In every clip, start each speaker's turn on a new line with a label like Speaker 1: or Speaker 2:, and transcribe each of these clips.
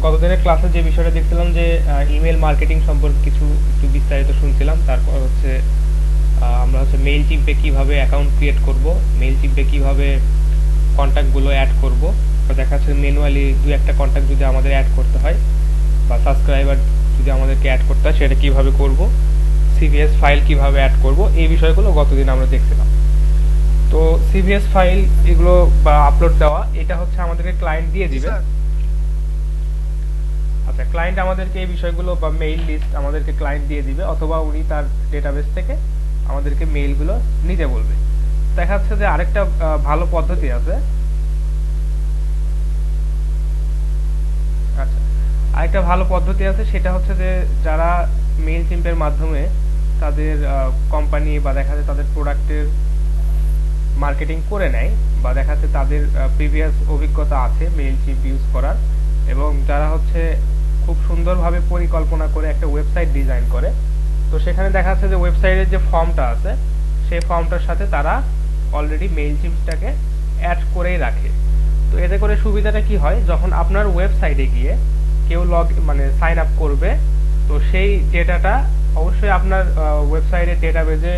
Speaker 1: গতদিনের ক্লাসে যে বিষয়টা দেখছিলাম যে ইমেল মার্কেটিং সম্পর্কে কিছু একটু বিস্তারিত শুনছিলাম। তারপর হচ্ছে আমরা হচ্ছে মেইল চিম্পে কিভাবে অ্যাকাউন্ট ক্রিয়েট করব, মেইল চিম্পে কিভাবে কন্ট্যাক্টগুলো অ্যাড করব। দেখা যাচ্ছে ম্যানুয়ালি দুই একটা কন্ট্যাক্ট যদি আমাদের অ্যাড করতে হয় বা সাবস্ক্রাইবার যদি আমাদেরকে অ্যাড করতে হয় সেটা কিভাবে করব, সিভিএস ফাইল কিভাবে অ্যাড করব, এই বিষয়গুলো গতদিন আমরা দেখছিলাম। তো সিভিএস ফাইল এগুলো বা আপলোড দেওয়া, এটা হচ্ছে আমাদেরকে ক্লায়েন্ট দিয়ে দিবে। আচ্ছা, ক্লায়েন্ট আমাদেরকে এই বিষয়গুলো বা মেইল লিস্ট আমাদেরকে ক্লায়েন্ট দিয়ে দিবে, অথবা উনি তার ডেটাবেস থেকে আমাদেরকে মেইলগুলো নিতে বলবে। দেখা যাচ্ছে যে আরেকটা ভালো পদ্ধতি আছে। আচ্ছা, আরেকটা ভালো পদ্ধতি আছে, সেটা হচ্ছে যে যারা মেইল চিম্পের মাধ্যমে তাদের কোম্পানি বা দেখা যাচ্ছে তাদের প্রোডাক্টের মার্কেটিং করে নেয়, বা দেখা যাচ্ছে তাদের প্রিভিয়াস অভিজ্ঞতা আছে মেইল চিম্প ইউজ করার, এবং যারা হচ্ছে খুব সুন্দরভাবে পরিকল্পনা করে একটা ওয়েবসাইট ডিজাইন করে, তো সেখানে দেখা যাচ্ছে যে ওয়েবসাইটের যে ফর্মটা আছে সেই ফর্মটার সাথে তারা অলরেডি মেইল চিম্পটাকে অ্যাড করেই রাখে। তো এতে করে সুবিধাটা কি হয়, যখন আপনার ওয়েবসাইটে গিয়ে কেউ সাইন আপ করবে, তো সেই ডেটাটা অবশ্যই আপনার ওয়েবসাইটের ডেটাবেজে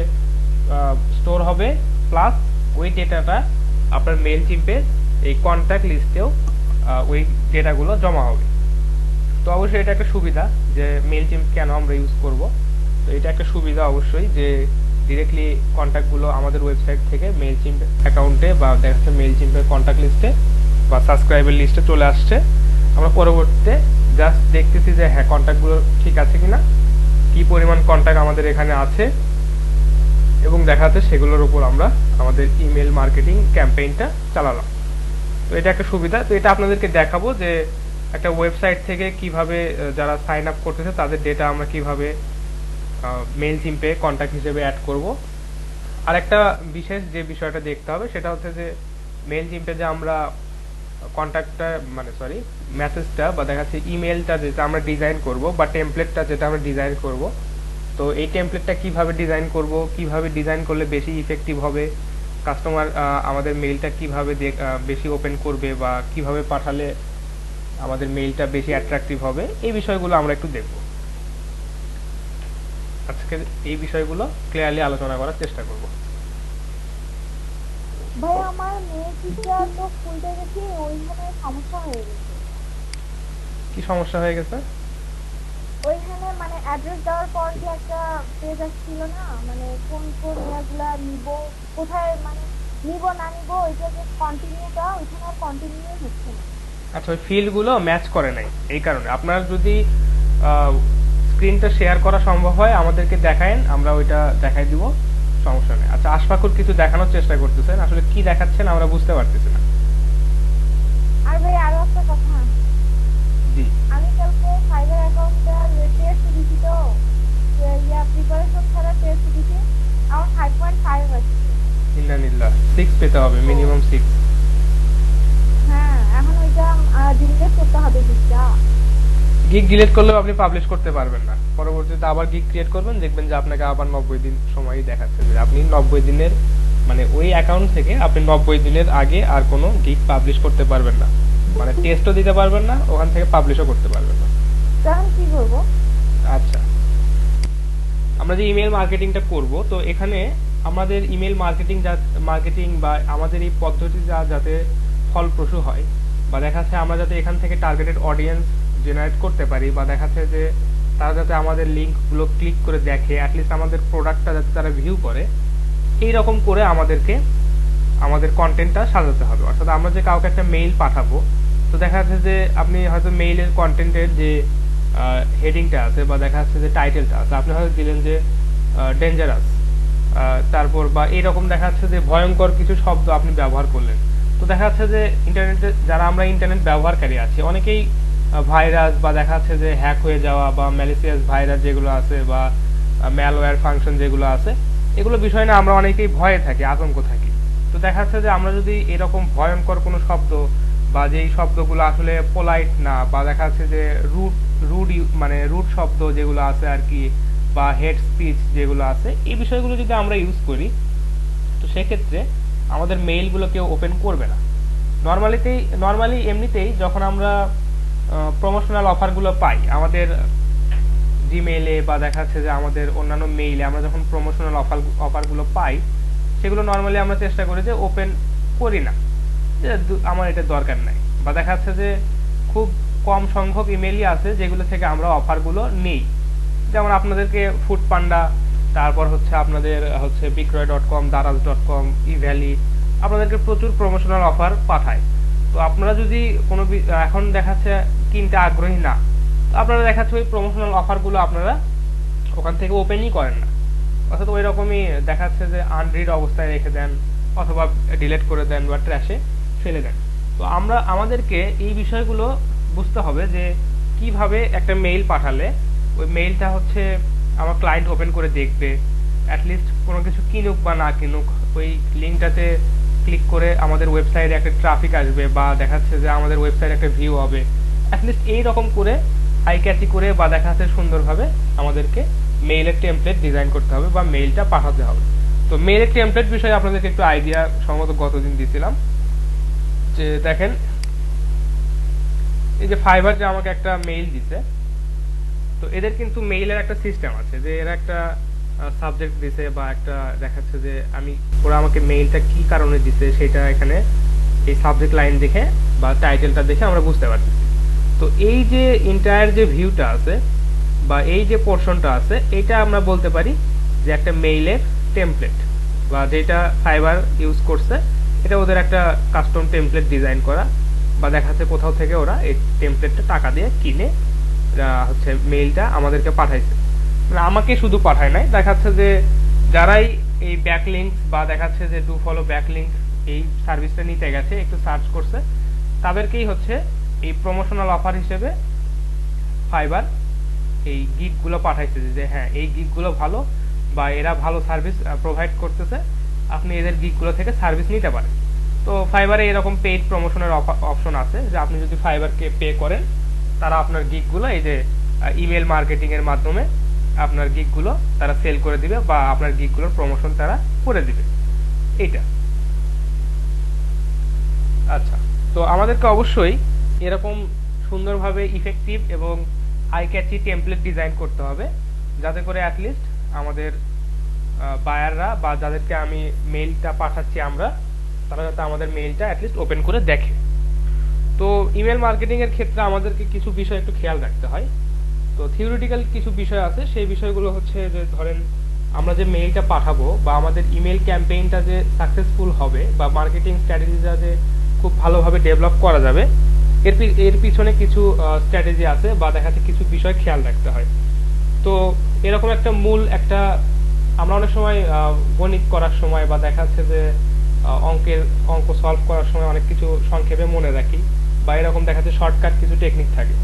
Speaker 1: স্টোর হবে, প্লাস ওই ডেটাটা আপনার মেইল চিম্পের এই কন্ট্যাক্ট লিস্টেও ওই ডেটাগুলো জমা হবে। তো অবশ্যই এটা একটা সুবিধা যে মেইল চিম্প কেন আমরা ইউজ করব। তো এটা একটা সুবিধা অবশ্যই যে ডিরেক্টলি কন্ট্যাক্টগুলো আমাদের ওয়েবসাইট থেকে মেইল চিম্প অ্যাকাউন্টে বা দেখা যাচ্ছে মেইল চিম্পের কন্ট্যাক্ট লিস্টে বা সাবস্ক্রাইবার লিস্টে চলে আসছে। আমরা পরবর্তীতে জাস্ট দেখতেছি যে হ্যাঁ কন্ট্যাক্টগুলো ঠিক আছে কিনা, কি পরিমাণ কন্ট্যাক্ট আমাদের এখানে আছে, এবং দেখা যাচ্ছে সেগুলোর উপর আমরা আমাদের ইমেল মার্কেটিং ক্যাম্পেইনটা চালালাম। তো এটা একটা সুবিধা। তো এটা আপনাদেরকে দেখাবো যে একটা ওয়েবসাইট থেকে কিভাবে যারা সাইন আপ করতেছে তাদের ডেটা আমরা কিভাবে মেইল চিম্পে কন্ট্যাক্ট হিসেবে অ্যাড করব। আর একটা বিশেষ যে বিষয়টা দেখতে হবে সেটা হচ্ছে যে মেইল চিম্পে যে আমরা কন্ট্যাক্টটা মেসেজটা বা দেখা যাচ্ছে ইমেলটা যেটা আমরা ডিজাইন করব বা টেমপ্লেটটা যেটা আমরা ডিজাইন করব, তো এই টেমপ্লেটটা কিভাবে ডিজাইন করব, কিভাবে ডিজাইন করলে বেশি ইফেক্টিভ হবে, কাস্টমার আমাদের মেইলটা কিভাবে বেশি ওপেন করবে বা কিভাবে পাঠালে আমাদের মেইলটা বেশি অ্যাট্রাকটিভ হবে, এই বিষয়গুলো আমরা একটু দেখব। আজকে এই বিষয়গুলো ক্লিয়ারলি আলোচনা করার চেষ্টা করব।
Speaker 2: ভাই আমার মেয়েটিটা তো খুলতে গেছি, ওইখানে সমস্যা হয়ে গেছে।
Speaker 1: কি সমস্যা হয়ে গেছে?
Speaker 2: ওইখানে মানে অ্যাড্রেস দেওয়ার পর যে একটা পেজ আসছিল না, মানে কোন কোন ইয়াগুলা নিব, কোথায় মানে নিব না নিব, ওইটা যে কন্টিনিউটা ওইখানে আর কন্টিনিউ হচ্ছে না।
Speaker 1: আচ্ছা, ওই ফিল্ডগুলো ম্যাচ করে নাই, এই কারণে। আপনার যদি স্ক্রিনটা শেয়ার করা সম্ভব হয় আমাদেরকে দেখায়েন, আমরা ওইটা দেখাই দিব, সমস্যা নেই। আচ্ছা, আশফাকুর কিছু দেখানোর চেষ্টা করতেছেন, আসলে কি দেখাচ্ছেন আমরা বুঝতে পারতেছি না।
Speaker 2: আর ভাই আরো একটা কথা,
Speaker 1: জি।
Speaker 2: আমি কালকে ফাইবার অ্যাকাউন্টটা টেস্ট দিছি, তো প্রিপারেশন ছাড়া টেস্ট দিছি, আমার 5.5 আসছে।
Speaker 1: ইন্নানিল্লাহ, 6 পেতে হবে, মিনিমাম 6।
Speaker 2: হ্যাঁ, এখন ওইটা ডিলিট করতে হবে দিকটা।
Speaker 1: গিগ ডিলিট করলেও আপনি পাবলিশ করতে পারবেন না। পরবর্তীতে আবার গিগ ক্রিয়েট করবেন, দেখবেন যে আপনাকে আবার 90 দিন সময়ই দেখাচ্ছে যে আপনি 90 দিনের ওই অ্যাকাউন্ট থেকে আপনি 90 দিনের আগে আর কোনো গিগ পাবলিশ করতে পারবেন না, টেস্টও দিতে পারবেন না, ওখান থেকে পাবলিশও করতে পারবেন না।
Speaker 2: তখন কি করবো?
Speaker 1: আচ্ছা, আমরা যে ইমেল মার্কেটিংটা করব, তো এখানে আমাদের ইমেল মার্কেটিং বা আমাদের এই পদ্ধতি যাতে ফলপ্রসূ হয়, বা দেখা যাচ্ছে আমরা যাতে এখান থেকে টার্গেটেড অডিয়েন্স জেনারেট করতে পারি, বা দেখা যাচ্ছে যে তারা যাতে আমাদের লিঙ্কগুলো ক্লিক করে দেখে, অ্যাটলিস্ট আমাদের প্রোডাক্টটা যাতে তারা ভিউ করে, এই রকম করে আমাদেরকে আমাদের কন্টেন্টটা সাজাতে হবে। অর্থাৎ আমরা যে কাউকে একটা মেইল পাঠাবো, তো দেখা যাচ্ছে যে আপনি হয়তো মেইলের কন্টেন্টের যে হেডিংটা আছে বা দেখা যাচ্ছে যে টাইটেলটা আছে, আপনি হয়তো দিলেন যে ডেঞ্জারাস, তারপর বা এইরকম দেখা যাচ্ছে যে ভয়ঙ্কর কিছু শব্দ আপনি ব্যবহার করলেন। তো দেখা যাচ্ছে যে ইন্টারনেটে যারা আমরা ইন্টারনেট ব্যবহারকারী আছি অনেকেই ভাইরাস বা দেখা যাচ্ছে যে হ্যাক হয়ে যাওয়া বা ম্যালিসিয়াস ভাইরাস যেগুলো আছে বা ম্যালওয়্যার ফাংশন যেগুলো আছে, এগুলো বিষয় না আমরা অনেকেই ভয়ে থাকি, আতঙ্ক থাকি। তো দেখা যাচ্ছে যে আমরা যদি এরকম ভয়ঙ্কর কোনো শব্দ বা যেই শব্দগুলো আসলে পোলাইট না, বা দেখা যাচ্ছে যে রুট রুড রুট শব্দ যেগুলো আছে আর কি, বা হেড স্পিচ যেগুলো আছে, এই বিষয়গুলো যদি আমরা ইউজ করি, তো সেক্ষেত্রে আমাদের মেইলগুলো কেউ ওপেন করবে না। নর্মালি এমনিতেই যখন আমরা প্রমোশনাল অফারগুলো পাই আমাদের জিমেইলে বা দেখা যাচ্ছে যে আমাদের অন্যান্য মেইলে আমরা যখন প্রমোশনাল অফারগুলো পাই সেগুলো নর্মালি আমরা চেষ্টা করি যে ওপেন করি না, যে আমার এটা দরকার নাই, বা দেখা যাচ্ছে যে খুব কম সংখ্যক ইমেলই আছে যেগুলো থেকে আমরা অফারগুলো নিই। যেমন আপনাদেরকে ফুড পান্ডা, তারপর হচ্ছে আপনাদের হচ্ছে বিক্রয়.com, দারাজ.com, ইভ্যালি আপনাদেরকে প্রচুর প্রমোশনাল অফার পাঠায়। তো আপনারা যদি কোনো এখন দেখাচ্ছে কিনতে আগ্রহী না, তো আপনারা দেখাচ্ছে ওই প্রমোশনাল অফারগুলো আপনারা ওখান থেকে ওপেনই করেন না, অর্থাৎ ওই রকমই দেখাচ্ছে যে আনরিড অবস্থায় রেখে দেন অথবা ডিলিট করে দেন বা ট্র্যাশে ফেলে দেন। তো আমাদেরকে এই বিষয়গুলো বুঝতে হবে যে কিভাবে একটা মেইল পাঠালে ওই মেইলটা হচ্ছে আমার ক্লায়েন্ট ওপেন করে দেখবে, অ্যাটলিস্ট কোনো কিছু কিনুক বা না কিনুক ওই লিঙ্কটাতে ক্লিক করে আমাদের ওয়েবসাইটে একটা ট্রাফিক আসবে বা দেখাচ্ছে যে আমাদের ওয়েবসাইটে একটা ভিউ হবে, অ্যাটলিস্ট এই রকম করে আই ক্যাচি করে বা দেখা যাচ্ছে সুন্দরভাবে আমাদেরকে মেইলের টেমপ্লেট ডিজাইন করতে হবে বা মেইলটা পাঠাতে হবে। তো মেইলের টেমপ্লেট বিষয়ে আপনাদেরকে একটু আইডিয়া সম্ভবত গতদিন দিয়েছিলাম, যে দেখেন এই যে ফাইবার যে আমাকে একটা মেইল দিছে, তো এদের কিন্তু মেইলের একটা সিস্টেম আছে যে এরা একটা সাবজেক্ট দিছে বা একটা দেখাচ্ছে যে ওরা আমাকে মেইলটা কি কারণে দিছে সেটা এখানে এই সাবজেক্ট লাইন দেখে বা টাইটেলটা দেখে আমরা বুঝতে পারছি। তো এই যে এন্টায়ার যে ভিউটা আছে বা এই যে পোর্শনটা আছে এটা আমরা বলতে পারি যে একটা মেইলের টেমপ্লেট, বা যেটা ফাইবার ইউজ করছে এটা ওদের একটা কাস্টম টেমপ্লেট ডিজাইন করা, বা দেখা যাচ্ছে কোথাও থেকে ওরা এই টেমপ্লেটটা টাকা দিয়ে কিনে হচ্ছে মেইলটা আমাদেরকে পাঠাইছে। মানে আমাকে শুধু পাঠায় নাই, দেখাচ্ছে যে যারাই এই ব্যাকলিংক বা দেখাচ্ছে যে ডু ফলো ব্যাকলিংক এই সার্ভিসটা নিতে গেছে একটু সার্চ করছে তাদেরকেই হচ্ছে এই প্রমোশনাল অফার হিসেবে ফাইবার এই গিগগুলো পাঠাইছে যে হ্যাঁ এই গিগগুলো ভালো বা এরা ভালো সার্ভিস প্রোভাইড করতেছে, আপনি এদের গিগগুলো থেকে সার্ভিস নিতে পারেন। তো ফাইবারে এরকম পেইড প্রমোশনের অপশন আছে যে আপনি যদি ফাইবারকে পে করেন তারা আপনার গিগগুলো এই যে ইমেল মার্কেটিং এর মাধ্যমে আপনার গিগগুলো তারা সেল করে দিবে বা আপনার গিগগুলোর প্রমোশন তারা করে দিবে এইটা। আচ্ছা, তো আমাদেরকে অবশ্যই এরকম সুন্দরভাবে ইফেক্টিভ এবং আই ক্যাচি টেমপ্লেট ডিজাইন করতে হবে যাতে করে অ্যাটলিস্ট আমাদের বায়াররা বা যাদেরকে আমি মেইলটা পাঠাচ্ছি আমরা তারা যাতে আমাদের মেইলটা অ্যাটলিস্ট ওপেন করে দেখে। তো ইমেল মার্কেটিং এর ক্ষেত্রে আমাদেরকে কিছু বিষয় একটু খেয়াল রাখতে হয়। তো থিওরিটিক্যাল কিছু বিষয় আছে, সেই বিষয়গুলো হচ্ছে যে ধরেন আমরা যে মেইলটা পাঠাবো বা আমাদের ইমেল ক্যাম্পেইনটা যে সাকসেসফুল হবে বা মার্কেটিং স্ট্র্যাটেজিটা যে খুব ভালোভাবে ডেভেলপ করা যাবে এর পিছনে কিছু স্ট্র্যাটেজি আছে বা দেখা যাচ্ছে কিছু বিষয় খেয়াল রাখতে হয়। তো এরকম একটা মূল একটা আমরা অনেক সময় গণিত করার সময় বা দেখা যাচ্ছে যে অঙ্ক সলভ করার সময় অনেক কিছু সংক্ষেপে মনে রাখি বা এরকম দেখা যাচ্ছে শর্টকাট কিছু টেকনিক থাকে।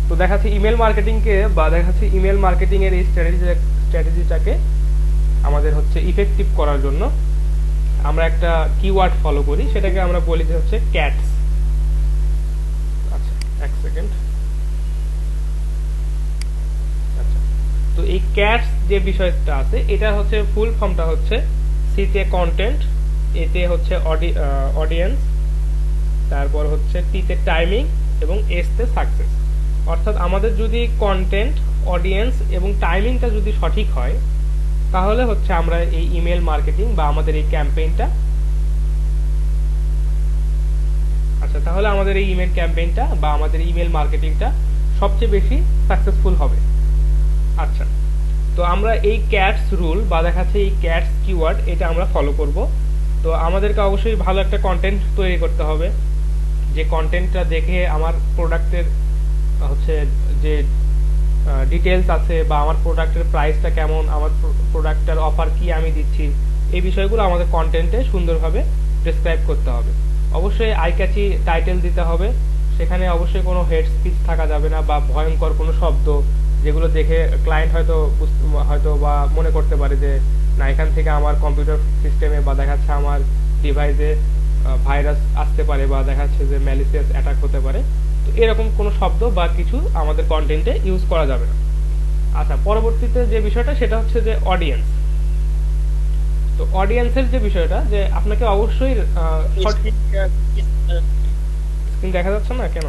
Speaker 1: তো দেখা যাচ্ছে ইমেল মার্কেটিংকে বা দেখা যাচ্ছে ইমেল মার্কেটিং এর এই স্ট্র্যাটেজিটাকে আমাদের হচ্ছে ইফেক্টিভ করার জন্য আমরা একটা কিওয়ার্ড ফলো করি, সেটাকে আমরা বলি যে হচ্ছে ক্যাটস। আচ্ছা এক সেকেন্ড। আচ্ছা, তো এই ক্যাটস যে বিষয়টা আছে এটা হচ্ছে ফুল ফর্মটা হচ্ছে সিতে কন্টেন্ট, এতে হচ্ছে অডিয়েন্স, তারপর হচ্ছে টিতে টাইমিং এবং এসতে সাকসেস। অর্থাৎ আমাদের যদি কন্টেন্ট, অডিয়েন্স এবং টাইমিংটা যদি সঠিক হয় তাহলে হচ্ছে আমরা এই ইমেল মার্কেটিং বা আমাদের এই ক্যাম্পেইনটা তাহলে আমাদের এই ইমেল ক্যাম্পেইনটা বা আমাদের ইমেল মার্কেটিংটা সবচেয়ে বেশি সাকসেসফুল হবে। আচ্ছা, তো আমরা এই ক্যাটস রুল বা দেখাচ্ছে এই ক্যাটস কিওয়ার্ড এটা আমরা ফলো করব। তো আমাদেরকে অবশ্যই ভালো একটা কন্টেন্ট তৈরি করতে হবে, যে কন্টেন্টটা দেখে আমার প্রোডাক্টের হচ্ছে যে ডিটেলস আছে বা আমার প্রোডাক্টের প্রাইসটা কেমন, আমার প্রোডাক্টের অফার কি আমি দিচ্ছি, এই বিষয়গুলো আমাদের কন্টেন্টে সুন্দরভাবে ডেসক্রাইব করতে হবে। অবশ্যই আই ক্যাচি টাইটেল দিতে হবে, সেখানে অবশ্যই কোনো হেড স্পিচ থাকা যাবে না বা ভয়ঙ্কর কোনো শব্দ যেগুলো দেখে ক্লায়েন্ট হয়তো বা মনে করতে পারে যে না এখান থেকে আমার কম্পিউটার সিস্টেমে বা দেখাচ্ছে আমার ডিভাইসে ভাইরাস আসতে পারে বা দেখাচ্ছে যে ম্যালিসিয়াস অ্যাটাক হতে পারে। তো এরকম কোনো শব্দ বা কিছু আমাদের কন্টেন্টে ইউজ করা যাবে না। আচ্ছা, পরবর্তীতে যে বিষয়টা সেটা হচ্ছে যে অডিয়েন্স। তো অডিয়েন্সের যে বিষয়টা যে আপনাকে অবশ্যই স্ক্রিন দেখা যাচ্ছে না কেন?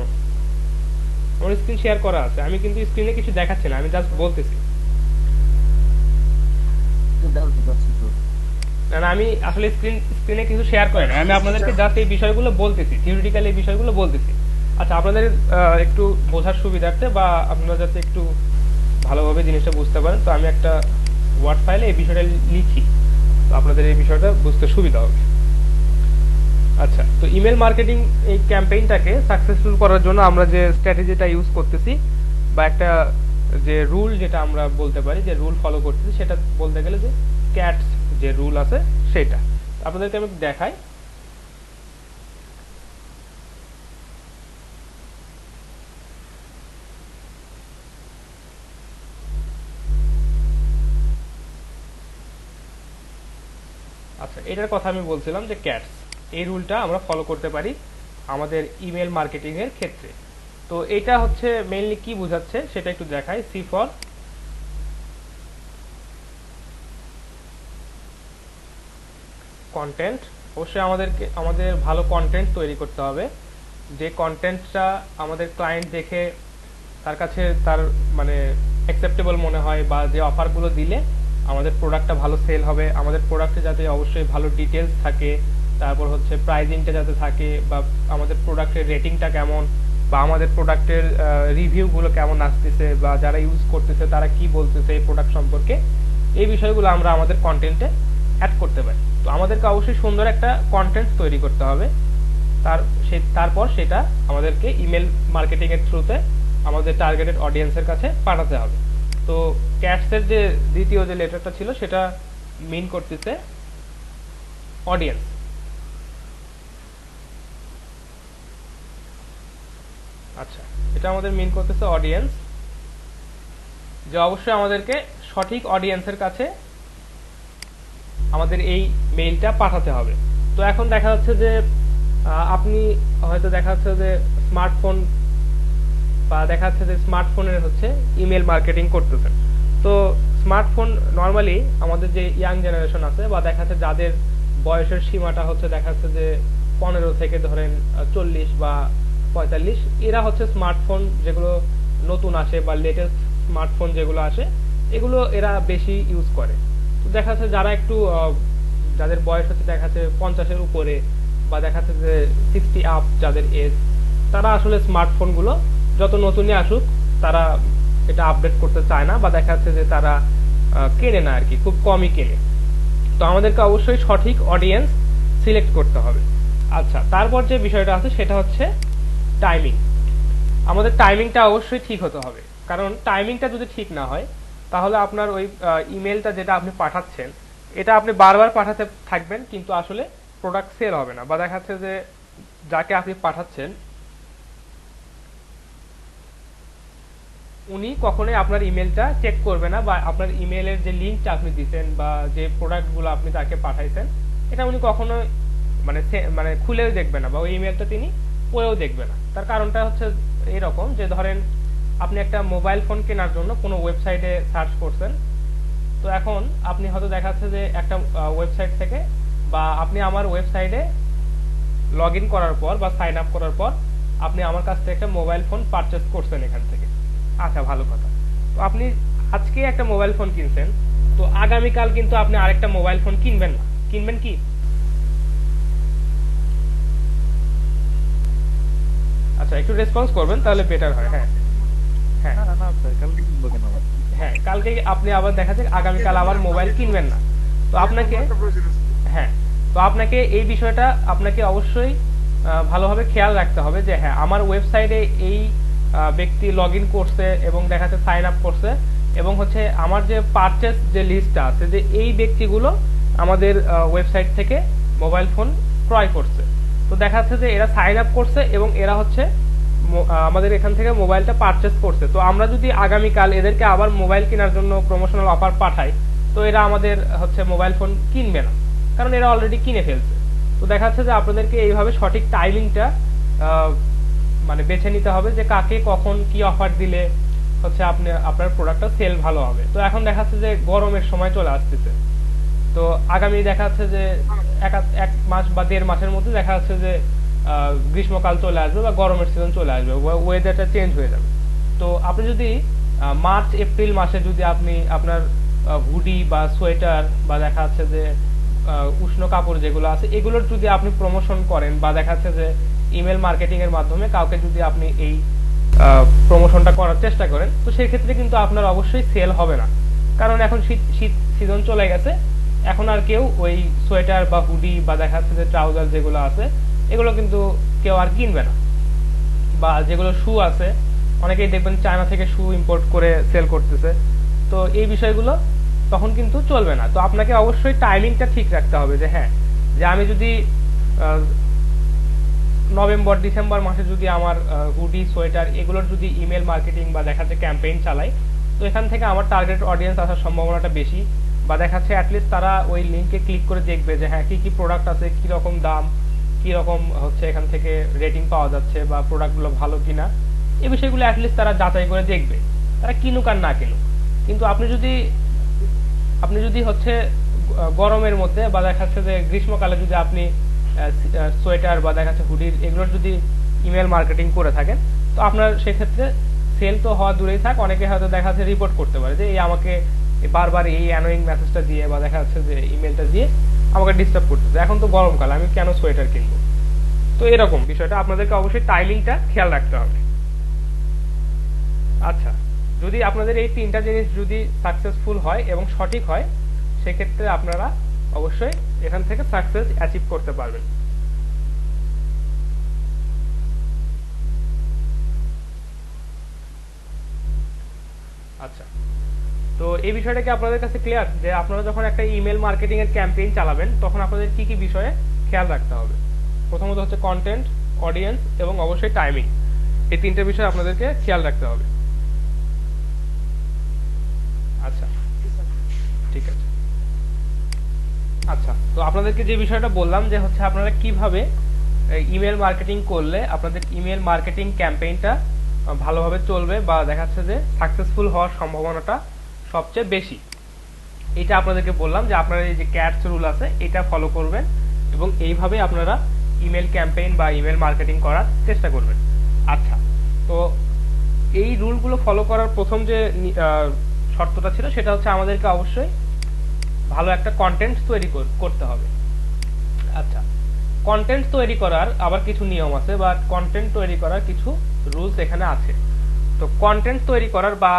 Speaker 1: আমার স্ক্রিন শেয়ার করা আছে, আমি কিন্তু স্ক্রিনে কিছু দেখাচ্ছি না, আমি জাস্ট বলতেছি। না না, আমি আসলে স্ক্রিনে কিছু শেয়ার করি না, আমি আপনাদেরকে জাস্ট এই বিষয়গুলো বলতেছি, থিওরিটিক্যাল এই বিষয়গুলো বলতেছি। আচ্ছা, আপনাদের একটু বোঝার সুবিধার্থে বা আপনারা যাতে একটু ভালোভাবে জিনিসটা বুঝতে পারেন, তো আমি একটা ওয়ার্ড ফাইলে এই বিষয়টা লিখি, তো আপনাদের এই বিষয়টা বুঝতে সুবিধা হবে। আচ্ছা, তো ইমেল মার্কেটিং এই ক্যাম্পেইনটাকে সাকসেসফুল করার জন্য আমরা যে স্ট্র্যাটেজিটা ইউজ করতেছি বা একটা যে রুল যেটা আমরা বলতে পারি যে রুল ফলো করতেছি, সেটা বলতে গেলে যে ক্যাটস যে রুল আছে সেটা আপনাদেরকে আমি দেখাই। আচ্ছা, এটার কথা আমি বলছিলাম যে ক্যাটস এই রুলটা আমরা ফলো করতে পারি আমাদের ইমেল মার্কেটিং এর ক্ষেত্রে। তো এটা হচ্ছে মেইনলি কি বোঝাচ্ছে সেটা একটু দেখাই। C for content. অবশ্যই আমাদের ভালো কন্টেন্ট তৈরি করতে হবে, যে কন্টেন্টটা আমাদের ক্লায়েন্ট দেখে তার কাছে তার মানে অ্যাকসেপ্টেবল মনে হয়, বা যে অফারগুলো দিলে আমাদের প্রোডাক্টটা ভালো সেল হবে, আমাদের প্রোডাক্টে যাতে অবশ্যই ভালো ডিটেলস থাকে, তারপর হচ্ছে প্রাইজিংটা যাতে থাকে, বা আমাদের প্রোডাক্টের রেটিংটা কেমন, বা আমাদের প্রোডাক্টের রিভিউগুলো কেমন আসতেছে, বা যারা ইউজ করতেছে তারা কি বলতেছে এই প্রোডাক্ট সম্পর্কে, এই বিষয়গুলো আমরা আমাদের কন্টেন্টে অ্যাড করতে পারি। তো আমাদেরকে অবশ্যই সুন্দর একটা কন্টেন্ট তৈরি করতে হবে, তারপর সেটা আমাদেরকে ইমেল মার্কেটিং এর থ্রুতে আমাদের টার্গেটেড অডিয়েন্সের কাছে পাঠাতে হবে। তো ক্যাটসের যে দ্বিতীয় যে লেটারটা ছিল সেটা মিন করতেছে অডিয়েন্স। আচ্ছা, এটা আমাদের মিন করতেছে অডিয়েন্স, যে অবশ্যই আমাদেরকে সঠিক অডিয়েন্সের কাছে আমাদের এই মেইলটা পাঠাতে হবে। তো এখন দেখা যাচ্ছে যে আপনি হয়তো দেখা যাচ্ছে যে স্মার্টফোন, বা দেখা যাচ্ছে যে স্মার্টফোনের হচ্ছে ইমেল মার্কেটিং করতেছেন। তো স্মার্টফোন নর্মালি আমাদের যে ইয়াং জেনারেশন আছে, বা দেখা যাচ্ছে যাদের বয়সের সীমাটা হচ্ছে দেখা যাচ্ছে যে 15 থেকে ধরেন 40 বা 45, এরা হচ্ছে স্মার্টফোন যেগুলো নতুন আসে বা লেটেস্ট স্মার্টফোন যেগুলো আসে এগুলো এরা বেশি ইউজ করে। তো দেখা যাচ্ছে যারা একটু যাদের বয়স হচ্ছে দেখা যাচ্ছে 50-এর উপরে, বা দেখা যাচ্ছে যে 60 আপ যাদের এজ, তারা আসলে স্মার্টফোনগুলো যত নতুনই আসুক তারা এটা আপডেট করতে চায় না, বা দেখা যাচ্ছে যে তারা কেনে না আর কি, খুব কমই কেনে। তো আমাদেরকে অবশ্যই সঠিক অডিয়েন্স সিলেক্ট করতে হবে। আচ্ছা, তারপর যে বিষয়টা আছে সেটা হচ্ছে টাইমিং। আমাদের টাইমিংটা অবশ্যই ঠিক হতে হবে, কারণ টাইমিংটা যদি ঠিক না হয় তাহলে আপনার ওই ইমেলটা যেটা আপনি পাঠাচ্ছেন এটা আপনি বারবার পাঠাতে থাকবেন, কিন্তু আসলে প্রোডাক্ট সেল হবে না, বা দেখা যাচ্ছে যে যাকে আপনি পাঠাচ্ছেন উনি কখনোই আপনার ইমেলটা চেক করবে না, বা আপনার ইমেলের যে লিঙ্কটা আপনি দিচ্ছেন বা যে প্রোডাক্টগুলো আপনি তাকে পাঠাইছেন এটা উনি কখনোই মানে খুলেও দেখবে না, বা ওই ইমেলটা তিনি পড়েও দেখবে না। তার কারণটা হচ্ছে এরকম যে ধরেন আপনি একটা মোবাইল ফোন কেনার জন্য কোনো ওয়েবসাইটে সার্চ করছেন, তো এখন আপনি হয়তো দেখা যাচ্ছে যে একটা ওয়েবসাইট থেকে, বা আপনি আমার ওয়েবসাইটে লগ ইন করার পর বা সাইন আপ করার পর আপনি আমার কাছ থেকে একটা মোবাইল ফোন পারচেস করছেন এখান থেকে। আচ্ছা, ভালো কথা। তো আপনি আজকে একটা মোবাইল ফোন কিনছেন, তো আগামীকাল কিন্তু আপনি আরেকটা মোবাইল ফোন কিনবেন না, কিনবেন কি? আচ্ছা, একটু রেসপন্স করবেন তাহলে বেটার হয়। হ্যাঁ হ্যাঁ হ্যাঁ, কালকে আপনি আবার দেখা যায় আগামীকাল আবার মোবাইল কিনবেন না। তো আপনাকে, হ্যাঁ, তো আপনাকে এই বিষয়টা আপনাকে অবশ্যই ভালোভাবে খেয়াল রাখতে হবে যে হ্যাঁ, আমার ওয়েবসাইটে এই ব্যক্তি লগ ইন করছে এবং দেখা যাচ্ছে সাইন আপ করছে, এবং হচ্ছে আমার যে পারচেস যে লিস্টটা আছে যে এই ব্যক্তিগুলো আমাদের ওয়েবসাইট থেকে মোবাইল ফোন ক্রয় করছে। তো দেখা যাচ্ছে যে এরা সাইন আপ করছে এবং এরা হচ্ছে আমাদের এখান থেকে মোবাইলটা পারচেস করছে। তো আমরা যদি আগামীকাল এদেরকে আবার মোবাইল কেনার জন্য প্রমোশনাল অফার পাঠাই, তো এরা আমাদের হচ্ছে মোবাইল ফোন কিনবে না, কারণ এরা অলরেডি কিনে ফেলছে। তো দেখা যাচ্ছে যে আপনাদেরকে এইভাবে সঠিক টাইমিংটা মানে বেছে নিতে হবে যে কাকে কখন কি অফার দিলে হচ্ছে আপনি আপনার প্রোডাক্টটা সেল ভালো হবে। তো এখন দেখা যাচ্ছে যে গরমের সময় চলে আসতেছে, তো আগামী দেখা যাচ্ছে যে এক 1 মাস বা 1.5 মাসের মধ্যে দেখা যাচ্ছে যে গ্রীষ্মকাল চলে আসবে বা গরমের সিজন চলে আসবে, ওয়েদারটা চেঞ্জ হয়ে যাবে। তো আপনি যদি মার্চ এপ্রিল মাসে যদি আপনি আপনার হুডি বা সোয়েটার বা দেখা যাচ্ছে যে উষ্ণ কাপড় যেগুলো আছে এগুলোর যদি আপনি প্রমোশন করেন বা দেখা যাচ্ছে যে ইমেল মার্কেটিং এর মাধ্যমে কাউকে যদি আপনি এই প্রমোশনটা করার চেষ্টা করেন, তো সেই ক্ষেত্রে কিন্তু আপনার অবশ্যই সেল হবে না। কারণ এখন শীত শীত সিজন চলে গেছে, এখন আর কেউ ওই সোয়েটার বা হুডি বা দেখা যাচ্ছে যে ট্রাউজার যেগুলো আছে এগুলো কিন্তু কেউ আর কিনবে না। বা যেগুলো শু আছে, অনেকেই দেখবেন চায়না থেকে শু ইম্পোর্ট করে সেল করতেছে। তো এই বিষয়গুলো তখন কিন্তু চলবে না। তো আপনাকে অবশ্যই টাইমিংটা ঠিক রাখতে হবে যে হ্যাঁ, যে আমি যদি নভেম্বর ডিসেম্বর মাসে যদি আমার হুডি সোয়েটার এগুলোর যদি ইমেল মার্কেটিং বা দেখা যাচ্ছে ক্যাম্পেইন চালাই, তো এখান থেকে আমার টার্গেট অডিয়েন্স আসার সম্ভাবনাটা বেশি। বা দেখা যাচ্ছে অ্যাটলিস্ট তারা ওই লিঙ্কে ক্লিক করে দেখবে যে হ্যাঁ কি কি প্রোডাক্ট আছে, কি রকম দাম, কি রকম হচ্ছে এখান থেকে রেটিং পাওয়া যাচ্ছে বা প্রোডাক্টগুলো ভালো কিনা, এই বিষয়গুলো অ্যাটলিস্ট তারা যাচাই করে দেখবে, তারা কিনুক আর না কিনুক। কিন্তু আপনি যদি হচ্ছে গরমের মধ্যে বা দেখা যাচ্ছে যে গ্রীষ্মকালে যদি আপনি সোয়েটার বা দেখা যাচ্ছে হুডির এগুলোর যদি ইমেল মার্কেটিং করে থাকেন, তো আপনার সেক্ষেত্রে সেল তো হওয়া দূরেই থাক, অনেকে হয়তো দেখা যাচ্ছে রিপোর্ট করতে পারে যে এই আমাকে বারবার এই অ্যানোয়িং মেসেজটা দিয়ে বা দেখা যাচ্ছে যে ইমেলটা দিয়ে আমাকে ডিস্টার্ব করতেছে, এখন তো গরমকাল আমি কেন সোয়েটার কিনবো। তো এরকম বিষয়টা আপনাদেরকে অবশ্যই টাইমিংটা খেয়াল রাখতে হবে। আচ্ছা, যদি আপনাদের এই তিনটা জিনিস যদি সাকসেসফুল হয় এবং সঠিক হয়, সেক্ষেত্রে আপনারা অবশ্যই এখান থেকে সাকসেস অ্যাচিভ করতে পারবেন। আচ্ছা, তো এই বিষয়টা কি আপনাদের কাছে ক্লিয়ার যে আপনারা যখন একটা ইমেল মার্কেটিং এর ক্যাম্পেইন চালাবেন তখন আপনাদের কি কি বিষয়ে খেয়াল রাখতে হবে? প্রথমত হচ্ছে কন্টেন্ট, অডিয়েন্স এবং অবশ্যই টাইমিং, এই তিনটে বিষয় আপনাদেরকে খেয়াল রাখতে হবে। আচ্ছা, ঠিক আছে। আচ্ছা, তো আপনাদেরকে যে বিষয়টা বললাম যে হচ্ছে আপনারা কিভাবে ইমেল মার্কেটিং করলে আপনাদের ইমেল মার্কেটিং ক্যাম্পেইনটা ভালোভাবে চলবে বা দেখাচ্ছে যে সাকসেসফুল হওয়ার সম্ভাবনাটা সবচেয়ে বেশি, এটা আপনাদেরকে বললাম যে আপনারা এই যে ক্যাটস রুল আছে এটা ফলো করবেন এবং এইভাবে আপনারা ইমেল ক্যাম্পেইন বা ইমেল মার্কেটিং করার চেষ্টা করবেন। আচ্ছা, তো এই রুলগুলো ফলো করার প্রথম যে শর্তটা ছিল সেটা হচ্ছে আমাদেরকে অবশ্যই ভালো একটা কন্টেন্ট তৈরি করতে হবে। আচ্ছা, কন্টেন্ট তৈরি করার আবার কিছু নিয়ম আছে বা কন্টেন্ট তৈরি করার কিছু রুলস এখানে আছে। তো কন্টেন্ট তৈরি করার বা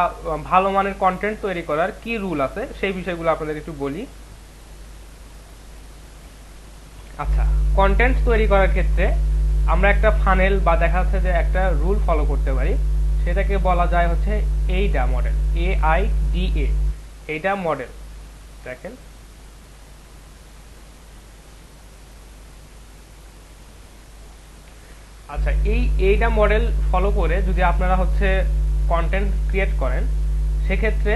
Speaker 1: ভালো মানের কন্টেন্ট তৈরি করার কি রুল আছে সেই বিষয়গুলো আপনাদের একটু বলি। আচ্ছা, কন্টেন্ট তৈরি করার ক্ষেত্রে আমরা একটা ফানেল বা দেখা যাচ্ছে যে একটা রুল ফলো করতে পারি, সেটাকে বলা যায় হচ্ছে এইডা মডেল, AIDA, এইটা মডেল। দেখেন, আচ্ছা, এইটা মডেল ফলো করে যদি আপনারা হচ্ছে কন্টেন্ট ক্রিয়েট করেন, সেক্ষেত্রে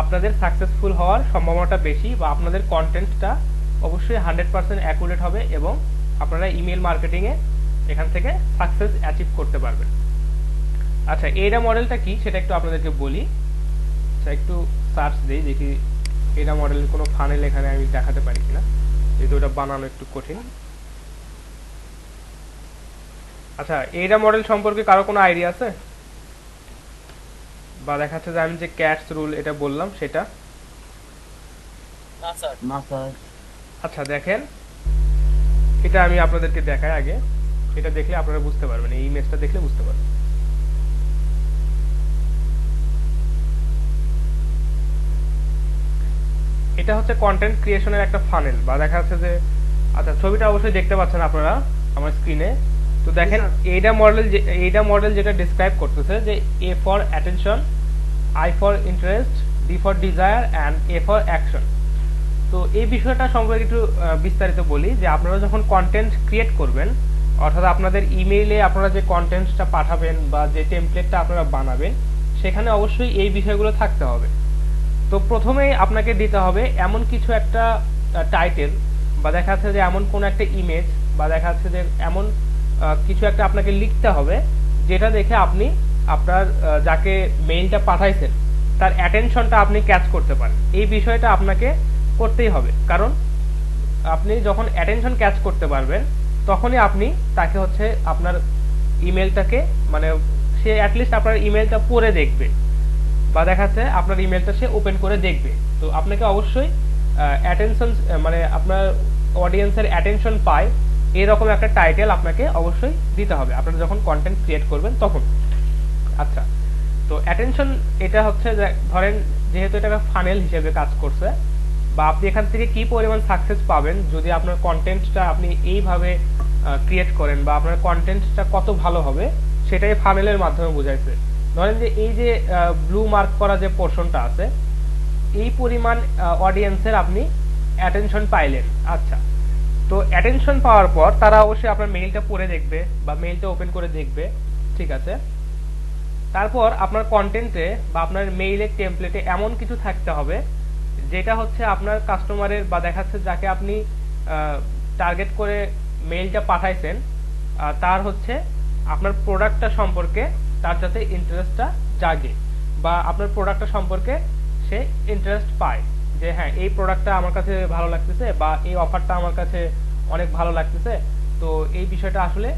Speaker 1: আপনাদের সাকসেসফুল হওয়ার সম্ভাবনাটা বেশি বা আপনাদের কন্টেন্টটা অবশ্যই 100% অ্যাকুরেট হবে এবং আপনারা ইমেল মার্কেটিংয়ে এখান থেকে সাকসেস অ্যাচিভ করতে পারবেন। আচ্ছা, এইটা মডেলটা কি সেটা একটু আপনাদেরকে বলি। আচ্ছা, একটু সার্চ দিই দেখি এইটা মডেলের কোনো ফানেল এখানে আমি দেখাতে পারি কিনা, যেহেতু ওটা বানানো একটু কঠিন। আচ্ছা, এইটা মডেল সম্পর্কে কারো কোনো আইডিয়া আছে? বা দেখাচ্ছে যে আমি যে ক্যাটস রুল এটা বললাম সেটা।
Speaker 3: না স্যার, না স্যার।
Speaker 1: আচ্ছা, দেখেন, এটা আমি আপনাদেরকে দেখাই আগে, এটা দেখলে আপনারা বুঝতে পারবেন, এই ইমেজটা দেখলে বুঝতে পারবেন। এটা হচ্ছে কন্টেন্ট ক্রিয়েশনের একটা ফানেল বা দেখা যাচ্ছে যে, আচ্ছা ছবিটা অবশ্যই দেখতে পাচ্ছেন আপনারা আমার স্ক্রিনে। তো দেখেন এইটা মডেল যেটা ডিসক্রাইব করতেছে যে A for attention, I for interest, D for desire and A for action. তো এই বিষয়টা সম্পর্কে একটু বিস্তারিত বলি যে আপনারা যখন কন্টেন্ট ক্রিয়েট করবেন, অর্থাৎ আপনাদের ইমেইলে আপনারা যে কন্টেন্টটা পাঠাবেন বা যে টেমপ্লেটটা আপনারা বানাবেন, সেখানে অবশ্যই এই বিষয়গুলো থাকতে হবে। তো প্রথমেই আপনাকে দিতে হবে এমন কিছু একটা টাইটেল বা দেখা যাচ্ছে যে এমন কোন একটা ইমেজ বা দেখা যাচ্ছে যে এমন কিছু একটা আপনাকে লিখতে হবে যেটা দেখে আপনি আপনার যাকে মেইলটা পাঠাইছেন তার অ্যাটেনশনটা আপনি ক্যাচ করতে পারেন। এই বিষয়টা আপনাকে করতেই হবে, কারণ আপনি যখন অ্যাটেনশন ক্যাচ করতে পারবেন তখনই আপনি তাকে হচ্ছে আপনার ইমেলটাকে মানে সে অ্যাটলিস্ট আপনার ইমেলটা পড়ে দেখবে বা দেখা যাচ্ছে আপনার ইমেলটা সে ওপেন করে দেখবে। তো আপনাকে অবশ্যই অ্যাটেনশন মানে আপনার অডিয়েন্সের অ্যাটেনশন পায় এরকম একটা টাইটেল আপনাকে অবশ্যই দিতে হবে আপনারা যখন কন্টেন্ট ক্রিয়েট করবেন তখন। আচ্ছা, তো অ্যাটেনশন এটা হচ্ছে ধরেন যেহেতু এটা ফানেল হিসেবে কাজ করছে, বা আপনি এখান থেকে কি পরিমাণ সাকসেস পাবেন যদি আপনার কন্টেন্টটা আপনি এইভাবে ক্রিয়েট করেন, বা আপনার কন্টেন্টটা কত ভালো হবে সেটাই ফানেলের মাধ্যমে বোঝাইছে। ধরেন যে এই যে ব্লু মার্ক করা যে পোর্শনটা আছে, এই পরিমাণ অডিয়েন্সের আপনি অ্যাটেনশন পাইলেন। আচ্ছা, তো অ্যাটেনশন পাওয়ার পর তারা অবশ্যই আপনার মেইলটা পড়ে দেখবে বা মেইলটা ওপেন করে দেখবে, ঠিক আছে। তারপর আপনার কন্টেন্টে বা আপনার মেইলের টেমপ্লেটে এমন কিছু থাকতে হবে যেটা হচ্ছে আপনার কাস্টমারের বা দেখাচ্ছে যাকে আপনি টার্গেট করে মেইলটা পাঠাইছেন তার হচ্ছে আপনার প্রোডাক্টটা সম্পর্কে তার যাতে ইন্টারেস্টটা জাগে, বা আপনার প্রোডাক্টটা সম্পর্কে সে ইন্টারেস্ট পায় যে হ্যাঁ এই প্রোডাক্টটা আমার কাছে ভালো লাগতেছে বা এই অফারটা আমার কাছে অনেক ভালো লাগতেছে, তো এই বিষয়টা আসলে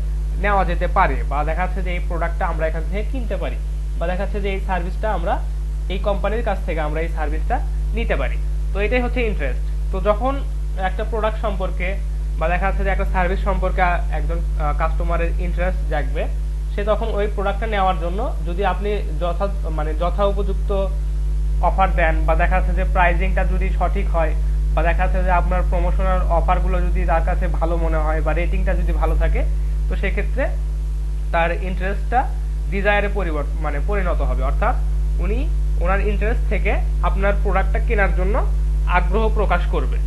Speaker 1: নেওয়া যেতে পারে, বা দেখা যাচ্ছে যে এই প্রোডাক্টটা আমরা এখান থেকে কিনতে পারি, বা দেখা যাচ্ছে যে এই সার্ভিসটা আমরা এই কোম্পানির কাছ থেকে আমরা এই সার্ভিসটা নিতে পারি। তো এটাই হচ্ছে ইন্টারেস্ট। তো যখন একটা প্রোডাক্ট সম্পর্কে বা দেখা যাচ্ছে যে একটা সার্ভিস সম্পর্কে একজন কাস্টমারের ইন্টারেস্ট জাগবে, সে তখন ওই প্রোডাক্টটা নেওয়ার জন্য যদি আপনি যথা উপযুক্ত অফার দেন, বা দেখা যাচ্ছে যে প্রাইজিংটা যদি সঠিক হয়, বা দেখা যাচ্ছে যে আপনার প্রমোশনাল অফারগুলো যদি তার কাছে ভালো মনে হয় বা রেটিংটা যদি ভালো থাকে, তো সেক্ষেত্রে তার ইন্টারেস্টটা ডিজায়ারে পরিণত হবে, অর্থাৎ উনি ওনার ইন্টারেস্ট থেকে আপনার প্রোডাক্টটা কেনার জন্য আগ্রহ প্রকাশ করবে।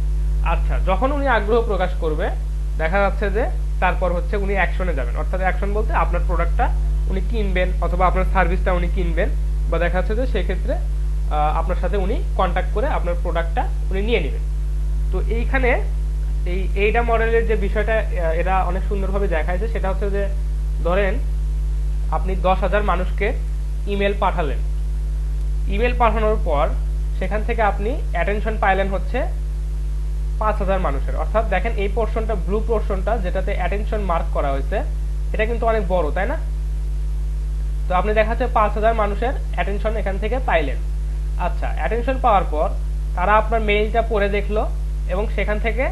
Speaker 1: আচ্ছা, যখন উনি আগ্রহ প্রকাশ করবে দেখা যাচ্ছে যে তারপর হচ্ছে উনি অ্যাকশনে যাবেন, অর্থাৎ অ্যাকশন বলতে আপনার প্রোডাক্টটা উনি কিনবেন অথবা আপনার সার্ভিসটা উনি কিনবেন, বা দেখা যাচ্ছে যে সেক্ষেত্রে আপনার সাথে উনি কন্ট্যাক্ট করে আপনার প্রোডাক্টটা উনি নিয়ে নেবেন। তো এইখানে এইটা মডেলের যে বিষয়টা এরা অনেক সুন্দরভাবে দেখাইছে সেটা হচ্ছে যে ধরেন আপনি 10,000 মানুষকে ইমেল পাঠালেন, ইমেল পাঠানোর পর সেখান থেকে আপনি অ্যাটেনশন পাইলেন হচ্ছে 5,000 মানুষের। অর্থাৎ দেখেন এই পোর্শনটা, ব্লু পোর্শনটা যেটাতে অ্যাটেনশন মার্ক করা হয়েছে, এটা কিন্তু অনেক বড়, তাই না? তো আপনি দেখা যাচ্ছে 5,000 মানুষের অ্যাটেনশন এখান থেকে পাইলেন। আচ্ছা, অ্যাটেনশন পাওয়ার পর তারা আপনার মেইলটা পড়ে দেখলো এবং সেখান থেকে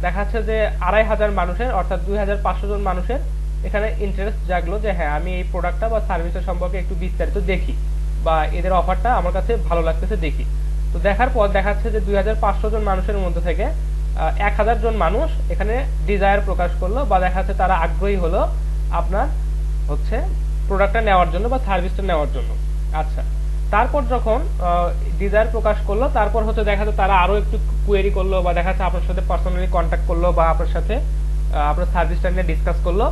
Speaker 1: দেখা যাচ্ছে যে 2,500 মানুষের অর্থাৎ 2,500 জন মানুষের এখানে ইন্টারেস্ট জাগলো যে হ্যাঁ আমি এই প্রোডাক্টটা বা সার্ভিসটা সম্পর্কে একটু বিস্তারিত দেখি, বা এদের অফারটা আমার কাছে ভালো লাগতেছে দেখি। তো দেখার পর দেখা যাচ্ছে যে 2,500 জন মানুষের মধ্যে থেকে 1,000 জন মানুষ এখানে ডিজায়ার প্রকাশ করলো, বা দেখা যাচ্ছে তারা আগ্রহী হলো আপনার হচ্ছে প্রোডাক্টটা নেওয়ার জন্য বা সার্ভিসটা নেওয়ার জন্য। আচ্ছা, তারপর যখন ডিজায়ার প্রকাশ করলো তারপর হচ্ছে দেখা যাচ্ছে তারা আরো একটু কোয়েরি করলো, বা দেখা যাচ্ছে আপনার সাথে পার্সোনালি কন্ট্যাক্ট করলো, বা আপনার সাথে আপনার সার্ভিসটা নিয়ে ডিসকাস করলো।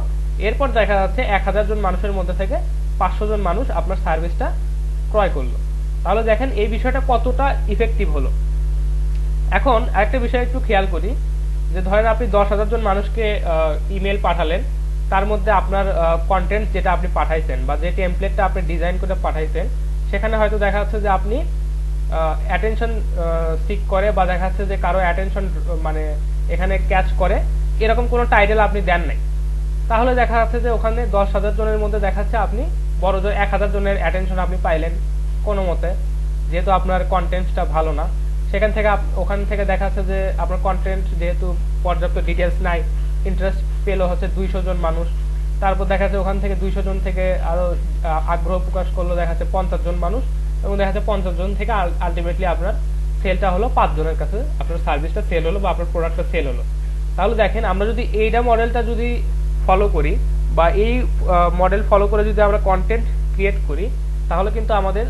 Speaker 1: এরপর দেখা যাচ্ছে 1,000 জন মানুষের মধ্যে থেকে 500 জন মানুষ আপনার সার্ভিসটা ক্রয় করলো। তাহলে দেখেন এই বিষয়টা কতটা ইফেক্টিভ হলো। এখন আরেকটা বিষয় একটু খেয়াল করি, যে ধরেন আপনি 10,000 জন মানুষকে ইমেল পাঠালেন, তার মধ্যে আপনার কন্টেন্ট যেটা আপনি পাঠাইছেন বা যে টেমপ্লেটটা আপনি ডিজাইন করে পাঠাইছেন, সেখানে হয়তো দেখা যাচ্ছে যে আপনি অ্যাটেনশন সিক করে, বা দেখা যাচ্ছে যে কারো অ্যাটেনশন এখানে ক্যাচ করে এরকম কোনো টাইটেল আপনি দেন নাই। তাহলে দেখা যাচ্ছে যে ওখানে 10,000 জনের মধ্যে দেখা যাচ্ছে আপনি বড় জোর 1,000 জনের অ্যাটেনশন আপনি পাইলেন কোনো মতে, যেহেতু আপনার কন্টেন্টটা ভালো না। ওখান থেকে দেখা যাচ্ছে যে আপনার কন্টেন্ট যেহেতু পর্যাপ্ত ডিটেলস নাই, ইন্টারেস্ট পেলো হচ্ছে 200 জন মানুষ। তারপর দেখা যাচ্ছে ওখান থেকে 200 জন থেকে আরো আগ্রহ প্রকাশ করলো দেখা যাচ্ছে 50 জন মানুষ, এবং দেখা যাচ্ছে 50 জন থেকে আলটিমেটলি আপনার সেলটা হলো 5 জনের কাছে, আপনার সার্ভিসটা সেল হলো বা আপনার প্রোডাক্টটা সেল হলো। তাহলে দেখেন আমরা যদি এইটা মডেলটা যদি ফলো করি, বা এই মডেল ফলো করে যদি আমরা কন্টেন্ট ক্রিয়েট করি, তাহলে কিন্তু আমাদের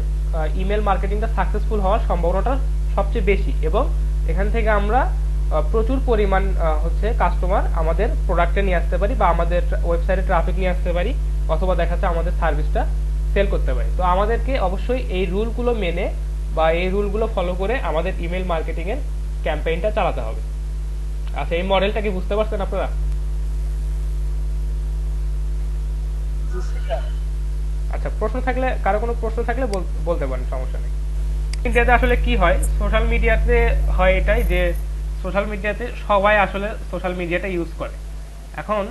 Speaker 1: ইমেল মার্কেটিংটা সাকসেসফুল হওয়ার সম্ভাবনাটা সবচেয়ে বেশি, এবং এখান থেকে আমরা প্রচুর পরিমাণ হচ্ছে কাস্টমার আমাদের প্রোডাক্টে নিয়ে আসতে পারি, বা আমাদের ওয়েবসাইটে ট্রাফিক নিয়ে আসতে পারি, অথবা দেখা যাচ্ছে আমাদের সার্ভিসটা সেল করতে পারি। তো আমাদেরকে অবশ্যই এই রুলগুলো মেনে বা এই রুলগুলো ফলো করে আমাদের ইমেল মার্কেটিং এর ক্যাম্পেইনটা চালাতে হবে। আচ্ছা, এই মডেলটা কি বুঝতে পারছেন আপনারা? আচ্ছা, কারো কোনো প্রশ্ন থাকলে বলতে পারেন, সমস্যা নেই। ইন্ডিয়াতে আসলে কি হয়, সোশ্যাল মিডিয়াতে হয় এটাই যে সোশ্যাল মিডিয়াতে সবাই আসলে সোশ্যাল মিডিয়াটা ইউজ করে। এখন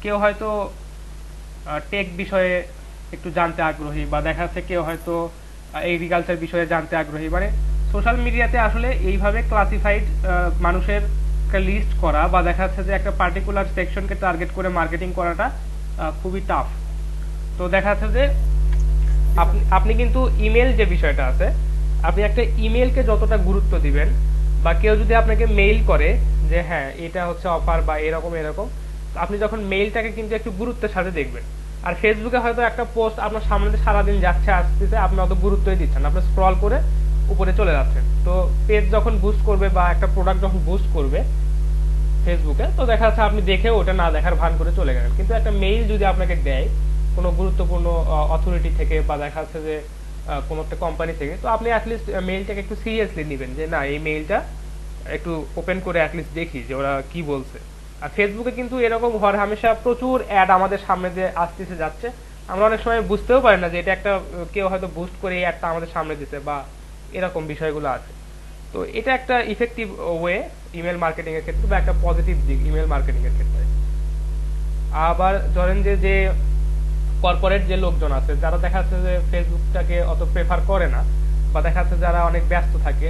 Speaker 1: কেউ হয়তো টেক বিষয়ে একটু জানতে আগ্রহী, বা দেখা যাচ্ছে কেউ হয়তো এগ্রিকালচার বিষয়ে জানতে আগ্রহী। মানে সোশ্যাল মিডিয়াতে আসলে এইভাবে ক্লাসিফাইড মানুষের একটা লিস্ট করা, বা দেখা যাচ্ছে যে একটা পার্টিকুলার সেকশনকে টার্গেট করে মার্কেটিং করাটা খুবই টাফ। তো দেখা যাচ্ছে যে আপনি আপনি কিন্তু ইমেল যে বিষয়টা আছে, আপনি একটা ইমেলকে যতটা গুরুত্ব দিবেন, বা কেউ যদি আপনাকে মেইল করে যে হ্যাঁ এটা হচ্ছে অফার বা এরকম এরকম, তো আপনি যখন মেইলটাকে কিন্তু একটু গুরুত্বের সাথে দেখবেন। আর ফেসবুকে হয়তো একটা পোস্ট আপনার সামনে দিয়ে সারাদিন যাচ্ছে আসতেছে, আপনি অত গুরুত্বই দিচ্ছেন না, আপনি স্ক্রল করে উপরে চলে যাচ্ছেন। তো পেজ যখন বুস্ট করবে বা একটা প্রোডাক্ট যখন বুস্ট করবে ফেসবুকে, তো দেখা যাচ্ছে আপনি দেখে ওটা না দেখার ভান করে চলে গেলেন। কিন্তু একটা মেইল যদি আপনাকে দেয় কোনো গুরুত্বপূর্ণ অথরিটি থেকে, বা দেখা যাচ্ছে যে কোনো একটা কোম্পানি থেকে, তো আপনি অ্যাটলিস্ট মেইলটাকে একটু সিরিয়াসলি নেবেন, যে না এই মেইলটা একটু ওপেন করে অ্যাটলিস্ট দেখি যে ওরা কি বলছে। আর ফেসবুকে কিন্তু এরকম হর হামেশা প্রচুর অ্যাড আমাদের সামনে দিয়ে আসতেছে যাচ্ছে, আমরা অনেক সময় বুঝতেও পারি না যে এটা একটা কেউ হয়তো বুস্ট করে এই অ্যাডটা আমাদের সামনে দিতে, বা এরকম বিষয়গুলো আছে। তো এটা একটা ইফেক্টিভ ওয়ে ইমেল মার্কেটিং এর ক্ষেত্রে, বা একটা পজিটিভ দিক ইমেল মার্কেটিং এর ক্ষেত্রে। আবার ধরেন যে যে কর্পোরেট যে লোকজন আছে, যারা দেখা যাচ্ছে যে ফেসবুকটাকে অত প্রেফার করে না, বা দেখা যাচ্ছে যারা অনেক ব্যস্ত থাকে,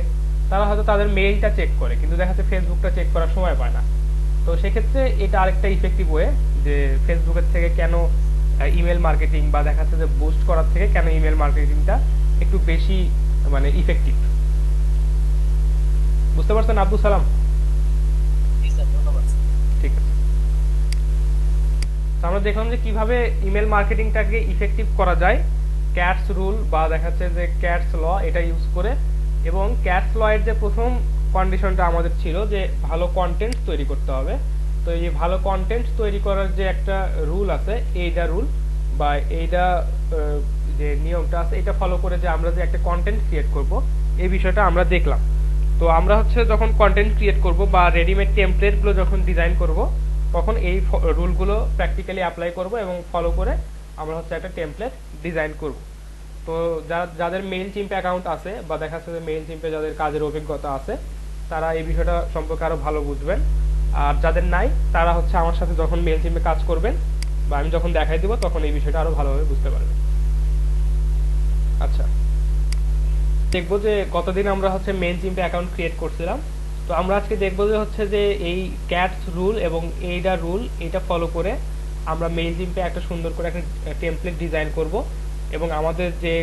Speaker 1: তারা হয়তো তাদের মেইলটা চেক করে, কিন্তু দেখা যাচ্ছে ফেসবুকটা চেক করার সময় পায় না। তো সেক্ষেত্রে এটা আরেকটা ইফেক্টিভ ওয়ে, যে ফেসবুকের থেকে কেন ইমেল মার্কেটিং, বা দেখা যাচ্ছে যে বুস্ট করার থেকে কেন ইমেল মার্কেটিংটা একটু বেশি মানে ইফেক্টিভ। বুঝতে পারছেন আব্দুল সালাম?
Speaker 3: জি স্যার, ধন্যবাদ স্যার।
Speaker 1: ঠিক আছে। তো আমরা দেখলাম যে কিভাবে ইমেল মার্কেটিংটাকে ইফেক্টিভ করা যায় ক্যাটস রুল, বা দেখা যাচ্ছে যে ক্যাটস ল, এটা ইউজ করে। এবং ক্যাটস ল এর যে প্রথম কন্ডিশনটা আমাদের ছিল যে ভালো কন্টেন্ট তৈরি করতে হবে। তো এই ভালো কন্টেন্ট তৈরি করার যে একটা রুল আছে, এইটা রুল বা এইটা যে নিয়মটা আছে, এটা ফলো করে যে আমরা যে একটা কন্টেন্ট ক্রিয়েট করব, এই বিষয়টা আমরা দেখলাম। তো আমরা হচ্ছে যখন কন্টেন্ট ক্রিয়েট করব বা রেডিমেড টেমপ্লেটগুলো যখন ডিজাইন করব, তখন এই রুলগুলো প্র্যাকটিক্যালি অ্যাপ্লাই করব এবং ফলো করে আমরা হচ্ছে একটা টেমপ্লেট ডিজাইন করব। তো যাদের মেইল চিম্প অ্যাকাউন্ট আছে, বা দেখা যাচ্ছে যে মেইল চিম্পে যাদের কাজের অভিজ্ঞতা আছে, তারা এই বিষয়টা সম্পর্কে আরো ভালো বুঝবেন। আর যাদের নাই, তারা হচ্ছে আমার সাথে যখন মেইল চিম্পে কাজ করবেন, বা আমি যখন দেখাই দিব, তখন এই বিষয়টা আরো ভালোভাবে বুঝতে পারবেন। আচ্ছা, দেখবো যে গতদিন আমরা হচ্ছে মেইল চিম্পে অ্যাকাউন্ট ক্রিয়েট করছিলাম। তো আমরা আজকে দেখবো যে হচ্ছে যে এই ক্যাটস রুল এবং এইটা রুল, এটা ফলো করে আমরা মেইল চিম্পে একটা সুন্দর করে একটা টেমপ্লেট ডিজাইন করব, এবং আমাদের যে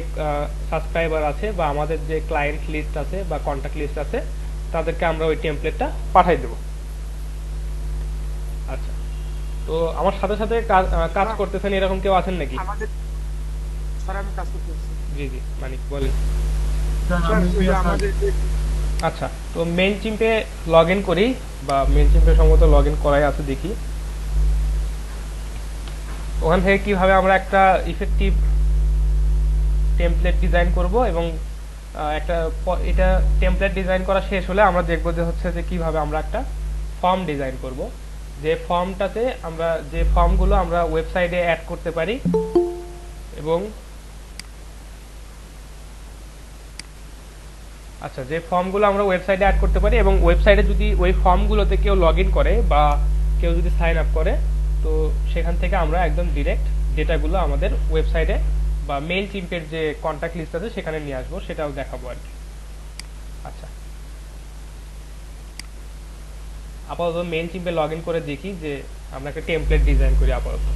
Speaker 1: সাবস্ক্রাইবার আছে, বা আমাদের যে ক্লায়েন্ট লিস্ট আছে বা কন্ট্যাক্ট লিস্ট আছে, তাদেরকে আমরা ওই টেমপ্লেটটা পাঠাই দেব। আচ্ছা, তো আমার সাথে সাথে কাজ করতেছেন এরকম কেউ আছেন নাকি?
Speaker 4: আমাদের স্যার আমি কাজ করতেছি
Speaker 1: জি জি, মানিক বলেন।
Speaker 4: স্যার ওই যে আমাদের যে
Speaker 1: আচ্ছা, তো মেইল চিম্পে লগ ইন করি, বা মেইল চিম্পে সম্ভবত লগ ইন করাই আছে, দেখি ওখান থেকে কিভাবে আমরা একটা ইফেক্টিভ টেমপ্লেট ডিজাইন করব। এবং একটা এটা টেমপ্লেট ডিজাইন করা শেষ হলে আমরা দেখব যে হচ্ছে যে কিভাবে আমরা একটা ফর্ম ডিজাইন করব, যে ফর্মটাতে আমরা যে ফর্মগুলো আমরা ওয়েবসাইটে অ্যাড করতে পারি, এবং আচ্ছা, যে ফর্মগুলো আমরা ওয়েবসাইটে অ্যাড করতে পারি, এবং ওয়েবসাইটে যদি ওই ফর্মগুলোতে কেউ লগ ইন করে বা কেউ যদি সাইন আপ করে, তো সেখান থেকে আমরা একদম ডিরেক্ট ডেটাগুলো আমাদের ওয়েবসাইটে বা মেইল চিম্পের যে কন্ট্যাক্ট লিস্ট আছে সেখানে নিয়ে আসবো, সেটাও দেখাবো আর কি। আচ্ছা, আপাতত মেইল চিম্পে লগ ইন করে দেখি যে আমরা একটা টেমপ্লেট ডিজাইন করি আপাতত।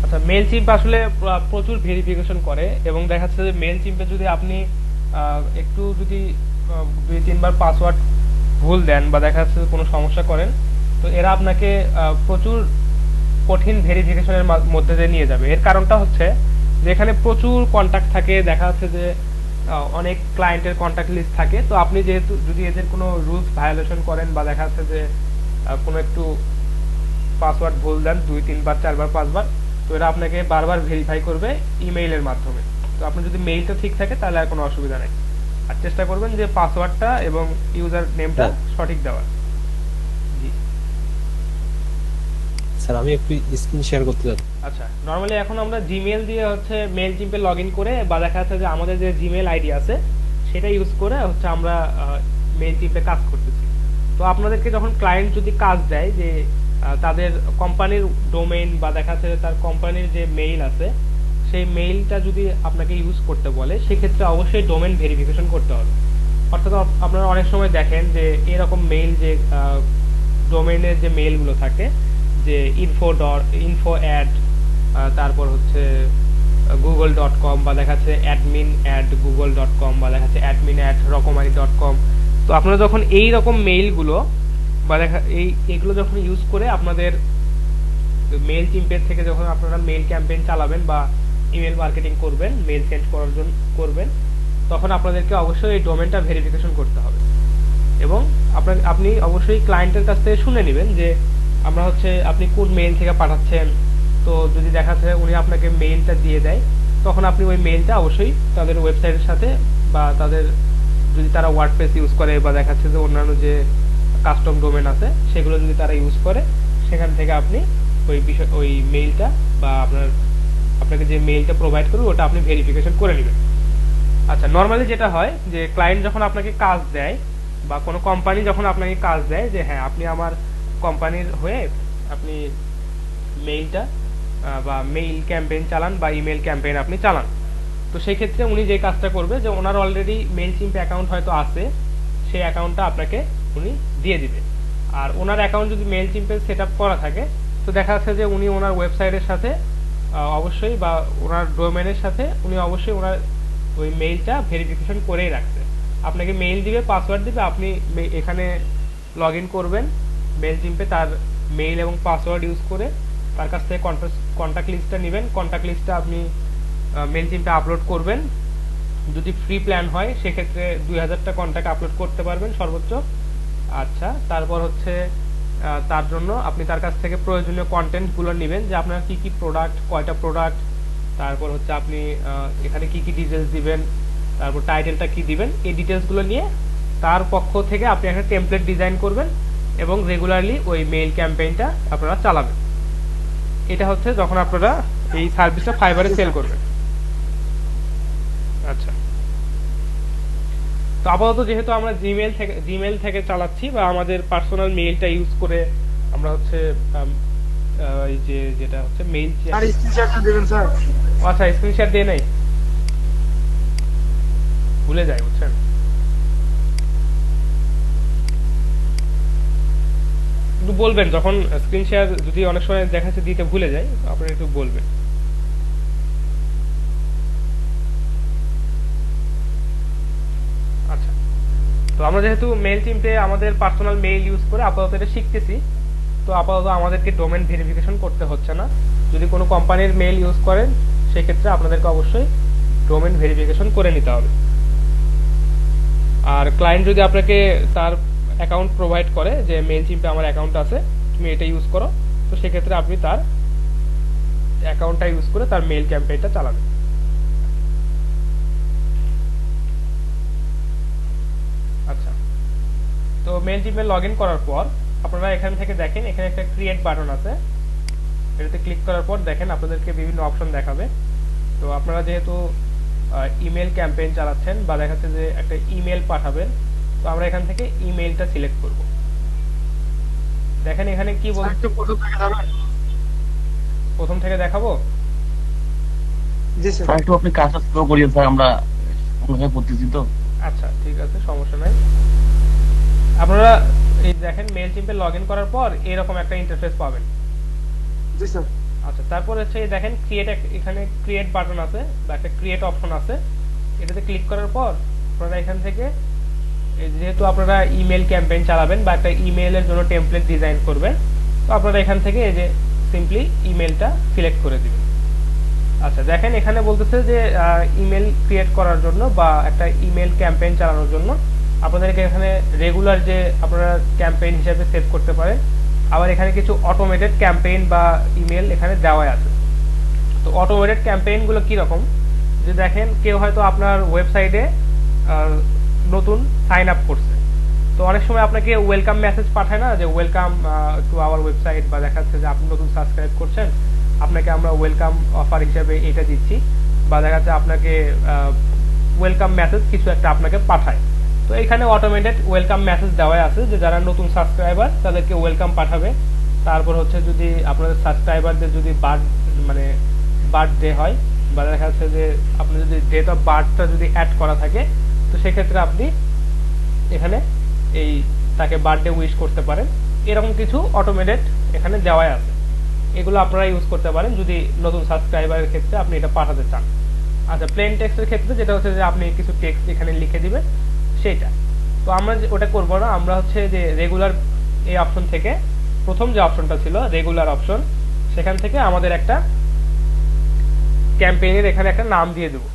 Speaker 1: আচ্ছা, মেল চিম্প আসলে প্রচুর ভেরিফিকেশন করে, এবং দেখা যাচ্ছে যে মেল চিম্পে যদি আপনি একটু যদি 2-3 বার পাসওয়ার্ড ভুল দেন, বা দেখা যাচ্ছে যে কোনো সমস্যা করেন, তো এরা আপনাকে প্রচুর কঠিন ভেরিফিকেশনের মধ্যে দিয়ে নিয়ে যাবে। এর কারণটা হচ্ছে যেখানে প্রচুর কন্টাক্ট থাকে, দেখা যাচ্ছে যে অনেক ক্লায়েন্টের কন্টাক্ট লিস্ট থাকে। তো আপনি যেহেতু যদি এদের কোনো রুলস ভায়োলেশন করেন বা দেখা যাচ্ছে যে কোনো একটু পাসওয়ার্ড ভুল দেন 2-3 বার 4 বার 5 বার, তো এরা আপনাকে বারবার ভেরিফাই করবে ইমেইলের মাধ্যমে। তো আপনি যদি মেইলটা ঠিক থাকে তাহলে আর কোনো অসুবিধা নেই। আর চেষ্টা করবেন যে পাসওয়ার্ডটা এবং ইউজার নেমটা সঠিক দেওয়ার। জি
Speaker 5: স্যার আমি একটু স্ক্রিন শেয়ার করতে চাচ্ছি।
Speaker 1: আচ্ছা, নরমালি এখন আমরা জিমেল দিয়ে হচ্ছে মেল চিম্পে লগ ইন করে বা দেখা যাচ্ছে যে আমাদের যে জিমেল আইডি আছে সেটা ইউজ করে হচ্ছে আমরা মেল চিম্পে কাজ করতেছি। তো আপনাদেরকে যখন ক্লায়েন্ট যদি কাজ দেয় যে তাদের কোম্পানির ডোমেইন বা দেখা যাচ্ছে তার কোম্পানির যে মেইল আছে সেই মেইলটা যদি আপনাকে ইউজ করতে বলে, সেক্ষেত্রে অবশ্যই ডোমেইন ভেরিফিকেশন করতে হবে। অর্থাৎ আপনারা অনেক সময় দেখেন যে এরকম মেইল যে ডোমেইনের যে মেইলগুলো থাকে যে info@, তারপর হচ্ছে google.com বা দেখা যাচ্ছে admin@google.com বা দেখা যাচ্ছে admin@rokomari.com। তো আপনারা যখন এই রকম মেইলগুলো বা এইগুলো যখন ইউজ করে আপনাদের মেইল চিম্পের থেকে যখন আপনারা মেইল ক্যাম্পেইন চালাবেন বা ইমেল মার্কেটিং করবেন, মেইল সেন্ড করার জন্য করবেন, তখন আপনাদেরকে অবশ্যই এই ডোমেইনটা ভেরিফিকেশন করতে হবে। এবং আপনি অবশ্যই ক্লায়েন্টের কাছ থেকে শুনে নেবেন যে আমরা হচ্ছে আপনি কোন মেইল থেকে পাঠাচ্ছেন। তো যদি দেখা যায় উনি আপনাকে মেইলটা দিয়ে দেয়, তখন আপনি ওই মেইলটা অবশ্যই তাদের ওয়েবসাইটের সাথে বা তাদের যদি তারা ওয়ার্ডপ্রেস ইউজ করে বা দেখাচ্ছে যে অন্যান্য যে কাস্টম ডোমেন আছে সেগুলো যদি তারা ইউজ করে, সেখান থেকে আপনি ওই মেইলটা বা আপনাকে যে মেইলটা প্রোভাইড করবে ওটা আপনি ভেরিফিকেশন করে নেবেন। আচ্ছা, নর্মালি যেটা হয় যে ক্লায়েন্ট যখন আপনাকে কাজ দেয় বা কোনো কোম্পানি যখন আপনাকে কাজ দেয় যে হ্যাঁ আপনি আমার কোম্পানির হয়ে আপনি মেইলটা বা মেইল ক্যাম্পেইন চালান বা ইমেল ক্যাম্পেইন আপনি চালান, তো সেই ক্ষেত্রে উনি যে কাজটা করবে যে ওনার অলরেডি মেইল চিম্প অ্যাকাউন্ট হয়তো আছে, সেই অ্যাকাউন্টটা আপনাকে উনি দিয়ে দিবে। আর ওনার অ্যাকাউন্ট যদি মেইল চিম্পে সেট আপ করা থাকে, তো দেখা যাচ্ছে যে উনি ওনার ওয়েবসাইটের সাথে অবশ্যই বা ওনার ডোমেনের সাথে উনি অবশ্যই ওনার ওই মেইলটা ভেরিফিকেশন করেই রাখছে। আপনাকে মেইল দিবে, পাসওয়ার্ড দিবে, আপনি এখানে লগ ইন করবেন মেইল চিম্পে, তার মেইল এবং পাসওয়ার্ড ইউজ করে তার কাছ থেকে কন্ট্যাক্ট লিস্টটা নেবেন। কন্ট্যাক্ট লিস্টটা আপনি মেইল চিম্পে আপলোড করবেন। যদি ফ্রি প্ল্যান হয় সেক্ষেত্রে 2000টা কন্ট্যাক্ট আপলোড করতে পারবেন সর্বোচ্চ। আচ্ছা, তারপর হচ্ছে তার জন্য আপনি তার কাছ থেকে প্রয়োজনীয় কন্টেন্টগুলো নেবেন যে আপনার কি কি প্রোডাক্ট, কয়টা প্রোডাক্ট, তারপর হচ্ছে আপনি এখানে কি কি ডিটেলস দিবেন, তারপর টাইটেলটা কি দিবেন, এই ডিটেলসগুলো নিয়ে তার পক্ষ থেকে আপনি একটা টেমপ্লেট ডিজাইন করবেন এবং রেগুলারলি ওই মেইল ক্যাম্পেইনটা আপনারা চালাবেন। এটা হচ্ছে যখন আপনারা এই সার্ভিসটা ফাইবারে সেল করবেন। আচ্ছা, তো আপাতত যেহেতু আমরা জিমেল থেকে চালাচ্ছি বা আমাদের পার্সোনাল মেইলটা ইউজ করে আমরা হচ্ছে এই যেটা হচ্ছে মেইল,
Speaker 4: স্যার স্ক্রিনশটটা দিবেন স্যার।
Speaker 1: আচ্ছা স্ক্রিনশট দিয়ে নেই, ভুলে যাই বুঝছেন। একটু বলবেন যখন স্ক্রিন শেয়ার যদি অনেক সময় দেখা যাচ্ছে দিতে ভুলে যাই, আপনি একটু বলবেন। আচ্ছা, তো আমরা যেহেতু মেইল চিম্পে আমাদের পার্সোনাল মেইল ইউজ করে আপাতত এটা শিখতেছি, তো আপাতত আমাদেরকে ডোমেন ভেরিফিকেশন করতে হচ্ছে না। যদি কোনো কোম্পানির মেইল ইউজ করেন সেক্ষেত্রে আপনাদেরকে অবশ্যই ডোমেন ভেরিফিকেশন করে নিতে হবে। আর ক্লায়েন্ট যদি আপনাকে তার অ্যাকাউন্ট প্রোভাইড করে যে মেইল চিম্পে আমার অ্যাকাউন্ট আছে, তুমি এটা ইউজ করো, তো সেক্ষেত্রে আপনি তার অ্যাকাউন্টটা ইউজ করে তার মেইল ক্যাম্পেইনটা চালাবেন। আচ্ছা, তো মেইল চিম্পে লগ ইন করার পর আপনারা এখান থেকে দেখেন এখানে একটা ক্রিয়েট বাটন আছে, এটাতে ক্লিক করার পর দেখেন আপনাদেরকে বিভিন্ন অপশন দেখাবে। তো আপনারা যেহেতু ইমেল ক্যাম্পেইন চালাচ্ছেন বা দেখাচ্ছে যে একটা ইমেল পাঠাবেন, তো আমরা এখান থেকে ইমেলটা সিলেক্ট করব। দেখেন এখানে কি বলছে,
Speaker 4: একটু প্রথম থেকে যাবেন।
Speaker 1: প্রথম থেকে দেখাবো।
Speaker 4: জি স্যার।
Speaker 6: স্যার একটু আপনি কাজটা স্লো করিয়ে স্যার, আমরা অনেক পড়তেছি তো।
Speaker 1: আচ্ছা ঠিক আছে, সমস্যা নাই। আপনারা এই দেখেন মেইল চিম্পে লগ ইন করার পর এরকম একটা ইন্টারফেস পাবেন।
Speaker 4: জি স্যার।
Speaker 1: আচ্ছা, তারপর হচ্ছে এই দেখেন এখানে ক্রিয়েট বাটন আছে বা একটা ক্রিয়েট অপশন আছে, এটাতে ক্লিক করার পর আপনারা এখান থেকে যেহেতু আপনারা ইমেল ক্যাম্পেইন চালাবেন বা একটা ইমেইলের জন্য টেমপ্লেট ডিজাইন করবেন, তো আপনারা এখান থেকে এই যে সিম্পলি ইমেলটা সিলেক্ট করে দিবেন। আচ্ছা দেখেন এখানে বলতেছে যে ইমেল ক্রিয়েট করার জন্য বা একটা ইমেল ক্যাম্পেইন চালানোর জন্য আপনাদেরকে এখানে রেগুলার যে আপনারা ক্যাম্পেইন হিসেবে সেভ করতে পারেন, আবার এখানে কিছু অটোমেটেড ক্যাম্পেইন বা ইমেল এখানে দেওয়া আছে। তো অটোমেটেড ক্যাম্পেইনগুলো কীরকম, যে দেখেন কেউ হয়তো আপনার ওয়েবসাইটে নতুন সাইন আপ করছে, তো অনেক সময় আপনাকে ওয়েলকাম মেসেজ পাঠায় না, যে ওয়েলকাম টু আওয়ার ওয়েবসাইট, বা দেখাচ্ছে যে আপনি নতুন সাবস্ক্রাইব করছেন, আপনাকে আমরা ওয়েলকাম অফার হিসেবে এটা দিচ্ছি, বা দেখা যাচ্ছে আপনাকে ওয়েলকাম মেসেজ কিছু একটা আপনাকে পাঠায়। তো এখানে অটোমেটেড ওয়েলকাম মেসেজ দেওয়া আছে যে যারা নতুন সাবস্ক্রাইবার তাদেরকে ওয়েলকাম পাঠাবে। তারপর হচ্ছে যদি আপনাদের সাবস্ক্রাইবারদের যদি বার্থডে হয়, বা দেখা যাচ্ছে যে আপনার যদি ডেট অফ বার্থটা যদি অ্যাড করা থাকে, তো সেক্ষেত্রে আপনি এখানে এই তাকে বার্থডে উইশ করতে পারেন। এরকম কিছু অটোমেটেড এখানে দেওয়াই আছে, এগুলো আপনারা ইউজ করতে পারেন যদি নতুন সাবস্ক্রাইবারের ক্ষেত্রে আপনি এটা পাঠাতে চান। আচ্ছা, প্লেন টেক্সটের ক্ষেত্রে যেটা হচ্ছে যে আপনি কিছু টেক্সট এখানে লিখে দিবেন সেইটা। তো আমরা ওটা করবো না, আমরা হচ্ছে যে রেগুলার এই অপশন থেকে প্রথম যে অপশনটা ছিল রেগুলার অপশন, সেখান থেকে আমাদের একটা ক্যাম্পেইনের এখানে একটা নাম দিয়ে দেবো।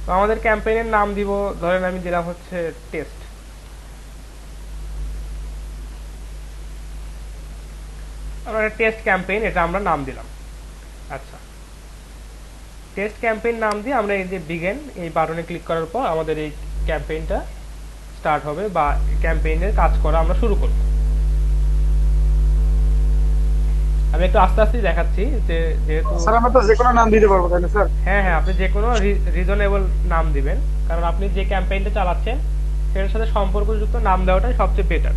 Speaker 1: তো আমাদের ক্যাম্পেইনের নাম দিব, ধরেন আমি দিলাম হচ্ছে টেস্ট। আমরা টেস্ট ক্যাম্পেইন এটা আমরা নাম দিলাম। আচ্ছা, টেস্ট ক্যাম্পেইন নাম দিয়ে আমরা এই যে বিগেন এই বাটনে ক্লিক করার পর আমাদের এই ক্যাম্পেইনটা স্টার্ট হবে, বা ক্যাম্পেইনের কাজ করা আমরা শুরু করব। আমি একটু আস্তে আস্তে দেখাচ্ছি যে যেহেতু
Speaker 4: স্যার আমরা তো যে কোনো নাম দিতে পারবো তাই না স্যার?
Speaker 1: হ্যাঁ হ্যাঁ, আপনি যে কোনো রিজনেবল নাম দিবেন, কারণ আপনি যে ক্যাম্পেইনটা চালাচ্ছেন সেটার সাথে সম্পর্কযুক্ত নাম দেওয়াটাই সবচেয়ে বেটার।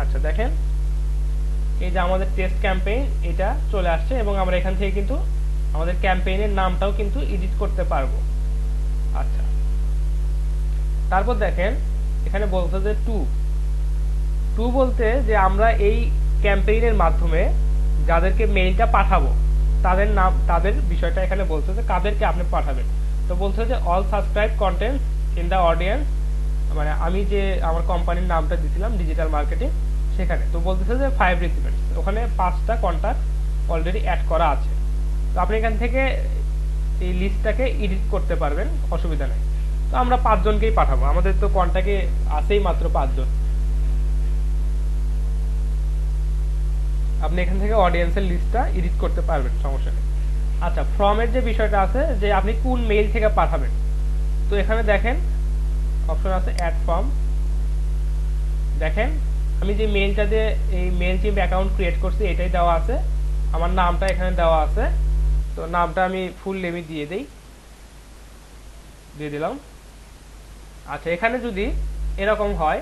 Speaker 1: আচ্ছা দেখেন এই যে আমাদের টেস্ট ক্যাম্পেইন এটা চলে আসছে, এবং আমরা এখান থেকে কিন্তু আমাদের ক্যাম্পেইনের নামটাও কিন্তু এডিট করতে পারবো। আচ্ছা, তারপর দেখেন এখানে বলছে যে টু বলতে যে আমরা এই ক্যাম্পেইনের মাধ্যমে যাদেরকে মেইলটা পাঠাবো তাদের নাম, তাদের বিষয়টা এখানে বলছে যে কাদেরকে আপনি পাঠাবেন। তো বলছে যে all subscribe contained in the audience, মানে আমি যে আমার কোম্পানির নামটা দিয়েছিলাম ডিজিটাল মার্কেটিং সেখানে, তো বলতেছে যে 5 রিসিপিয়েন্টস, ওখানে 5টা কন্ট্যাক্ট অলরেডি অ্যাড করা আছে। তো আপনি এখান থেকে এই লিস্টটাকে এডিট করতে পারবেন, অসুবিধা নেই। তো আমরা 5 জনকেই পাঠাবো, আমাদের তো কন্ট্যাক্টে আছেই মাত্র 5 জন। আপনি এখান থেকে অডিয়েন্সের লিস্টটা এডিট করতে পারবেন, সমস্যা নেই। আচ্ছা, ফর্মের যে বিষয়টা আছে যে আপনি কোন মেইল থেকে পাঠাবেন, তো এখানে দেখেন অপশন আছে অ্যাড ফর্ম। দেখেন আমি যে মেইলটা দিয়ে এই মেইল চিম্প অ্যাকাউন্ট ক্রিয়েট করছি এটাই দেওয়া আছে, আমার নামটা এখানে দেওয়া আছে। তো নামটা আমি ফুল নেমই দিয়ে দিলাম। আচ্ছা, এখানে যদি এরকম হয়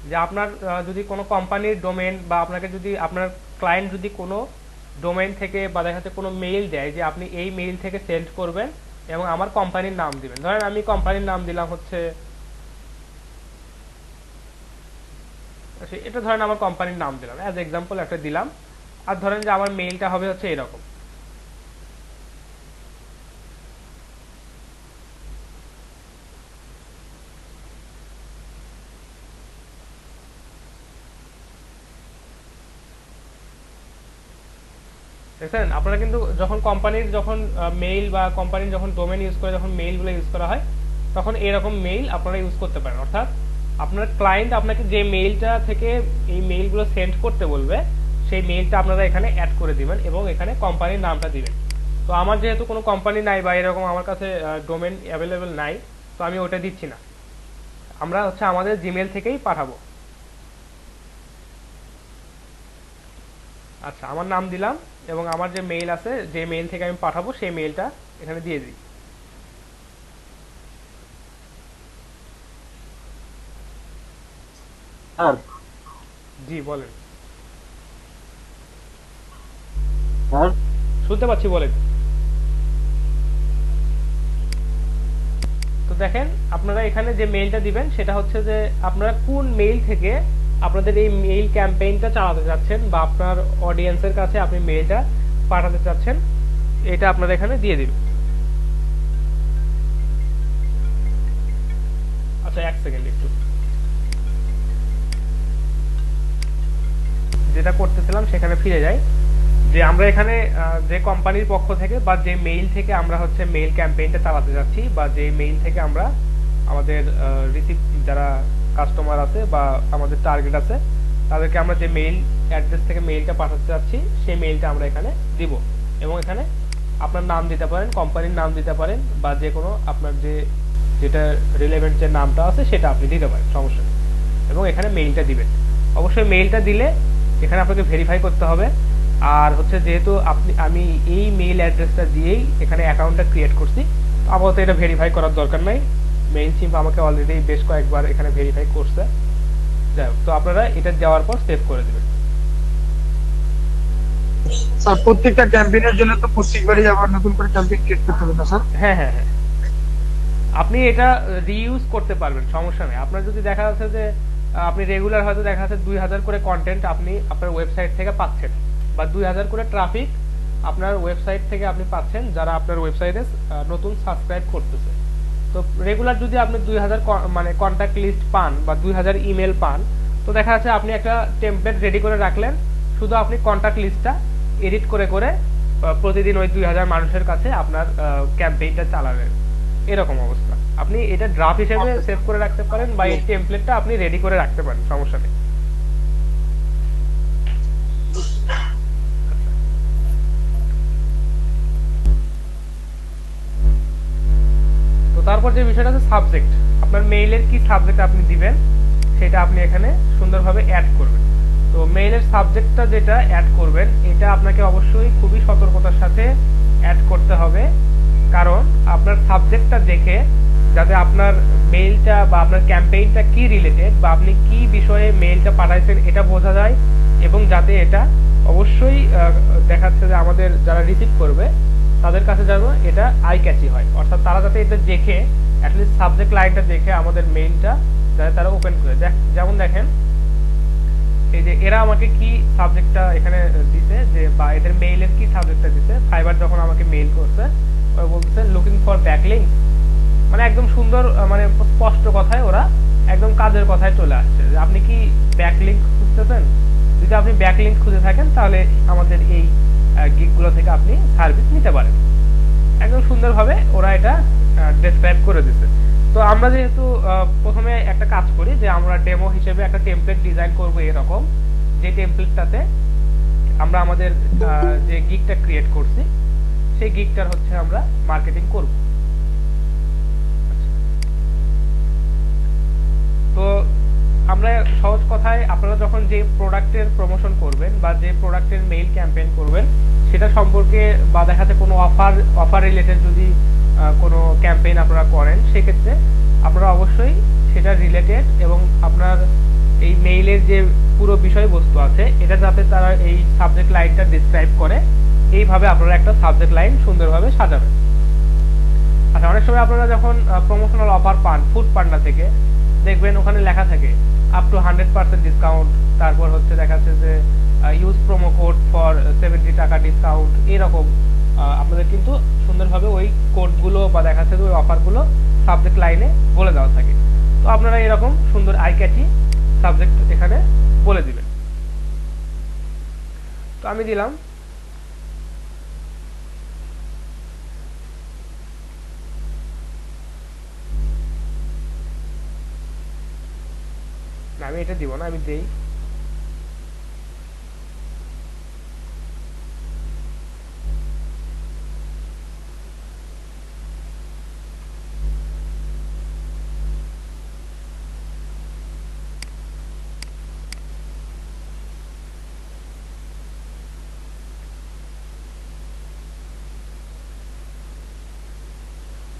Speaker 1: যে আপনার যদি কোনো কোম্পানির ডোমেন, বা আপনাকে যদি আপনার ক্লায়েন্ট যদি কোনো ডোমেন থেকে বা দেখা যাচ্ছে কোনো মেইল দেয় যে আপনি এই মেইল থেকে সেন্ড করবেন এবং আমার কোম্পানির নাম দিবেন, ধরেন আমি কোম্পানির নাম দিলাম হচ্ছে, এটা ধরেন আমার কোম্পানির নাম দিলাম, অ্যাজ এক্সাম্পল একটা দিলাম। আর ধরেন যে আমার মেইলটা হবে হচ্ছে এরকম, দেখছেন আপনারা কিন্তু যখন কোম্পানির যখন মেইল বা কোম্পানির যখন ডোমেন ইউজ করে যখন মেইলগুলো ইউজ করা হয় তখন এরকম মেইল আপনারা ইউজ করতে পারেন। অর্থাৎ আপনার ক্লায়েন্ট আপনাকে যে মেইলটা থেকে এই মেইলগুলো সেন্ড করতে বলবে সেই মেইলটা আপনারা এখানে অ্যাড করে দিবেন এবং এখানে কোম্পানির নামটা দিবেন। তো আমার যেহেতু কোনো কোম্পানি নাই বা এরকম আমার কাছে ডোমেন অ্যাভেলেবেল নাই, তো আমি ওটা দিচ্ছি না, আমরা হচ্ছে আমাদের জিমেল থেকেই পাঠাবো। আচ্ছা, আমার নাম দিলাম এবং আমার যে মেইল আছে, যে মেইল থেকে আমি পাঠাবো সেই মেইলটা এখানে দিয়ে দিই।
Speaker 4: স্যার
Speaker 1: জি বলেন।
Speaker 4: স্যার
Speaker 1: শুনতে পাচ্ছি, বলেন। তো দেখেন আপনারা এখানে যে মেইলটা দিবেন সেটা হচ্ছে যে আপনারা কোন মেইল থেকে আপনাদের এই মেইল ক্যাম্পেইনটা চালাতে চাচ্ছেন বা আপনার অডিয়েন্সের কাছে আপনি মেইলটা পাঠাতে চাচ্ছেন, এটা আপনারা এখানে দিয়ে দিবেন। আচ্ছা, এক সেকেন্ড, একটু যেটা করতেছিলাম সেখানে ফিরে যাই। যে আমরা এখানে যে কোম্পানির পক্ষ থেকে বা যে মেইল থেকে আমরা হচ্ছে মেইল ক্যাম্পেইনটা চালাতে যাচ্ছি, বা যে মেইল থেকে আমরা আমাদের রিসিভ যারা কাস্টমার আছে বা আমাদের টার্গেট আছে তাদেরকে আমরা যে মেইল অ্যাড্রেস থেকে মেইলটা পাঠাতে যাচ্ছি সেই মেইলটা আমরা এখানে দিব। এবং এখানে আপনার নাম দিতে পারেন, কোম্পানির নাম দিতে পারেন, বা যে কোনো আপনার যেটা রিলেভেন্ট যে নামটা আছে সেটা আপনি দিতে পারেন, সমস্যা নেই। এবং এখানে মেইলটা দিবেন। অবশ্যই মেইলটা দিলে এখানে আপনাকে ভেরিফাই করতে হবে। আর হচ্ছে যেহেতু আমি এই মেইল অ্যাড্রেসটা দিয়েই এখানে অ্যাকাউন্টটা ক্রিয়েট করছি, আপাতত এটা ভেরিফাই করার দরকার নাই। মেইলচিম্প আমাকে অলরেডি বেশ কয়েকবার এখানে ভেরিফাই করছে। যাই হোক, তো আপনারা এটা দেওয়ার পর সেভ করে দেবেন।
Speaker 4: স্যার প্রত্যেকটা ক্যাম্পেইনের জন্য তো প্রত্যেকবারই আবার নতুন করে ক্যাম্পেইন ক্রিয়েট করতে হবে না স্যার?
Speaker 1: হ্যাঁ হ্যাঁ হ্যাঁ, আপনি এটা রিইউজ করতে পারবেন, সমস্যা নেই। আপনার যদি দেখা যাচ্ছে যে আপনি রেগুলার হয়তো দেখা যাচ্ছে 2000 করে কন্টেন্ট আপনি আপনার ওয়েবসাইট থেকে পাচ্ছেন, বা 2000 করে ট্রাফিক আপনার ওয়েবসাইট থেকে আপনি পাচ্ছেন যারা আপনার ওয়েবসাইটে নতুন সাবস্ক্রাইব করতেছে। তো রেগুলার যদি আপনি 2000 মানে কন্ট্যাক্ট লিস্ট পান বা 2000 ইমেল পান, তো দেখা যাচ্ছে আপনি একটা টেমপ্লেট রেডি করে রাখলেন, শুধু আপনি কন্ট্যাক্ট লিস্টটা এডিট করে করে প্রতিদিন ওই 2000 মানুষের কাছে আপনার ক্যাম্পেইনটা চালাবেন, এরকম অবস্থা। আপনি এটা ড্রাফট হিসেবে সেভ করে রাখতে পারেন, বা এই টেমপ্লেটটা আপনি রেডি করে রাখতে পারেন, সমস্যা নেই। তো তারপর যে বিষয়টা আছে সাবজেক্ট, আপনার মেইলের কি সাবজেক্ট আপনি দিবেন সেটা আপনি এখানে সুন্দরভাবে অ্যাড করবেন। তো মেইলের সাবজেক্টটা যেটা অ্যাড করবেন এটা আপনাকে অবশ্যই খুবই সতর্কতার সাথে অ্যাড করতে হবে, কারণ আপনার সাবজেক্টটা দেখে যাতে আপনার মেইলটা বা আপনার ক্যাম্পেইনটা কি রিলেটেড বা আপনি কি বিষয়ে মেইলটা পাঠাইছেন এটা বোঝা যায়, এবং যাতে এটা অবশ্যই দেখাচ্ছে যে আমাদের যারা রিসিভ করবে তাদের কাছে যেন এটা আই ক্যাচি হয়, অর্থাৎ তারা যাতে এটা দেখে অ্যাটলিস্ট সাবজেক্ট লাইনটা দেখে আমাদের মেইলটা যাতে তারা ওপেন করে। যেমন দেখেন এই যে এরা আমাকে কি সাবজেক্টটা এখানে দিছে, যে বা এদের মেইলের কি সাবজেক্টটা দিছে। ফাইবার যখন আমাকে মেইল করছে ওরা বলতেছে লুকিং ফর ব্যাকলিংক, মানে একদম সুন্দর, মানে স্পষ্ট কথায় ওরা একদম কাজের কথায় চলে আসছে যে আপনি কি ব্যাকলিংক খুঁজতেছেন। যদি আপনি ব্যাকলিংক খুঁজে থাকেন তাহলে আমাদের এই গিগগুলো থেকে আপনি সার্ভিস নিতে পারেন। একদম সুন্দরভাবে ওরা এটা ডেসক্রাইব করে দিচ্ছে। তো আমরা যেহেতু প্রথমে একটা কাজ করি যে আমরা ডেমো হিসেবে একটা টেমপ্লেট ডিজাইন করব এরকম, যে টেমপ্লেটটাতে আমরা আমাদের যে গিগটা ক্রিয়েট করছি সেই গিগটার হচ্ছে আমরা মার্কেটিং করব। তো আমরা সহজ কথায় আপনারা যখন যে প্রোডাক্টের প্রমোশন করবেন বা যে প্রোডাক্টের মেইল ক্যাম্পেইন করবেন সেটা সম্পর্কে, বা দেখাতে কোনো অফার রিলেটেড যদি কোনো ক্যাম্পেইন আপনারা করেন, সেক্ষেত্রে আপনারা অবশ্যই সেটা রিলেটেড এবং আপনার এই মেইলের যে পুরো বিষয়বস্তু আছে এটা যাতে তারা এই সাবজেক্ট লাইনটা ডিসক্রাইব করে, এইভাবে আপনারা একটা সাবজেক্ট লাইন সুন্দরভাবে সাজাবেন। আচ্ছা, অনেক সময় আপনারা যখন প্রমোশনাল অফার পান ফুড পান্ডা থেকে, দেখবেন ওখানে লেখা থাকে আপ টু 100% ডিসকাউন্ট, তারপর হচ্ছে দেখাচ্ছে যে ইউজ প্রোমো কোড ফর 70 টাকা ডিসকাউন্ট, এরকম আপনাদের কিন্তু সুন্দরভাবে ওই কোডগুলো বা দেখাচ্ছে যে ওই অফারগুলো সাবজেক্ট লাইনে বলে দেওয়া থাকে। তো আপনারা এরকম সুন্দর আই ক্যাচি সাবজেক্ট এখানে বলে দিবেন। তো আমি দিলাম না, আমি এটা দিব না, আমি দেই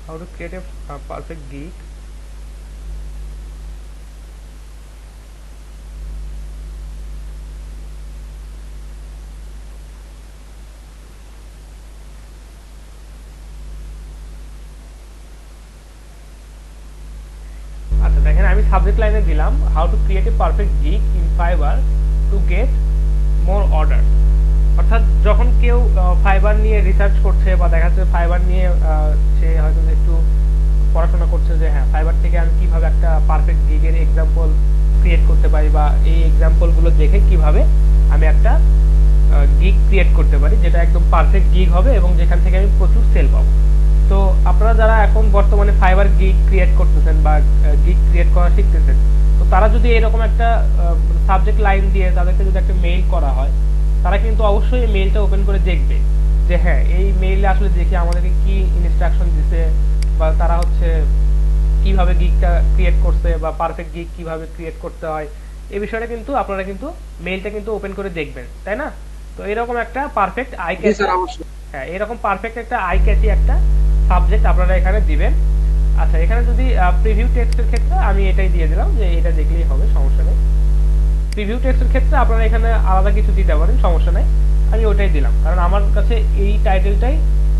Speaker 1: how to create a perfect gig. আচ্ছা দেখেন, আমি সাবজেক্ট লাইনে দিলাম how to create a perfect gig in fibre to get more order. অর্থাৎ যখন কেউ ফাইবার নিয়ে রিসার্চ করছে বা দেখা যাচ্ছে ফাইবার নিয়ে সে হয়তো একটু পড়াশোনা করছে যে হ্যাঁ ফাইবার থেকে আমি কিভাবে একটা পারফেক্ট গিগের এক্সাম্পল ক্রিয়েট করতে পারি, বা এই এক্সাম্পলগুলো দেখে কিভাবে আমি একটা গিগ ক্রিয়েট করতে পারি, যেটা একদম পারফেক্ট গিগ হবে এবং যেখান থেকে আমি প্রচুর সেল পাবো। তো আপনারা যারা এখন বর্তমানে ফাইবার গিগ ক্রিয়েট করতেছেন বা গিগ ক্রিয়েট করা শিখতেছেন, তো তারা যদি এরকম একটা সাবজেক্ট লাইন দিয়ে তাদেরকে যদি একটা মেইল করা হয়, তারা কিন্তু অবশ্যই এই মেইলটা ওপেন করে দেখবে যে হ্যাঁ এই মেইলে আসলে দেখি আমাদেরকে কি ইনস্ট্রাকশন দিছে, বা তারা হচ্ছে কিভাবে গিগটা ক্রিয়েট করছে বা পারফেক্ট গিগ কিভাবে ক্রিয়েট করতে হয়, এই বিষয়টা কিন্তু আপনারা কিন্তু মেইলটা কিন্তু ওপেন করে দেখবেন, তাই না? তো এরকম একটা perfect I
Speaker 4: G
Speaker 1: catchy,
Speaker 4: sir অবশ্যই।
Speaker 1: হ্যাঁ এরকম পারফেক্ট একটা আই ক্যাচি একটা সাবজেক্ট আপনারা এখানে দিবেন। আচ্ছা, এখানে যদি প্রিভিউ টেক্সটের ক্ষেত্রে আমি এটাই দিয়ে দিলাম যে এটা দেখলেই হবে, সমস্যা নেই। প্রিভিউ টেক্সটের ক্ষেত্রে আপনারা এখানে আলাদা কিছু দিতে পারেন, সমস্যা নেই, আমি ওটাই দিলাম কারণ আমার কাছে এই টাইটেলটাই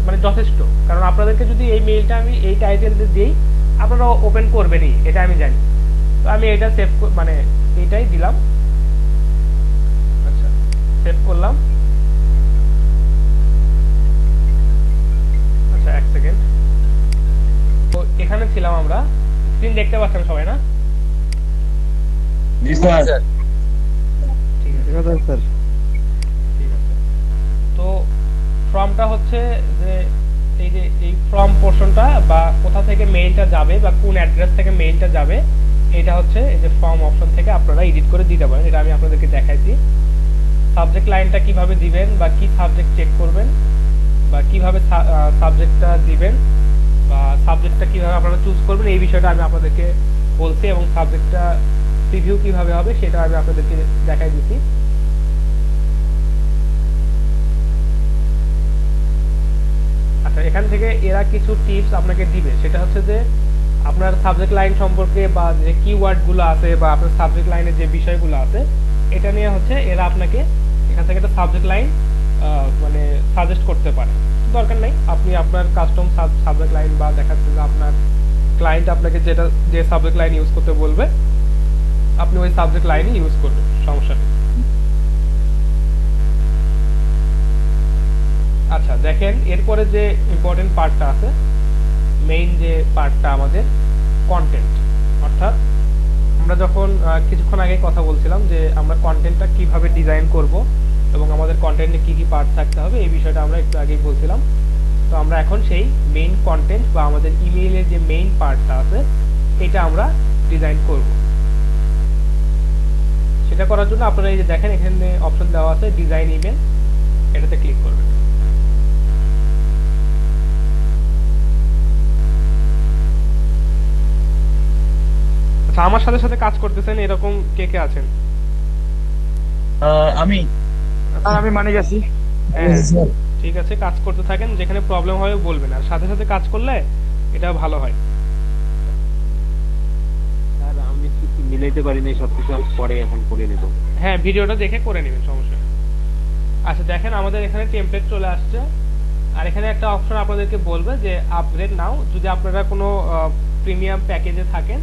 Speaker 1: মানে যথেষ্ট। কারণ আপনাদেরকে যদি এই মেইলটা আমি এই টাইটেল দিই, আপনারা ওপেন করবেনই, এটা আমি জানি। তো আমি এটা সেভ মানে এইটাই দিলাম। আচ্ছা, সেভ করলাম। আচ্ছা, এক সেকেন্ড। তো এখানে ছিলাম আমরা, স্ক্রিন দেখতে পাচ্ছেন সবাই না?
Speaker 6: জি স্যার।
Speaker 1: ঠিক আছে
Speaker 5: স্যার।
Speaker 1: ঠিক আছে। তো ফর্মটা হচ্ছে যে এই ফর্ম পোর্শনটা বা কোথা থেকে মেইলটা যাবে বা কোন অ্যাড্রেস থেকে মেইলটা যাবে, এটা হচ্ছে এই যে ফর্ম অপশন থেকে আপনারা এডিট করে দিতে পারেন। এটা আমি আপনাদেরকে দেখাইছি। সাবজেক্ট লাইনটা কিভাবে দিবেন বা কি সাবজেক্ট চেক করবেন বা কিভাবে সাবজেক্টটা দিবেন বা সাবজেক্টটা কিভাবে আপনারা চুজ করবেন, এই বিষয়টা আমি আপনাদেরকে বলছি, এবং সাবজেক্টটা প্রিভিউ কিভাবে হবে সেটা আমি আপনাদেরকে দেখাই দিচ্ছি। আচ্ছা, এখান থেকে এরা কিছু টিপস আপনাকে দিবে, সেটা হচ্ছে যে আপনার সাবজেক্ট লাইন সম্পর্কে বা যে কিওয়ার্ড গুলো আছে বা আপনার সাবজেক্ট লাইনের যে বিষয়গুলো আছে, এটা নিয়ে হচ্ছে এরা আপনাকে এখান থেকে একটা সাবজেক্ট লাইন মানে সাজেস্ট করতে পারে। দরকার নাই, আপনি আপনার কাস্টম সাবজেক্ট লাইন বা দেখাচ্ছে যে আপনার ক্লায়েন্ট আপনাকে যেটা যে সাবজেক্ট লাইন ইউজ করতে বলবে, আপনি ওই সাবজেক্ট লাইনই ইউজ করবেন, সমস্যা নেই। আচ্ছা, দেখেন এরপরে যে ইম্পর্টেন্ট পার্টটা আছে, মেইন যে পার্টটা আমাদের কন্টেন্ট, অর্থাৎ আমরা যখন কিছুক্ষণ আগে কথা বলছিলাম যে আমরা কন্টেন্টটা কিভাবে ডিজাইন করব এবং আমাদের কন্টেন্টে কি কি পার্ট থাকতে হবে, এই বিষয়টা আমরা একটু আগেই বলছিলাম। তো আমরা এখন সেই মেইন কন্টেন্ট বা আমাদের ইমেইলের যে মেইন পার্টটা আছে এটা আমরা ডিজাইন করব। সেটা করার জন্য আপনারা এই যে দেখেন এখানে অপশন দেওয়া আছে ডিজাইন ইমেল, এটাতে ক্লিক করবেন। আচ্ছা, আমার সাথে সাথে কাজ করতেছেন এরকম কে কে আছেন?
Speaker 6: আমি
Speaker 4: আর আমি মানে গেছি।
Speaker 1: হ্যাঁ, ঠিক আছে, কাজ করতে থাকেন, যেখানে প্রবলেম হয় বলবেন, আর সাথে সাথে কাজ করলে এটা ভালো হয়।
Speaker 5: স্যার আমি কিছু মিলাইতে পারি নাই, সবকিছু আমি পরে এখন করে নেব।
Speaker 1: হ্যাঁ, ভিডিওটা দেখে করে নেবেন, সমস্যা নেই। আচ্ছা, দেখেন আমাদের এখানে টেমপ্লেট চলে আসছে, আর এখানে একটা অপশন আপনাদেরকে বলবে যে আপগ্রেড নাও। যদি আপনারা কোনো প্রিমিয়াম প্যাকেজে থাকেন,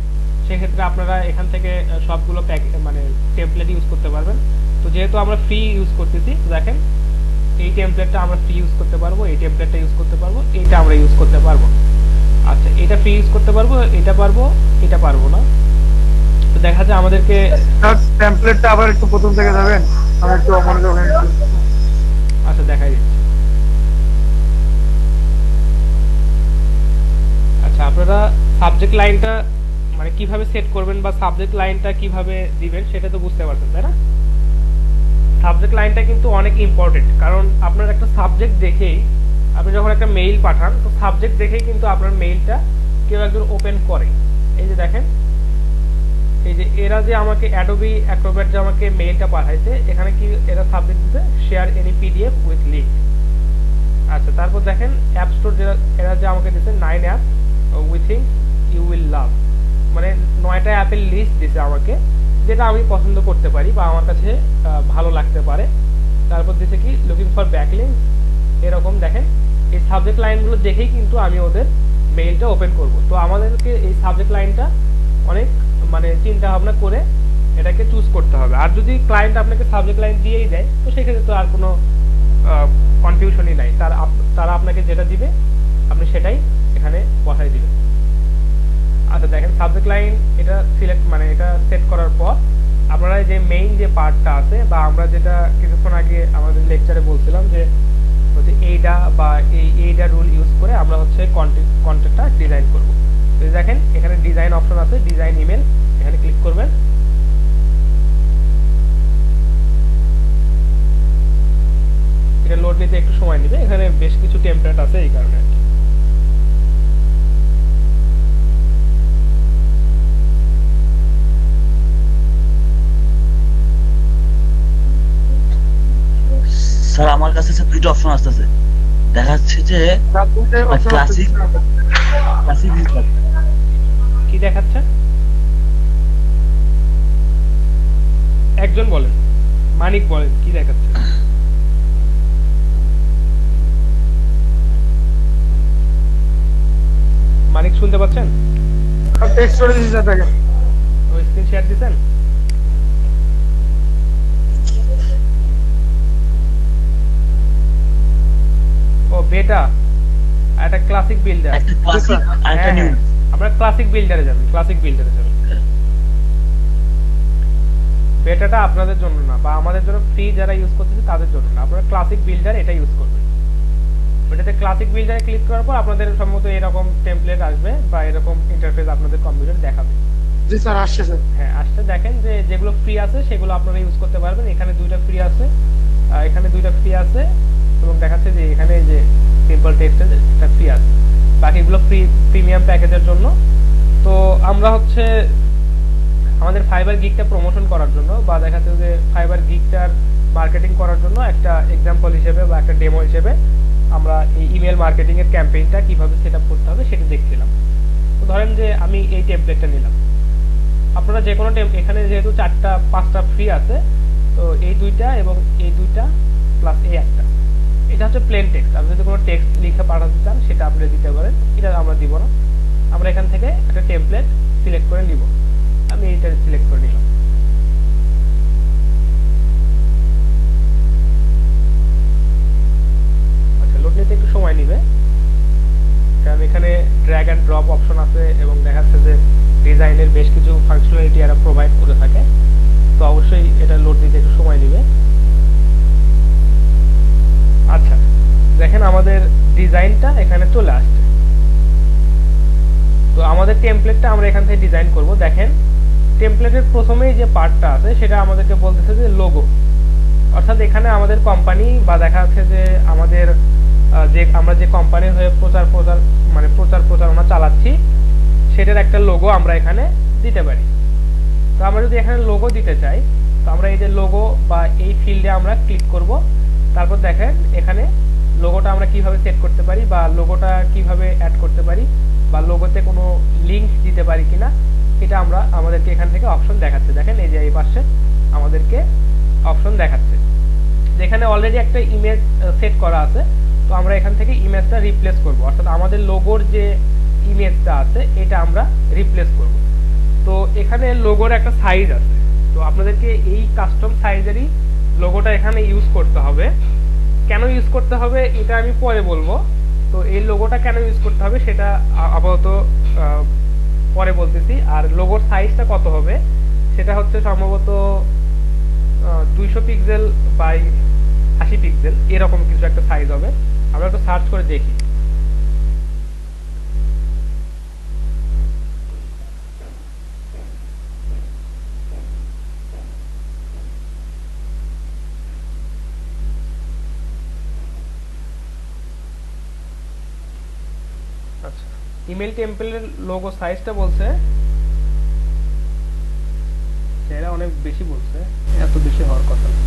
Speaker 1: সেক্ষেত্রে আপনারা এখান থেকে সবগুলো মানে টেমপ্লেট ইউজ করতে পারবেন। তো যেহেতু আমরা ফ্রি ইউজ করতেছি, দেখেন এই টেমপ্লেটটা আমরা ফ্রি ইউজ করতে পারবো, এই টেমপ্লেটটা ইউজ করতে পারবো, এইটা আমরা ইউজ করতে পারবো। আচ্ছা, এটা ফ্রি ইউজ করতে পারবো, এটা পারবো, এটা পারবো না। তো দেখা যায় আমাদেরকে
Speaker 4: টেমপ্লেটটা আবার একটু প্রথম থেকে যাবেন, আমি একটু অমনোযোগ হয়ে গেছি।
Speaker 1: আচ্ছা, দেখাই দিচ্ছি। আচ্ছা, আপনারা সাবজেক্ট লাইনটা মানে কিভাবে সেট করবেন বা সাবজেক্ট লাইনটা কিভাবে দিবেন সেটা তো বুঝতে পারছেন, তাই না? সাবজেক্ট লাইনটা কিন্তু অনেক ইম্পর্টেন্ট, কারণ আপনার একটা সাবজেক্ট দেখেই আপনি যখন একটা মেইল পাঠান, তো সাবজেক্ট দেখেই কিন্তু আপনার মেইলটা কেউ একজন ওপেন করে। এই যে দেখেন, এই যে এরা যে আমাকে অ্যাডোবি অ্যাক্রোব্যাট যে আমাকে মেইলটা পাঠাইছে, এখানে কি এরা সাবজেক্ট দিতে share any PDF with link. আচ্ছা, তারপর দেখেন অ্যাপ স্টোর এরা যে আমাকে দিচ্ছে 9 app we think you will love, মানে 9টা অ্যাপের লিস্ট দিছে আমাকে, যেটা আমি পছন্দ করতে পারি বা আমার কাছে ভালো লাগতে পারে। তারপর দিছে কি লুকিং ফর ব্যাকলিংক, এরকম দেখেন এই সাবজেক্ট লাইনগুলো দেখেই কিন্তু আমি ওদের মেইলটা ওপেন করব। তো আমাদেরকে এই সাবজেক্ট লাইনটা অনেক মানে চিন্তা ভাবনা করে এটাকে চুজ করতে হবে। আর যদি ক্লায়েন্ট আপনাকে সাবজেক্ট লাইন দিয়েই দেয়, তো সেক্ষেত্রে তো আর কোনো কনফিউশনই নাই, তারা আপনাকে যেটা দিবে আপনি সেটাই এখানে বসাই দিবেন। আচ্ছা, দেখেন সাবজেক্ট লাইন এটা সিলেক্ট মানে এটা সেট করার পর আপনারা যে মেইন যে পার্টটা আছে বা আমরা যেটা কিছুক্ষণ আগে আমাদের লেকচারে বলছিলাম যে হচ্ছে এইডা বা এই এইডা রুল ইউজ করে আমরা হচ্ছে কন্টেন্টটা ডিজাইন করব। তো এই দেখেন এখানে ডিজাইন অপশন আছে, ডিজাইন ইমেল, এখানে ক্লিক করবেন। এটা লোড নিতে একটু সময় নেবে, এখানে বেশ কিছু টেমপ্লেট আছে এই কারণে আর কি।
Speaker 6: স্যার আমার কাছে স্যার দুইটা অপশন আসতেছে, দেখা যাচ্ছে যে
Speaker 4: রাত দুইটায় option
Speaker 6: ক্লাসিক
Speaker 4: আসতেছে।
Speaker 6: ক্লাসিক
Speaker 1: কি দেখাচ্ছে একজন বলেন, মানিক বলেন কি দেখাচ্ছে? মানিক শুনতে পাচ্ছেন?
Speaker 4: আর টেক্সট করে দিয়েছি আপনাকে।
Speaker 1: ওই স্ক্রিন শেয়ার দিছেন? ও বেটা, একটা ক্লাসিক বিল্ডার।
Speaker 6: একটা ক্লাসিক আর একটা নিউ।
Speaker 1: আমরা ক্লাসিক বিল্ডারে যাবেন, ক্লাসিক বিল্ডারে যাবেন। বেটাটা আপনাদের জন্য না, বা আমাদের জন্য ফ্রি যারা ইউজ করতেছে তাদের জন্য না, আপনারা ক্লাসিক বিল্ডার এটা ইউজ করবেন। এটাতে ক্লাসিক বিল্ডারে ক্লিক করার পর আপনাদের সম্ভবত এরকম টেমপ্লেট আসবে বা এরকম ইন্টারফেস আপনাদের কম্পিউটারে দেখাবে।
Speaker 4: জি স্যার, আসছে স্যার।
Speaker 1: হ্যাঁ আসছে, দেখেন যে যেগুলো ফ্রি আছে সেগুলো আপনারা ইউজ করতে পারবেন। এখানে দুইটা ফ্রি আছে, এখানে দুইটা ফ্রি আছে, এবং দেখাচ্ছে যে এখানে যে সিম্পল টেক্সটের একটা ফ্রি আছে, বাকিগুলো ফ্রি প্রিমিয়াম প্যাকেজের জন্য। তো আমরা হচ্ছে আমাদের ফাইবার গিগটা প্রমোশন করার জন্য বা দেখাচ্ছে যে ফাইবার গিগটার মার্কেটিং করার জন্য একটা এক্সাম্পল হিসেবে বা একটা ডেমো হিসেবে আমরা এই ইমেল মার্কেটিং এর ক্যাম্পেইনটা কিভাবে সেট আপ করতে হবে সেটা দেখছিলাম। তো ধরেন যে আমি এই টেমপ্লেটটা নিলাম, আপনারা যে কোনো এখানে যেহেতু 4-5টা ফ্রি আছে, তো এই দুইটা এবং এই দুইটা প্লাস এই একটা, এটা হচ্ছে প্লেন টেক্সট। আপনি যদি কোনো টেক্সট লিখে পাঠাতে চান সেটা আপনি দিতে পারেন, এটা আমরা দিব না। আমরা এখান থেকে একটা টেমপ্লেট সিলেক্ট করে নিব, আমি এইটা সিলেক্ট করে নিলাম। আচ্ছা, লোড নিতে একটু সময় নিবে, কারণ এখানে ড্র্যাগ অ্যান্ড ড্রপ অপশন আছে এবং দেখাচ্ছে যে ডিজাইনের বেশ কিছু ফাংশনালিটি এরা প্রোভাইড করে থাকে। তো অবশ্যই এটা লোড নিতে একটু সময় নেবে। আচ্ছা, দেখেন আমাদের ডিজাইনটা এখানে চলে আসছে। তো আমাদের টেমপ্লেটটা আমরা এখান থেকে ডিজাইন করব। দেখেন টেমপ্লেটের প্রথমেই যে পার্টটা আছে সেটা আমাদেরকে বলতেছে যে লোগো, অর্থাৎ এখানে আমাদের কোম্পানি বা দেখা যাচ্ছে যে আমাদের যে আমরা যে কোম্পানির হয়ে প্রচার প্রচারণা চালাচ্ছি সেটার একটা লোগো আমরা এখানে দিতে পারি। তো আমরা যদি এখানে লোগো দিতে চাই, তো আমরা এই যে লোগো বা এই ফিল্ডে আমরা ক্লিক করব। তারপর দেখেন এখানে লোগোটা আমরা কিভাবে সেট করতে পারি বা লোগোটা কিভাবে অ্যাড করতে পারি বা লোগোতে কোনো লিংক দিতে পারি কিনা, এটা আমরা আমাদেরকে এখান থেকে অপশন দেখাচ্ছে। দেখেন এই যে এই পাশে আমাদেরকে অপশন দেখাচ্ছে, যেখানে অলরেডি একটা ইমেজ সেট করা আছে। তো আমরা এখান থেকে ইমেজটা রিপ্লেস করব, অর্থাৎ আমাদের লোগোর যে ইমেজটা আছে এটা আমরা রিপ্লেস করব। তো এখানে লোগোর একটা সাইজ আছে, তো আপনাদেরকে এই কাস্টম সাইজেরই লোগোটা এখানে ইউজ করতে হবে। কেন ইউজ করতে হবে এটা আমি পরে বলবো। তো এই লোগোটা কেন ইউজ করতে হবে সেটা আপাতত পরে বলতেছি। আর লোগোর সাইজটা কত হবে সেটা হচ্ছে সম্ভবত 200 পিক্সেল বাই 80 পিক্সেল এরকম কিছু একটা সাইজ হবে। আমরা একটু সার্চ করে দেখি। আচ্ছা, ইমেল টেমপ্লেটের লোগো সাইজটা বলছে, সেটা অনেক বেশি বলছে, এত বেশি হওয়ার কথা না।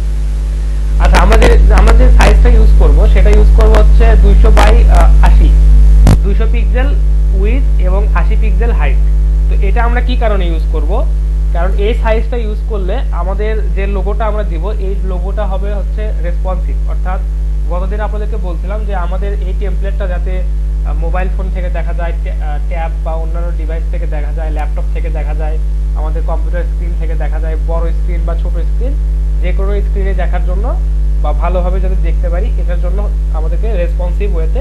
Speaker 1: আচ্ছা, আমরা যে সাইজটা ইউজ করব সেটা ইউজ করব হচ্ছে 200 বাই 80, 200 পিক্সেল উইডথ এবং 80 পিক্সেল হাইট। তো এটা আমরা কি কারণে ইউজ করব, কারণ এই সাইজটা ইউজ করলে আমাদের যে লোগোটা আমরা দিব এই লোগোটা হবে হচ্ছে রেসপন্সিভ। অর্থাৎ গতদিন আপনাদেরকে বলছিলাম যে আমাদের এই টেমপ্লেটটা যাতে মোবাইল ফোন থেকে দেখা যায়, ট্যাব বা অন্যান্য ডিভাইস থেকে দেখা যায়, ল্যাপটপ থেকে দেখা যায়, আমাদের কম্পিউটার স্ক্রিন থেকে দেখা যায়, বড় স্ক্রিন বা ছোট স্ক্রিন, যে কোনো স্ক্রিনে দেখার জন্য বা ভালোভাবে যদি দেখতে পারি এটার জন্য আমাদেরকে রেসপন্সিভ ওয়েতে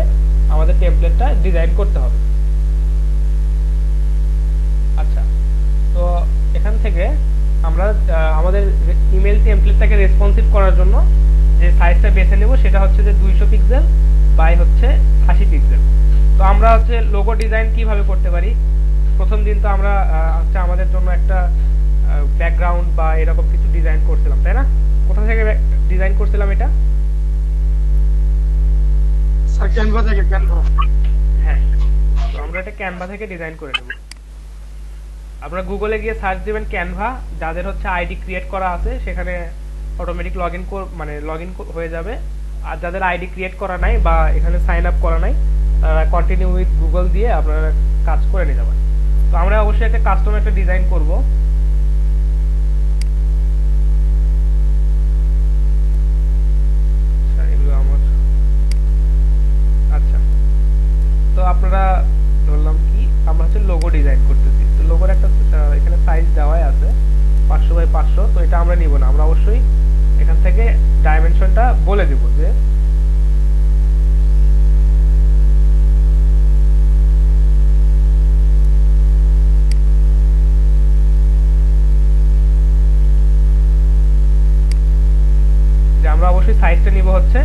Speaker 1: আমাদের টেমপ্লেটটা ডিজাইন করতে হবে। আচ্ছা, তো এখান থেকে আমরা আমাদের ইমেল টেমপ্লেটটাকে রেসপন্সিভ করার জন্য যে সাইজটা বেছে নেব সেটা হচ্ছে যে 200 পিক্সেল বাই হচ্ছে 80 পিক্সেল। তো আমরা হচ্ছে লোগো ডিজাইন কিভাবে করতে পারি, প্রথম দিন তো আমরা হচ্ছে আমাদের জন্য একটা ব্যাকগ্রাউন্ড বা এরকম কিছু ডিজাইন করছিলাম, তাই না? কোথা থেকে ডিজাইন করছিলাম এটা?
Speaker 4: স্যার ক্যানভা থেকে, ক্যানভা।
Speaker 1: হ্যাঁ, তো আমরা এটা ক্যানভা থেকে ডিজাইন করে নেব। আপনারা গুগলে গিয়ে সার্চ দিবেন ক্যানভা, যাদের হচ্ছে আইডি ক্রিয়েট করা আছে সেখানে অটোমেটিক লগইন হয়ে যাবে। আর যাদের আইডি ক্রিয়েট করা নাই বা এখানে সাইন আপ করা নাই তারা কন্টিনিউ উইথ গুগল দিয়ে আপনারা কাজ করে নিতে পারেন। তো আমরা অবশ্যই একটা কাস্টম একটা ডিজাইন করব। আচ্ছা, তো আপনারা ধরলাম কি আমরা হচ্ছে লোগো ডিজাইন করতেছি, তো লোগোর একটা এখানে সাইজ দেওয়াই আছে 500 বাই 500। তো এটা আমরা নিব না, আমরা অবশ্যই এখান থেকে ডাইমেনশনটা বলে দিব যে আমরা অবশ্যই সাইজটা নিব হচ্ছে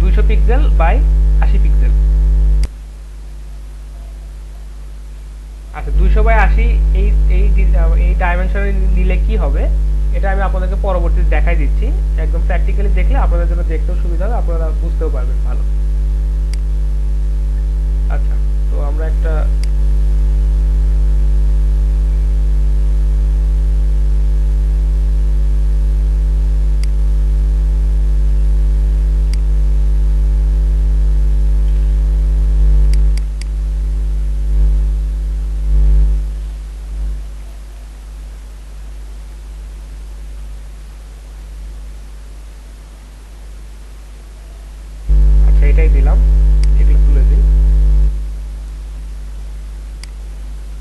Speaker 1: 200 পিক্সেল বাই 80 পিক্সেল। আচ্ছা, 200 বাই 80 এই ডাইমেনশনে নিলে কি হবে এটা আমি আপনাদেরকে পরবর্তীতে দেখাই দিচ্ছি। একদম প্র্যাকটিক্যালি দেখলে আপনাদের জন্য দেখতেও সুবিধা হবে, আপনারা বুঝতেও পারবেন ভালো। আচ্ছা, তো আমরা একটা এটাই দিলাম, এগুলো তুলে দিই।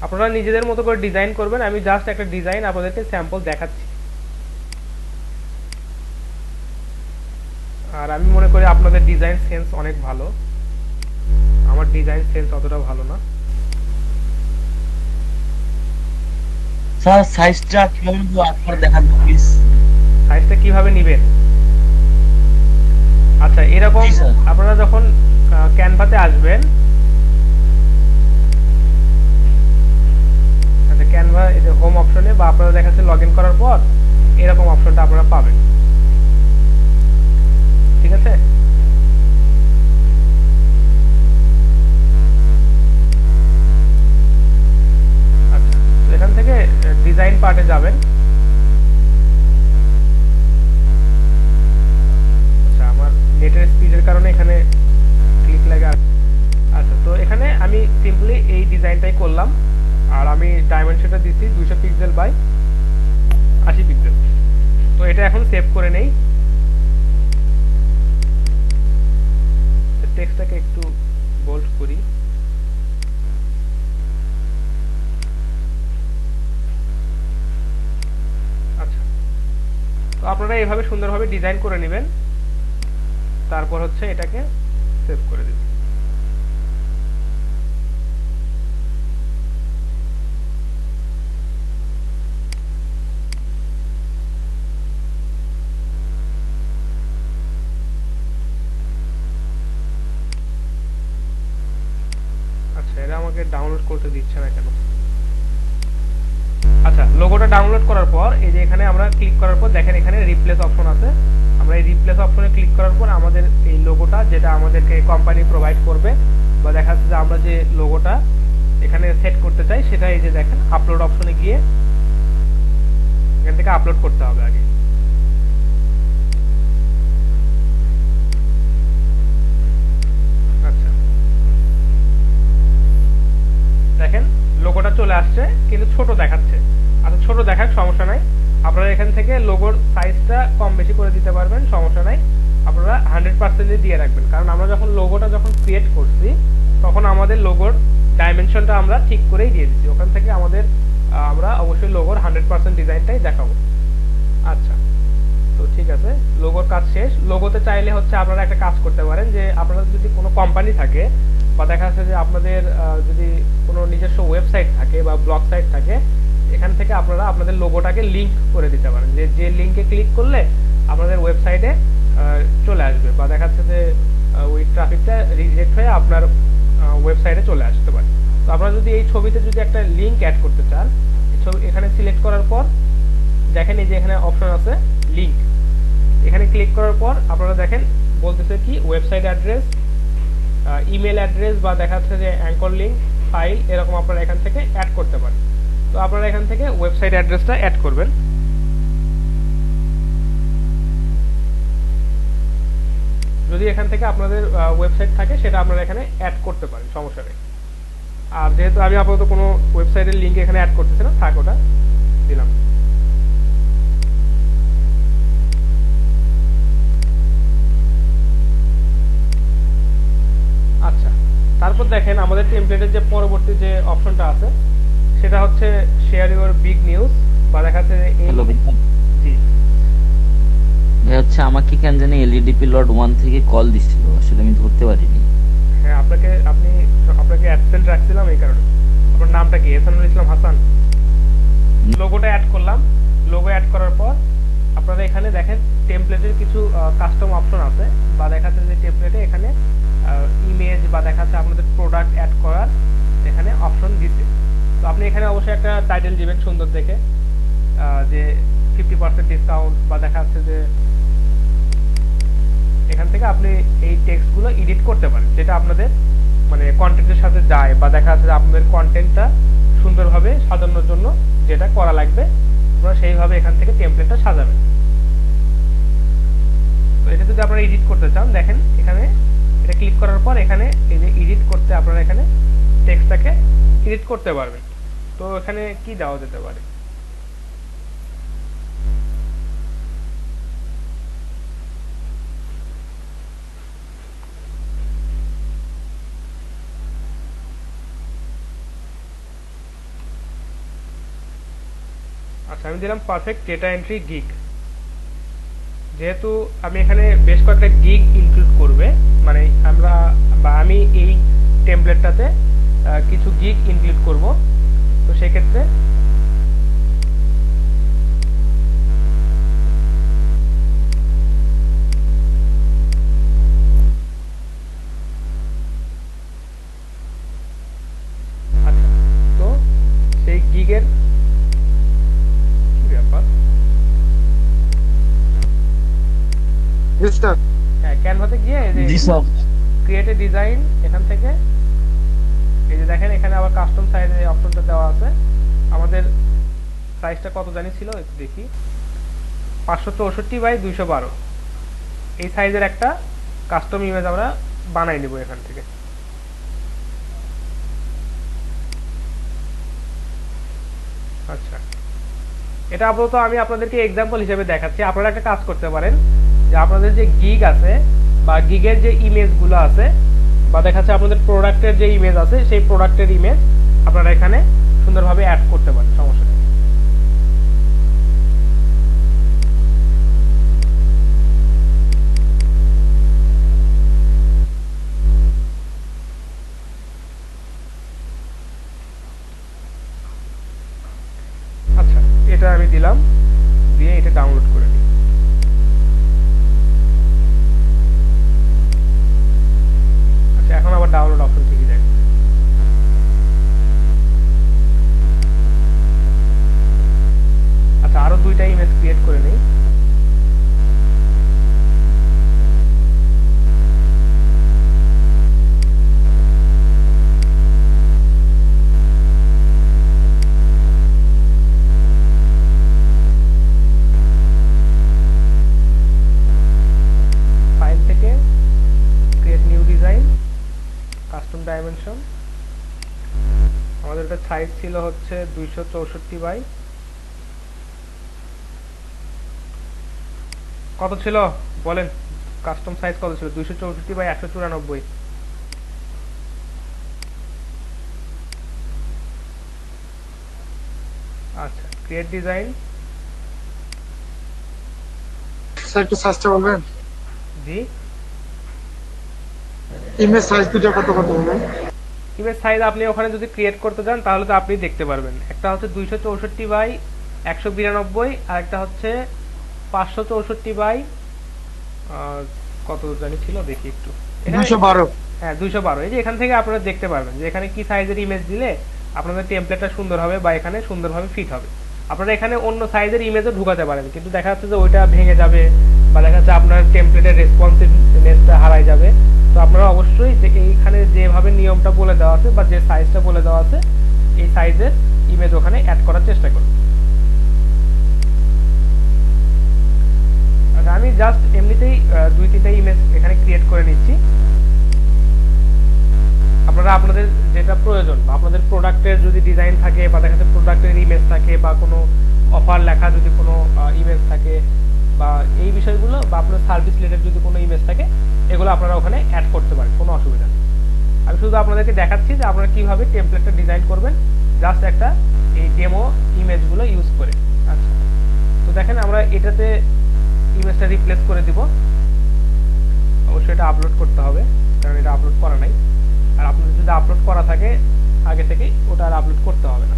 Speaker 1: আপনারা নিজেদের মতো করে ডিজাইন করবেন, আমি জাস্ট একটা ডিজাইন আপনাদেরকে স্যাম্পল দেখাচ্ছি। আর আমি মনে করি আপনাদের ডিজাইন সেন্স অনেক ভালো, আমার ডিজাইন সেন্স অতটা ভালো না।
Speaker 6: স্যার সাইজটা কিভাবে নিব আপনারা দেখান প্লিজ।
Speaker 1: সাইজটা কিভাবে নেবেন? আচ্ছা, এরকম
Speaker 6: জি স্যার।
Speaker 1: আপনারা যখন ক্যানভাতে আসবেন, আচ্ছা ক্যানভা এই যে হোম অপশনে বা আপনারা দেখা যাচ্ছে লগইন করার পর এরকম অপশনটা আপনারা পাবেন, ঠিক আছে? আচ্ছা, তো এখান থেকে ডিজাইন পার্টে যাবেন। নেটের স্পিডের কারণে এখানে ক্লিক লাগে। আচ্ছা, তো এখানে আমি সিম্পলি এই ডিজাইনটাই করলাম আর আমি ডাইমেনশনটা দিচ্ছি 200 পিক্সেল বাই 80 পিক্সেল। তো এটা এখন সেভ করে নেই, টেক্সটটাকে একটু বোল্ড করি। আচ্ছা, তো আপনারা এইভাবে সুন্দরভাবে ডিজাইন করে নেবেন, তারপর হচ্ছে এটাকে সেভ করে দিন। আচ্ছা, এরা আমাকে ডাউনলোড করতে দিচ্ছে না কেন? আচ্ছা, লোগোটা ডাউনলোড করার পর এই যে এখানে আমরা ক্লিক করার পর দেখেন এখানে রিপ্লেস অপশন আছে। আমরা এই রিপ্লেস অপশনে ক্লিক করার পর আমাদের এই লোগোটা যেটা আমাদেরকে কোম্পানি প্রোভাইড করবে বা দেখা যাচ্ছে যে আমরা যে লোগোটা এখানে সেট করতে চাই সেটা এই যে দেখেন আপলোড অপশনে গিয়ে এখান থেকে আপলোড করতে হবে আগে। আচ্ছা, দেখেন লোগোটা চলে আসছে কিন্তু ছোট দেখাচ্ছে। আচ্ছা, ছোট দেখাক, সমস্যা নাই, আপনারা এখান থেকে লোগোর সাইজটা কম বেশি করে দিতে পারবেন, সমস্যা নাই। আপনারা 100% দিয়ে রাখবেন, কারণ আমরা যখন লোগোটা ক্রিয়েট করছি তখন আমাদের লোগোর ডাইমেনশনটা আমরা ঠিক করেই দিয়ে দিচ্ছি, ওখান থেকে আমরা অবশ্যই লোগোর 100% ডিজাইনটাই দেখাবো। আচ্ছা, তো ঠিক আছে, লোগোর কাজ শেষ। লোগোতে চাইলে হচ্ছে আপনারা একটা কাজ করতে পারেন যে আপনাদের যদি কোনো কোম্পানি থাকে বা দেখা যাচ্ছে যে আপনাদের যদি কোনো নিজস্ব ওয়েবসাইট থাকে বা ব্লগ সাইট থাকে, এখান থেকে আপনারা আপনাদের লোগোটাকে লিংক করে দিতে পারেন, যে যে লিংকে ক্লিক করলে আপনাদের ওয়েবসাইটে চলে আসবে, বা দেখা যাচ্ছে যে ওই ট্রাফিকটা রিজেক্ট হয়ে আপনার ওয়েবসাইটে চলে আসতে পারে। তো আপনারা যদি এই ছবিতে যদি একটা লিংক অ্যাড করতে চান, এই ছবি এখানে সিলেক্ট করার পর দেখেন এই যে এখানে অপশন আছে লিংক, এখানে ক্লিক করার পর আপনারা দেখেন বলতেছে কি ওয়েবসাইট অ্যাড্রেস, ইমেল অ্যাড্রেস, বা দেখা যাচ্ছে যে অ্যাঙ্কর লিংক, ফাইল, এরকম আপনারা এখান থেকে অ্যাড করতে পারেন। তো আপনারা এখান থেকে ওয়েবসাইট অ্যাড্রেসটা অ্যাড করবেন। যদি এখান থেকে আপনাদের ওয়েবসাইট থাকে সেটা আপনারা এখানে অ্যাড করতে পারেন, সমস্যা নেই। আর যেহেতু আমি আপাতত কোনো ওয়েবসাইটের লিংক এখানে অ্যাড করতেছি না, থাক ওটা দিলাম। আচ্ছা, তারপর দেখেন আমাদের টেমপ্লেটের যে পরবর্তী যে অপশনটা আছে সেটা হচ্ছে শেয়ার ইউর বিগ নিউজ, বা দেখা যাচ্ছে যে এই
Speaker 7: হ্যালো ভাইয়া,
Speaker 1: জি
Speaker 7: ভাই হচ্ছে আমাকে কেন জানি এলইডিপি লট 1 থেকে কল দিছিল, আসলে আমি ধরতে পারিনি।
Speaker 1: হ্যাঁ, আপনাকে অ্যাবসেন্ট রাখছিলাম এই কারণে। আপনার নামটা কি? এহসানুল ইসলাম হাসান। লোগোটা অ্যাড করলাম। লোগো অ্যাড করার পর আপনারা এখানে দেখেন টেমপ্লেটের কিছু কাস্টম অপশন আছে, বা দেখা যাচ্ছে যে টেমপ্লেটে এখানে ইমেজ বা দেখা যাচ্ছে আপনাদের প্রোডাক্ট অ্যাড করার এখানে অপশন দিতে। তো আপনি এখানে অবশ্যই একটা টাইটেল দিবেন সুন্দর দেখে, যে 50% ডিসকাউন্ট, বা দেখা যাচ্ছে যে এখান থেকে আপনি এই টেক্সটগুলো এডিট করতে পারেন, যেটা আপনাদের মানে কন্টেন্টের সাথে যায়, বা দেখা যাচ্ছে যে আপনাদের কন্টেন্টটা সুন্দরভাবে সাজানোর জন্য যেটা করা লাগবে আপনারা সেইভাবে এখান থেকে টেমপ্লেটটা সাজাবেন। তো এটা যদি আপনারা এডিট করতে চান, দেখেন এখানে এটা ক্লিক করার পর এখানে এই যে এডিট করতে আপনারা এখানে টেক্সটটাকে এডিট করতে পারবেন। তো এখানে কি দেওয়া যেতে পারে? আচ্ছা, আমি দিলাম পারফেক্ট ডেটা এন্ট্রি গিগ। যেহেতু আমি এখানে বেশ কয়েকটা গিগ ইনক্লুড করবে, মানে আমি এই টেমপ্লেটটাতে কিছু গিগ ইনক্লুড করব, তো সেক্ষেত্রে আচ্ছা, তো সেই গিগের কি ব্যাপার?
Speaker 4: স্টার
Speaker 1: হ্যাঁ, ক্যানভাতে গিয়ে এই
Speaker 6: জি
Speaker 1: যে
Speaker 6: স্যার।
Speaker 1: ক্রিয়েট এ ডিজাইন, এখান থেকে এই যে দেখেন এখানে আবার কাস্টম সাইজের এই অপশনটা দেওয়া আছে। আমাদের সাইজটা কত জানি ছিল, একটু দেখি, 564 বাই 212। এই সাইজের একটা কাস্টম ইমেজ আমরা বানাই নিব এখান থেকে। আচ্ছা, এটা আপাতত আমি আপনাদেরকে এক্সাম্পল হিসেবে দেখাচ্ছি। আপনারা একটা কাজ করতে পারেন, যে আপনাদের যে গিগ আছে বা গিগের যে ইমেজগুলো আছে, বা দেখা যাচ্ছে আপনাদের প্রোডাক্টের যে ইমেজ আছে সেই প্রোডাক্টের ইমেজ আপনারা এখানে সুন্দরভাবে অ্যাড করতে পারেন, সমস্যা নেই। আচ্ছা, এটা আমি দিলাম, দিয়ে এটা ডাউনলোড করে দিই। আচ্ছা, এখন আবার ডাউনলোড অপশন ঠিকই যায়। আচ্ছা, আরো দুইটা ইমেজ ক্রিয়েট করে নেই। ফাইল থেকে create new design, custom dimension. আমাদের এটা সাইজ ছিল হচ্ছে 264 বাই কত ছিল বলেন? কাস্টম সাইজ কত ছিল? 264 বাই 194। আচ্ছা, ক্রিয়েট ডিজাইন,
Speaker 4: স্যার একটু সাইজটা বলবেন?
Speaker 1: জি
Speaker 4: ইমেজ সাইজ দুটো কত কত বলবেন?
Speaker 1: ইমেজ সাইজ আপনি ওখানে যদি ক্রিয়েট করতে যান তাহলে তো আপনি দেখতে পারবেন, একটা হচ্ছে 264 বাই 192 আর একটা হচ্ছে 564 বাই কত জানি ছিল, দেখি একটু, এখানে
Speaker 4: 212।
Speaker 1: হ্যাঁ 212। এই যে এখান থেকে আপনারা দেখতে পারবেন যে এখানে কি সাইজের ইমেজ দিলে আপনাদের টেমপ্লেটটা সুন্দর হবে বা এখানে সুন্দরভাবে ফিট হবে। আপনারা এখানে অন্য সাইজের ইমেজও ঢুকাতে পারেন, কিন্তু দেখা যাচ্ছে যে ওইটা ভেঙে যাবে বা দেখা যাচ্ছে আপনার টেমপ্লেটের রেসপন্সিভনেসটা হারায় যাবে। তো আপনারা অবশ্যই যে এইখানে যেভাবে নিয়মটা বলে দেওয়া আছে বা যে সাইজটা বলে দেওয়া আছে এই সাইজের ইমেজ ওখানে অ্যাড করার চেষ্টা করুন। আচ্ছা, আমি জাস্ট এমনিতেই 2-3টা ইমেজ এখানে ক্রিয়েট করে নিচ্ছি। আপনারা আপনাদের যেটা প্রয়োজন বা আপনাদের প্রোডাক্টের যদি ডিজাইন থাকে বা দেখা যাচ্ছে প্রোডাক্টের ইমেজ থাকে বা কোনো অফার লেখা যদি কোনো ইমেজ থাকে বা এই বিষয়গুলো বা আপনার সার্ভিস রিলেটেড যদি কোনো ইমেজ থাকে এগুলো আপনারা ওখানে অ্যাড করতে পারেন, কোনো অসুবিধা নেই। আমি শুধু আপনাদেরকে দেখাচ্ছি যে আপনারা কিভাবে টেমপ্লেটটা ডিজাইন করবেন জাস্ট একটা এই ডেমো ইমেজগুলো ইউজ করে। আচ্ছা, তো দেখেন আমরা এটাতে ইমেজটা রিপ্লেস করে দিব। অবশ্যই এটা আপলোড করতে হবে, কারণ এটা আপলোড করা নাই। আর আপনাদের যদি আপলোড করা থাকে আগে থেকেই ওটা আর আপলোড করতে হবে না।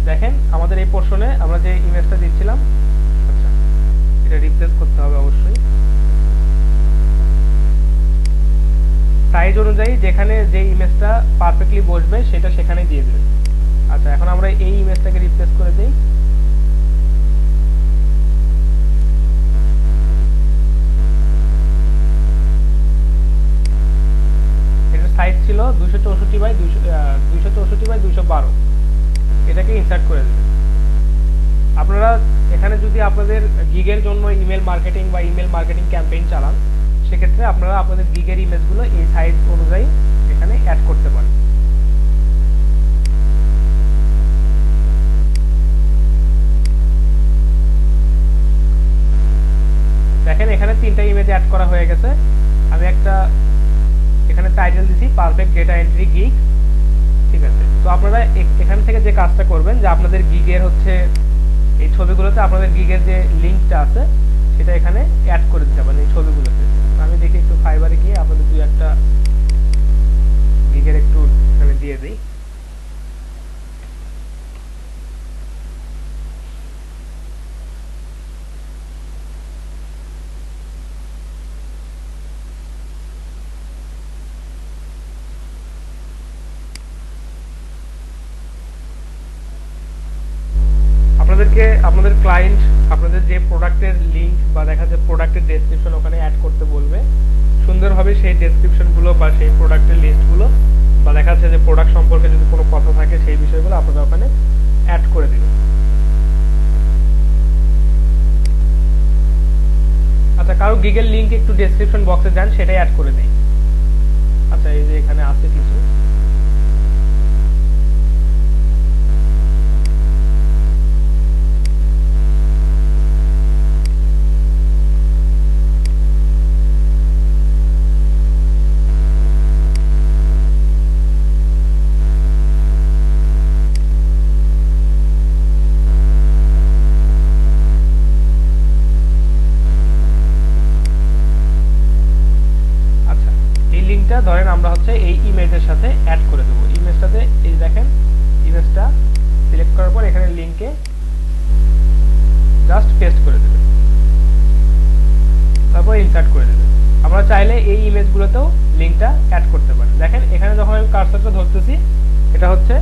Speaker 1: দেখেন আমাদের এই পোর্শনে আমরা যে ইমেজটা দিচ্ছিলাম, আচ্ছা এটা রিপ্লেস করতে হবে অবশ্যই। সাইজ অনুযায়ী যেখানে যে ইমেজটা পারফেক্টলি বসবে সেটা সেখানে দিয়ে দেবেন। আচ্ছা, এখন আমরা এই ইমেজটাকে রিপ্লেস করে দেই। এটার সাইজ ছিল 264 বাই 212। এটাকে ইনসার্ট করে দেবেন। আপনারা এখানে যদি আপনাদের গিগের জন্য ইমেল মার্কেটিং বা ইমেল মার্কেটিং ক্যাম্পেইন চালান সেক্ষেত্রে আপনারা আপনাদের গিগের ইমেজগুলো এই সাইজ অনুযায়ী এখানে অ্যাড করতে পারেন। দেখেন এখানে 3টা ইমেজ অ্যাড করা হয়ে গেছে। আমি একটা এখানে টাইটেল দিছি পারফেক্ট ডেটা এন্ট্রি গিগ, ঠিক আছে। তো আপনারা এখান থেকে যে কাজটা করবেন যে আপনাদের গিগের হচ্ছে এই ছবিগুলোতে আপনাদের গিগের যে লিঙ্কটা আছে সেটা এখানে অ্যাড করে দিতে পারেন এই ছবিগুলোতে। আমি দেখি একটু ফাইবারে গিয়ে আপনাদের দুই একটা গিগের একটু এখানে দিয়ে দিই। আপনাদেরকে আপনাদের ক্লায়েন্ট আপনাদের যে প্রোডাক্টের লিংক বা দেখা যায় প্রোডাক্টের ডেসক্রিপশন ওখানে অ্যাড করতে বলবে। সুন্দরভাবে সেই ডেসক্রিপশনগুলো বা সেই প্রোডাক্টের লিস্টগুলো বা দেখা যাচ্ছে যে প্রোডাক্ট সম্পর্কে যদি কোনো কথা থাকে সেই বিষয়গুলো আপনারা ওখানে অ্যাড করে দিবেন। আচ্ছা, কারো গিগের লিংক একটু ডেসক্রিপশন বক্সে যান সেটাই অ্যাড করে দিই। আচ্ছা, এই যে এখানে আছে কিছু। ধরেন আমরা হচ্ছে এই ইমেজের সাথে অ্যাড করে দেবো। ইমেজটাতে এই দেখেন ইমেজটা সিলেক্ট করার পর এখানে লিংকে জাস্ট পেস্ট করে দেবেন, তারপর ইনসার্ট করে দেবেন। আমরা চাইলে এই ইমেজগুলোতেও লিংকটা অ্যাড করতে পারেন। দেখেন এখানে যখন আমি কার্সারটা ধরতেছি এটা হচ্ছে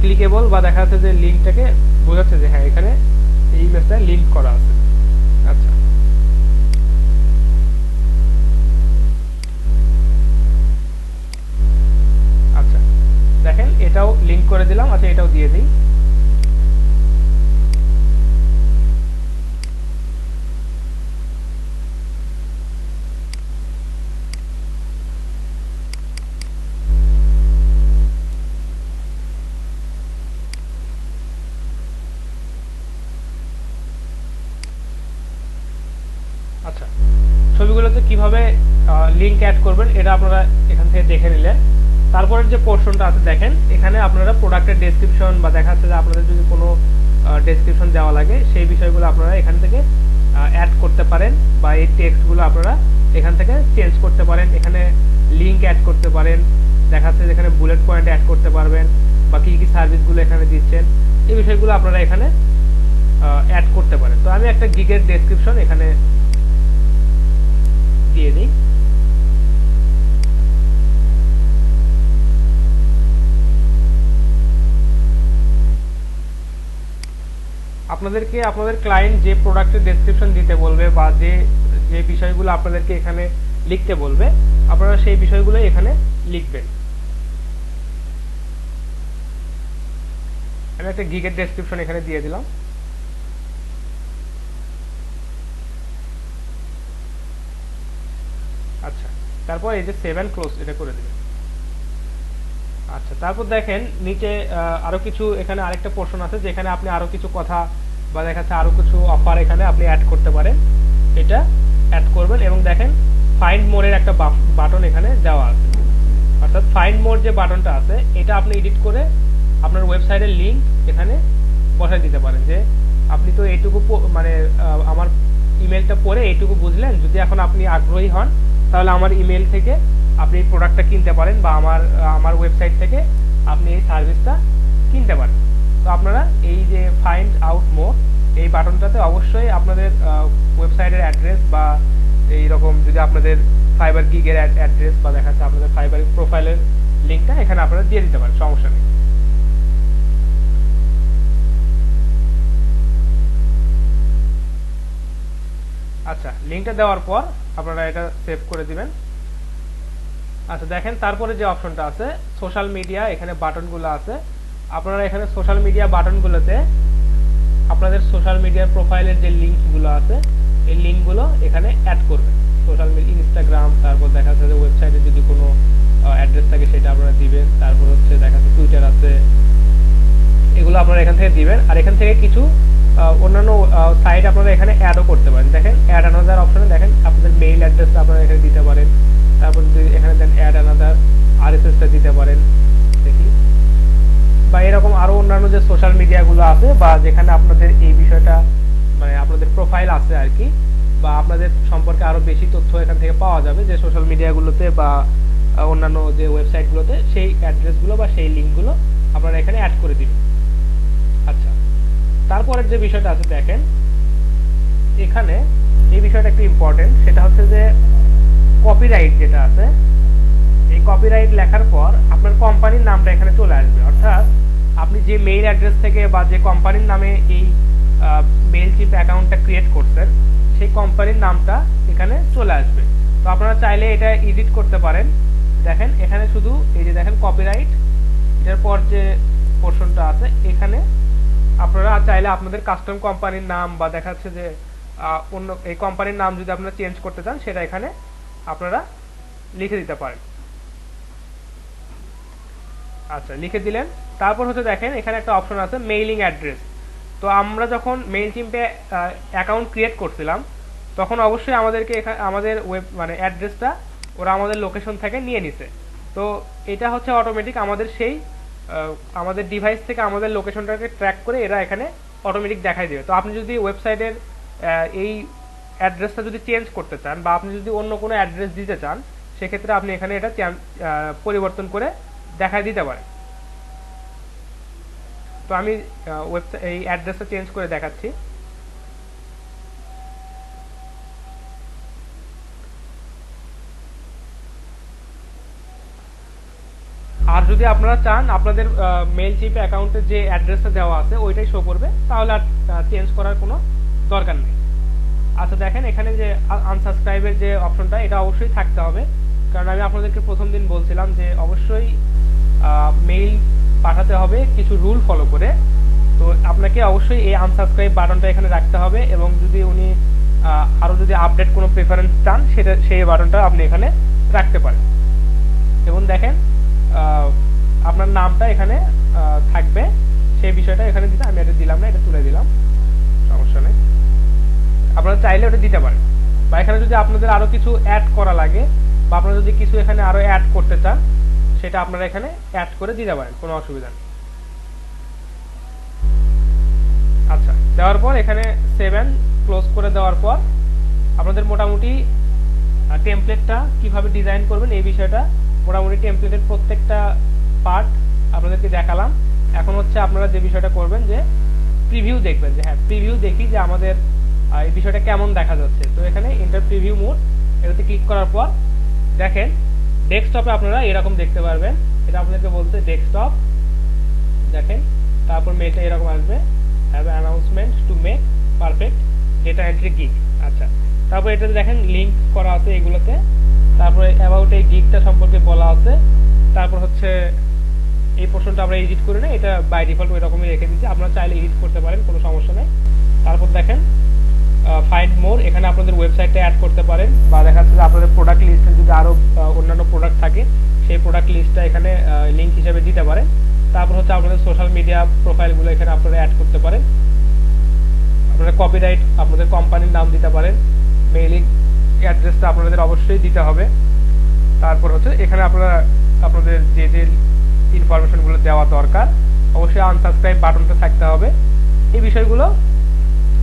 Speaker 1: ক্লিকেবল বা দেখা যাচ্ছে যে লিংকটাকে বোঝাচ্ছে যে হ্যাঁ এখানে এই ইমেজটা লিংক করা আছে। আচ্ছা, দেখেন এটাও লিংক করে দিলাম। আচ্ছা, এটাও দিয়ে দিই। আচ্ছা, ছবিগুলোতে কিভাবে লিংক অ্যাড করবেন এটা আপনারা এখান থেকে দেখে নিলেন। তারপরের যে পোর্শনটা আছে দেখেন এখানে আপনারা প্রোডাক্টের ডেসক্রিপশন বা দেখা যাচ্ছে যে আপনাদের যদি কোনো ডেসক্রিপশন দেওয়া লাগে সেই বিষয়গুলো আপনারা এখান থেকে অ্যাড করতে পারেন, বা এই টেক্সটগুলো আপনারা এখান থেকে চেঞ্জ করতে পারেন। এখানে লিংক অ্যাড করতে পারেন, দেখা যাচ্ছে যেখানে বুলেট পয়েন্ট অ্যাড করতে পারবেন, বা কী কী সার্ভিসগুলো এখানে দিচ্ছেন এই বিষয়গুলো আপনারা এখানে অ্যাড করতে পারেন। তো আমি একটা গিগের ডেসক্রিপশন এখানে দিয়ে দিই। আপনাদেরকে আপনাদের ক্লায়েন্ট যে প্রোডাক্টের ডেসক্রিপশন দিতে বলবে বা যে যে বিষয়গুলো আপনাদেরকে এখানে লিখতে বলবে আপনারা সেই বিষয়গুলো এখানে লিখবেন। আমি একটা গিগের ডেসক্রিপশন এখানে দিয়ে দিলাম। আচ্ছা, তারপর এই যে সেভ এন্ড ক্লোজ এটা করে দিবেন। আচ্ছা, তারপর দেখেন নিচে আরো কিছু এখানে আরেকটা পোর্শন আছে যেখানে আপনি আরো কিছু কথা বা দেখা যাচ্ছে আরো কিছু অফার এখানে আপনি অ্যাড করতে পারেন, এটা অ্যাড করবেন। এবং দেখেন ফাইন্ড মোরের একটা বাটন এখানে দেওয়া আছে, অর্থাৎ ফাইন্ড মোর যে বাটনটা আছে এটা আপনি এডিট করে আপনার ওয়েবসাইটের লিংক এখানে বসাই দিতে পারেন। যে আপনি তো এইটুকু মানে আমার ইমেলটা পড়ে এইটুকু বুঝলেন, যদি এখন আপনি আগ্রহী হন তাহলে আমার ইমেল থেকে আপনি এই প্রোডাক্টটা কিনতে পারেন, বা আমার ওয়েবসাইট থেকে আপনি এই সার্ভিসটা কিনতে পারেন। তো আপনারা এই যে ফাইন্ড আউট মোর এই বাটনটাতে অবশ্যই আপনাদের ওয়েবসাইটের অ্যাড্রেস বা এইরকম যদি আপনাদের ফাইবার গিগের অ্যাড্রেস বা দেখা যাচ্ছে আপনাদের ফাইবার প্রোফাইলের লিঙ্কটা এখানে আপনারা দিয়ে দিতে পারেন, সমস্যা নেই। আচ্ছা, লিঙ্কটা দেওয়ার পর আপনারা এটা সেভ করে দিবেন। আচ্ছা, দেখেন তারপরে যে অপশনটা আছে সোশ্যাল মিডিয়া, এখানে বাটনগুলো আছে। আপনারা এখানে সোশ্যাল মিডিয়া বাটনগুলোতে আপনাদের সোশ্যাল মিডিয়া প্রোফাইলের যে লিঙ্কগুলো আছে এই লিঙ্কগুলো এখানে অ্যাড করবেন। সোশ্যাল মিডিয়া ইনস্টাগ্রাম, তারপর দেখা যাচ্ছে যে ওয়েবসাইটে যদি কোনো অ্যাড্রেস থাকে সেটা আপনারা দিবেন। তারপর হচ্ছে দেখা যাচ্ছে টুইটার আছে, এগুলো আপনারা এখান থেকে দিবেন। আর এখান থেকে কিছু অন্যান্য সাইট আপনারা এখানে অ্যাডও করতে পারেন। দেখেন অ্যাড আনাদার অপশনে দেখেন আপনাদের মেইল অ্যাড্রেসটা আপনারা এখানে দিতে পারেন। তারপর যদি এখানে দেন অ্যাড আনাদার আরএসএসটা দিতে পারেন, দেখি, বা এরকম আরো অন্যান্য যে সোশ্যাল মিডিয়াগুলো আছে বা যেখানে আপনাদের এই বিষয়টা মানে আপনাদের প্রোফাইল আছে আর কি, বা আপনাদের সম্পর্কে আরো বেশি তথ্য এখান থেকে পাওয়া যাবে যে সোশ্যাল মিডিয়াগুলোতে বা অন্যান্য যে ওয়েবসাইটগুলোতে, সেই অ্যাড্রেসগুলো বা সেই লিঙ্কগুলো আপনারা এখানে অ্যাড করে দিবেন। আচ্ছা, তারপরের যে বিষয়টা আছে দেখেন এখানে এই বিষয়টা একটু ইম্পর্টেন্ট, সেটা হচ্ছে যে কপিরাইট যেটা আছে, এই কপিরাইট লেখার পর আপনার কোম্পানির নামটা এখানে চলে আসবে। অর্থাৎ আপনি যে মেইল অ্যাড্রেস থেকে বা যে কোম্পানির নামে এই মেইলচিপ অ্যাকাউন্টটা ক্রিয়েট করছেন সেই কোম্পানির নামটা এখানে চলে আসবে। তো আপনারা চাইলে এটা এডিট করতে পারেন। দেখেন এখানে শুধু এই যে দেখেন কপিরাইট, এটার পর যে পোর্শনটা আছে এখানে আপনারা চাইলে আপনাদের কাস্টম কোম্পানির নাম বা দেখা যাচ্ছে যে অন্য এই কোম্পানির নাম যদি আপনারা চেঞ্জ করতে চান সেটা এখানে আপনারা লিখে দিতে পারেন। আচ্ছা, লিখে দিলেন। তারপর হচ্ছে দেখেন এখানে একটা অপশন আছে মেইলিং অ্যাড্রেস। তো আমরা যখন মেইলচিম্পে অ্যাকাউন্ট ক্রিয়েট করছিলাম তখন অবশ্যই আমাদেরকে আমাদের ওয়েব মানে অ্যাড্রেসটা ওরা আমাদের লোকেশন থেকে নিয়ে নিছে। তো এটা হচ্ছে অটোমেটিক আমাদের সেই আমাদের ডিভাইস থেকে আমাদের লোকেশনটাকে ট্র্যাক করে এরা এখানে অটোমেটিক দেখাই দেবে। তো আপনি যদি ওয়েবসাইটের এই অ্যাড্রেসটা যদি চেঞ্জ করতে চান বা আপনি যদি অন্য কোনো অ্যাড্রেস দিতে চান সেক্ষেত্রে আপনি এখানে এটা পরিবর্তন করে দেখাই দিতে পারেন। তো আমি ওয়েবসাইট এই অ্যাড্রেসটা চেঞ্জ করে দেখাচ্ছি। আর যদি আপনারা চান আপনাদের মেইলচিপ অ্যাকাউন্টে যে অ্যাড্রেসটা দেওয়া আছে ওইটাই শো করবে, তাহলে আর চেঞ্জ করার কোনো দরকার নেই। আচ্ছা, দেখেন এখানে যে আনসাবস্ক্রাইবের যে অপশনটা এটা অবশ্যই থাকতে হবে, কারণ আমি আপনাদেরকে প্রথম দিন বলছিলাম যে অবশ্যই মেইল পাঠাতে হবে কিছু রুল ফলো করে। তো আপনাকে অবশ্যই এই আনসাবস্ক্রাইব বাটনটা এখানে রাখতে হবে, এবং যদি উনি আরো যদি আপডেট কোনো প্রেফারেন্স চান সেটা সেই বাটনটা আপনি এখানে রাখতে পারেন। এবং দেখেন আপনার নামটা এখানে থাকবে, সেই বিষয়টা এখানে দিতে আমি এটা দিলাম না, এটা তুলে দিলাম, সমস্যা নেই। আপনারা চাইলে ওটা দিতে পারেন। বা এখানে যদি আপনাদের আরো কিছু অ্যাড করা লাগে বা আপনারা যদি কিছু এখানে আরো অ্যাড করতে চান সেটা আপনারা এখানে অ্যাড করে দিতে পারেন, কোনো অসুবিধা নেই। আচ্ছা, দেওয়ার পর এখানে 7 ক্লোজ করে দেওয়ার পর আপনাদের মোটামুটি টেমপ্লেটটা কিভাবে ডিজাইন করবেন এই বিষয়টা, মোটামুটি টেমপ্লেটের প্রত্যেকটা পার্ট আপনাদেরকে দেখালাম। এখন হচ্ছে আপনারা যে বিষয়টা করবেন যে প্রিভিউ দেখবেন, যে হ্যাঁ প্রিভিউ দেখি যে আমাদের এই বিষয়টা কেমন দেখা যাচ্ছে। তো এখানে ইন্টার প্রিভিউ মোড, এটাতে ক্লিক করার পর দেখেন ডেস্কটপে আপনারা এরকম দেখতে পারবেন। এটা আপনাদেরকে বলতে ডেস্কটপ দেখেন, তারপর মেলটা এরকম আসবে, have announcement to make perfect data entry gig. আচ্ছা, তারপর এটাতে দেখেন লিঙ্ক করা আছে এগুলোতে, তারপরে অ্যাবাউট এই গিগটা সম্পর্কে বলা আছে, তারপর হচ্ছে এই পোর্শনটা আমরা এডিট করে নেই, এটা বাই ডিফল্ট ওই রকমই রেখে দিচ্ছি, আপনারা চাইলে এডিট করতে পারেন, কোনো সমস্যা নেই। তারপর দেখেন ফাইন্ড মোর, এখানে আপনাদের ওয়েবসাইটটা অ্যাড করতে পারেন, বা দেখা যাচ্ছে যে আপনাদের প্রোডাক্ট লিস্টে যদি আরও অন্যান্য প্রোডাক্ট থাকে সেই প্রোডাক্ট লিস্টটা এখানে লিঙ্ক হিসেবে দিতে পারেন। তারপর হচ্ছে আপনাদের সোশ্যাল মিডিয়া প্রোফাইলগুলো এখানে আপনারা অ্যাড করতে পারেন। আপনারা কপিরাইট আপনাদের কোম্পানির নাম দিতে পারেন, মেইলিং অ্যাড্রেসটা আপনাদের অবশ্যই দিতে হবে। তারপর হচ্ছে এখানে আপনারা আপনাদের যে যে ইনফরমেশনগুলো দেওয়া দরকার অবশ্যই আনসাবস্ক্রাইব বাটনটা থাকতে হবে। এই বিষয়গুলো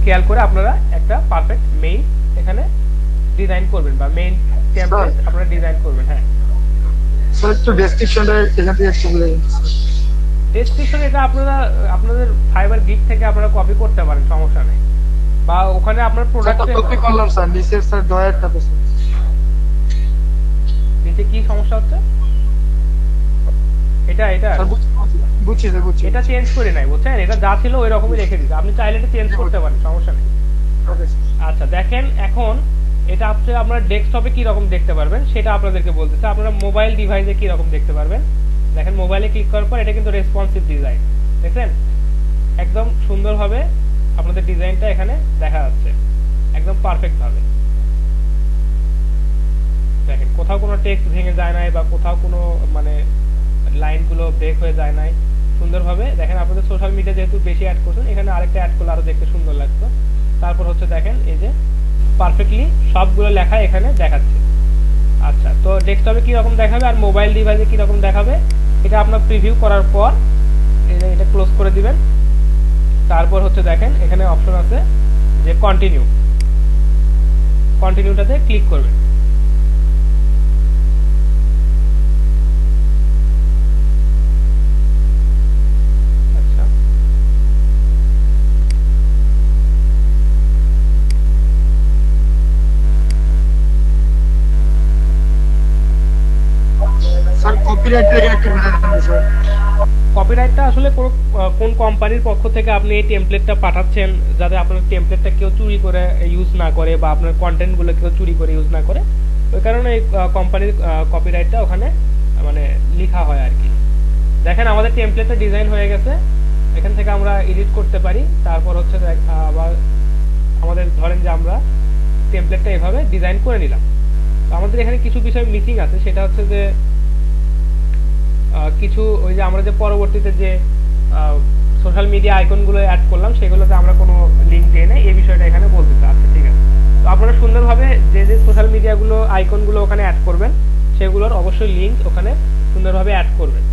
Speaker 1: খেয়াল করে আপনারা একটা পারফেক্ট মেইল এখানে ডিজাইন করবেন, বা মেইল টেমপ্লেট আপনারা ডিজাইন করবেন। হ্যাঁ
Speaker 4: স্যার, একটু ডেসক্রিপশনটা এখান থেকে একটু বলে দিন।
Speaker 1: ডেসক্রিপশন এটা আপনারা আপনাদের ফাইবার গিগ থেকে আপনারা কপি করতে পারেন, সমস্যা নেই, বা ওখানে আপনার প্রোডাক্ট
Speaker 4: কপি করলাম স্যার, নিচের স্যার ডয়ারটা তো স্যার
Speaker 1: নিচে কি সমস্যা হচ্ছে? এটা এটা
Speaker 4: স্যার বুঝছি স্যার, বুঝছি।
Speaker 1: এটা চেঞ্জ করে নাই, বুঝছেন? এটা যা ছিল ওই রকমই রেখে দিতে, আপনি চাইলে এটা চেঞ্জ করতে পারেন, সমস্যা নেই।
Speaker 4: Okay sir.
Speaker 1: আচ্ছা দেখেন, এখন এটা হচ্ছে আপনারা ডেস্কটপে কি রকম দেখতে পারবেন সেটা আপনাদেরকে বলতেছে। আপনারা মোবাইল ডিভাইসে কি রকম দেখতে পারবেন, দেখেন মোবাইলে ক্লিক করার পর এটা কিন্তু রেসপন্সিভ ডিজাইন, দেখছেন? একদম সুন্দরভাবে আপনাদের ডিজাইনটা এখানে দেখা যাচ্ছে, একদম পারফেক্ট ভাবে। দেখেন কোথাও কোনো টেক্সট ভেঙে যায় নাই, বা কোথাও কোনো মানে লাইনগুলো ব্রেক হয়ে যায় নাই, সুন্দরভাবে দেখেন। আপনাদের সোশ্যাল মিডিয়া যেহেতু বেশি অ্যাড করছেন, এখানে আরেকটা অ্যাড করলে আরো দেখতে সুন্দর লাগতো। তারপর হচ্ছে দেখেন এই যে পারফেক্টলি সবগুলো লেখা এখানে দেখাচ্ছে। আচ্ছা, তো ডেস্কটপে কি রকম দেখাবে আর মোবাইল ডিভাইসে কি রকম দেখাবে এটা আপনার প্রিভিউ করার পর এটা ক্লোজ করে দিবেন। তারপর হচ্ছে দেখেন এখানে অপশন আছে যে কন্টিনিউ, কন্টিনিউটাতে ক্লিক করবেন। আচ্ছা,
Speaker 4: স্যার কপিরাইটটা এখানে একটু বলে দেন স্যার।
Speaker 1: কপিরাইটটা আসলে কোন কোম্পানির পক্ষ থেকে আপনি এই টেমপ্লেটটা পাঠাচ্ছেন, যাতে আপনার টেমপ্লেটটা কেউ চুরি করে ইউজ না করে, বা আপনার কন্টেন্টগুলো কেউ চুরি করে ইউজ না করে, ওই কারণে এই কোম্পানির কপিরাইটটা ওখানে মানে লেখা হয় আর কি। দেখেন আমাদের টেমপ্লেটটা ডিজাইন হয়ে গেছে, এখান থেকে আমরা এডিট করতে পারি। তারপর হচ্ছে আবার আমাদের ধরেন যে আমরা টেমপ্লেটটা এভাবে ডিজাইন করে নিলাম, তো আমাদের এখানে কিছু বিষয় মিসিং আছে, সেটা হচ্ছে যে কিছু ওই যে আমরা যে পরবর্তীতে যে সোশ্যাল মিডিয়া আইকনগুলো অ্যাড করলাম সেগুলোতে আমরা কোনো লিঙ্ক দিয়ে নেই, এই বিষয়টা এখানে বলতেছে। আচ্ছা ঠিক আছে, তো আপনারা সুন্দরভাবে যে যে সোশ্যাল মিডিয়াগুলো আইকনগুলো ওখানে অ্যাড করবেন সেগুলোর অবশ্যই লিঙ্ক ওখানে সুন্দরভাবে অ্যাড করবেন।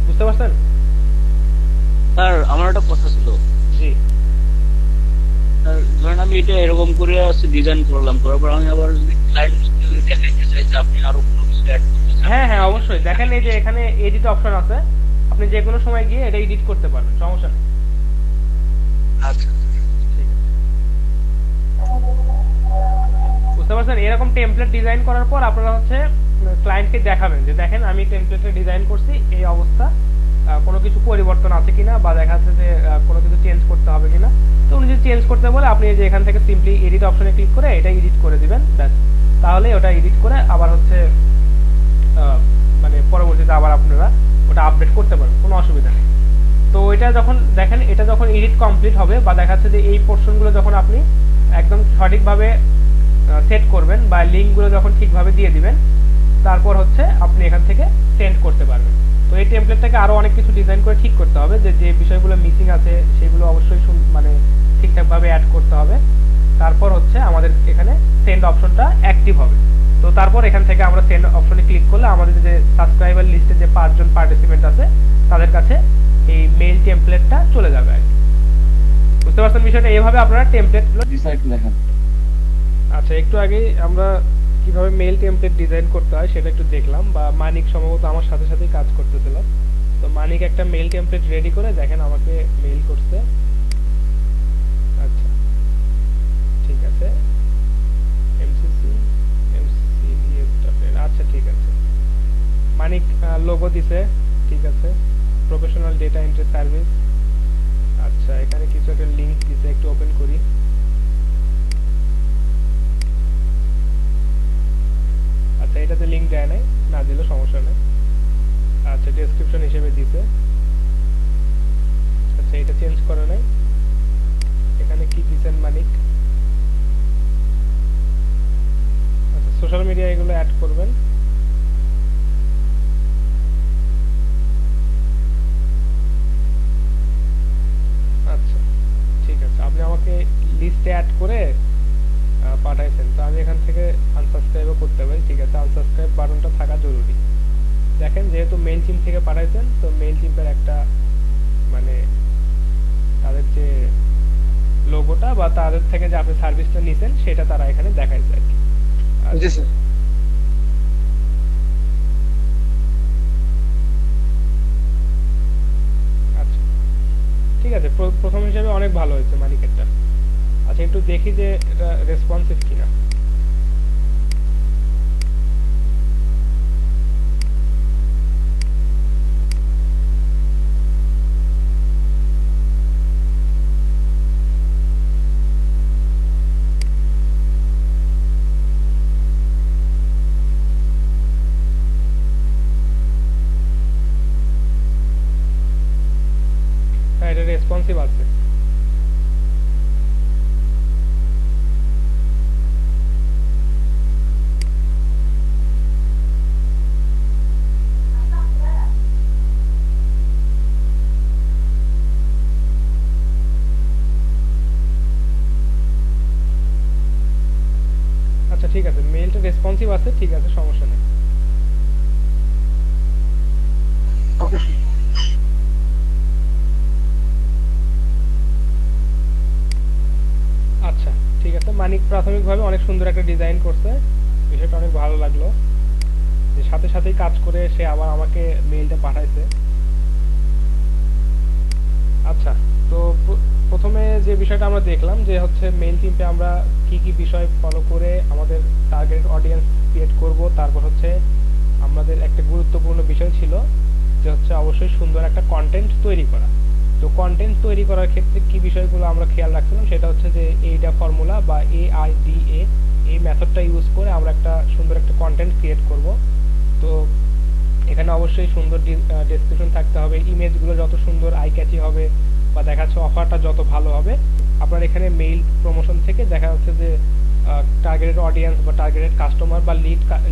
Speaker 1: বুঝতে পারছেন?
Speaker 6: স্যার আমার একটা কথা ছিল।
Speaker 1: জি,
Speaker 6: স্যার ধরেন আমি এটা এরকম করে ডিজাইন করলাম, করার পর আমি আবার যদি ক্লায়েন্ট দেখাইতে চাই যে আপনি আরো কোনো কিছু অ্যাড করতে চান,
Speaker 1: হ্যাঁ হ্যাঁ অবশ্যই। দেখেন এই যে এখানে এডিট অপশন আছে, আপনি যে কোনো সময় গিয়ে এটা এডিট করতে পারবেন, সমস্যা নেই।
Speaker 6: আচ্ছা
Speaker 1: ঠিক আছে, বুঝতে পারছেন? এরকম টেমপ্লেট ডিজাইন করার পর আপনারা হচ্ছে ক্লায়েন্টকে দেখাবেন যে দেখেন আমি টেমপ্লেটটা ডিজাইন করছি, এই অবস্থা, কোনো কিছু পরিবর্তন আছে কিনা, বা দেখা যাচ্ছে যে কোনো কিছু চেঞ্জ করতে হবে কিনা। তো উনি যদি চেঞ্জ করতে বলে আপনি এই যে এখান থেকে সিম্পলি এডিট অপশনে ক্লিক করে এটা এডিট করে দিবেন, ব্যাস। তাহলে ওটা এডিট করে আবার হচ্ছে মানে পরবর্তীতে আবার আপনারা ওটা আপডেট করতে পারবেন, কোনো অসুবিধা নেই। তো এটা যখন দেখেন এটা যখন এডিট কমপ্লিট হবে, বা দেখা যাচ্ছে যে এই পোর্শনগুলো যখন আপনি একদম সঠিকভাবে সেট করবেন, বা লিঙ্কগুলো যখন ঠিকভাবে দিয়ে দিবেন, তারপর হচ্ছে আপনি এখান থেকে সেন্ড করতে পারবেন। তো এই টেমপ্লেটটাকে আরো অনেক কিছু ডিজাইন করে ঠিক করতে হবে, যে যে বিষয়গুলো মিসিং আছে সেগুলো অবশ্যই মানে ঠিকঠাকভাবে অ্যাড করতে হবে। তারপর হচ্ছে আমাদের এখানে সেন্ড অপশনটা অ্যাক্টিভ হবে। তো তারপর এখান থেকে আমরা সেন্ড অপশনে ক্লিক করলে আমাদের যে সাবস্ক্রাইবার লিস্টে যে 5 জন পার্টিসিপেন্ট আছে তাদের কাছে এই মেইল টেমপ্লেটটা চলে যাবে আর কি। বুঝতে পারছেন বিষয়টা? এইভাবে আপনারা টেমপ্লেটগুলো
Speaker 7: দেখেন
Speaker 1: আচ্ছা, একটু আগেই আমরা কিভাবে মেইল টেমপ্লেট ডিজাইন করতে হয় সেটা একটু দেখলাম, বা মানিক সম্ভবত আমার সাথে সাথেই কাজ করতেছিল। তো মানিক একটা মেইল টেমপ্লেট রেডি করে দেখেন আমাকে মেইল করছে। আচ্ছা ঠিক আছে, mcc.mcvs.in, আচ্ছা ঠিক আছে। মানিক লোগো দিছে, ঠিক আছে। প্রফেশনাল ডেটা এন্ট্রি সার্ভিস, আচ্ছা এখানে কিছু একটা লিংক দিছে, একটু ওপেন করি। আচ্ছা এটাতে লিংক দেয় নাই, না দিলে সমস্যা নেই। আচ্ছা ডেসক্রিপশন হিসেবে দিছে, আচ্ছা এটা চেঞ্জ করে নাই। এখানে কি দিছেন মানিক? আচ্ছা সোশ্যাল মিডিয়া এগুলো অ্যাড করবেন। আচ্ছা ঠিক আছে, আপনি আমাকে লিস্টে অ্যাড করে পাঠাইছেন, তো আমি এখান থেকে আনসাবস্ক্রাইবও করতে পারি। ঠিক আছে, আনসাবস্ক্রাইব বাটনটা থাকা জরুরি। দেখেন যেহেতু মেইল চিম থেকে পাঠাইছেন, তো মেইল চিমের একটা মানে তাদের যে লোগোটা বা তাদের থেকে যে আপনি সার্ভিসটা নিছেন সেটা তারা এখানে দেখাইছে আর কি।
Speaker 4: জি স্যার।
Speaker 1: আচ্ছা ঠিক আছে, প্রথম হিসেবে অনেক ভালো হয়েছে মানিকেরটা। আচ্ছা একটু দেখি যে এটা রেসপন্সিভ কিনা। হ্যাঁ এটা রেসপন্সিভ আছে। আচ্ছা ঠিক আছে, মেইলটা রেসপন্সিভ আছে, ঠিক আছে সমস্যা নেই।
Speaker 4: Okay sir.
Speaker 1: আচ্ছা ঠিক আছে, মানিক প্রাথমিকভাবে অনেক সুন্দর একটা ডিজাইন করছে, বিষয়টা অনেক ভালো লাগলো যে সাথে সাথেই কাজ করে সে আবার আমাকে মেইলটা পাঠাইছে। আচ্ছা তো প্রথমে যে বিষয়টা আমরা দেখলাম যে হচ্ছে মেইল টিমে আমরা কি কি বিষয় ফলো করে আমাদের টার্গেট অডিয়েন্স ক্রিয়েট করব, তারপর হচ্ছে আমাদের একটা গুরুত্বপূর্ণ বিষয় ছিল যে হচ্ছে অবশ্যই সুন্দর একটা কন্টেন্ট তৈরি করা। তো কন্টেন্ট তৈরি করার ক্ষেত্রে কি বিষয়গুলো আমরা খেয়াল রাখছিলাম সেটা হচ্ছে যে এইটা ফর্মুলা বা AIDA এই মেথডটা ইউজ করে আমরা একটা সুন্দর একটা কন্টেন্ট ক্রিয়েট করব। তো এখানে অবশ্যই সুন্দর ডেসক্রিপশন থাকতে হবে, ইমেজগুলো যত সুন্দর আই ক্যাচি হবে বা দেখা যাচ্ছে অফারটা যত ভালো হবে, আপনার এখানে মেইল প্রমোশন থেকে দেখা যাচ্ছে যে টার্গেটেড অডিয়েন্স বা টার্গেটেড কাস্টমার বা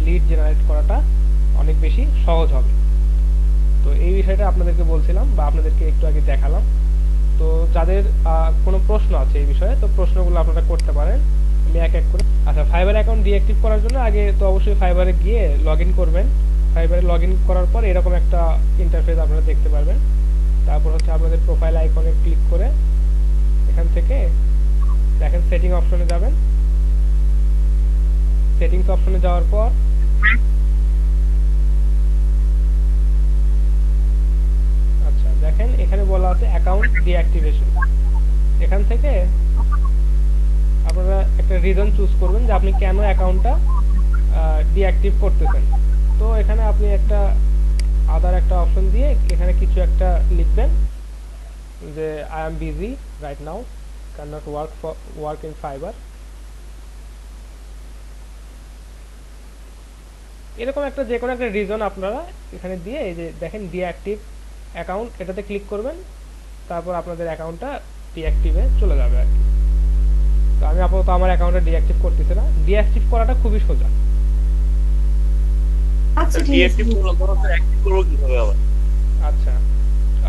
Speaker 1: লিড জেনারেট করাটা অনেক বেশি সহজ হবে। তো এই বিষয়টা আপনাদেরকে বলছিলাম বা আপনাদেরকে একটু আগে দেখালাম। তো যাদের কোনো প্রশ্ন আছে এই বিষয়ে, তো প্রশ্নগুলো আপনারা করতে পারেন, আমি এক এক করে। আচ্ছা ফাইবার অ্যাকাউন্ট ডিঅ্যাক্টিভ করার জন্য আগে তো অবশ্যই ফাইবারে গিয়ে লগ ইন করবেন। ফাইবারে লগ ইন করার পর এরকম একটা ইন্টারফেস আপনারা দেখতে পারবেন। তারপর হচ্ছে আপনাদের প্রোফাইল আইকনে ক্লিক করে এখান থেকে দেখেন সেটিং অপশনে যাবেন। সেটিংস অপশনে যাওয়ার পর আচ্ছা দেখেন এখানে বলা আছে অ্যাকাউন্ট ডিঅ্যাক্টিভেশন। এখান থেকে আপনারা একটা রিজন চুজ করবেন যে আপনি কেন অ্যাকাউন্টটা ডিঅ্যাক্টিভ করতেছেন। তো এখানে আপনি একটা আদার একটা অপশন দিয়ে এখানে কিছু একটা লিখবেন যে I am busy right now, can not work in fibre, এরকম একটা যে কোনো একটা রিজন আপনারা এখানে দিয়ে এই যে দেখেন ডিঅ্যাক্টিভ অ্যাকাউন্ট এটাতে ক্লিক করবেন, তারপর আপনাদের অ্যাকাউন্টটা ডিঅ্যাক্টিভে চলে যাবে আর কি। তো আমি আপাতত আমার অ্যাকাউন্টটা ডিঅ্যাক্টিভ করতেছি না, ডিঅ্যাক্টিভ করাটা খুবই সোজা।
Speaker 2: আচ্ছা ঠিক আছে।
Speaker 6: ডিঅ্যাক্টিভ করলাম তখন অ্যাক্টিভ করব কিভাবে আবার?
Speaker 1: আচ্ছা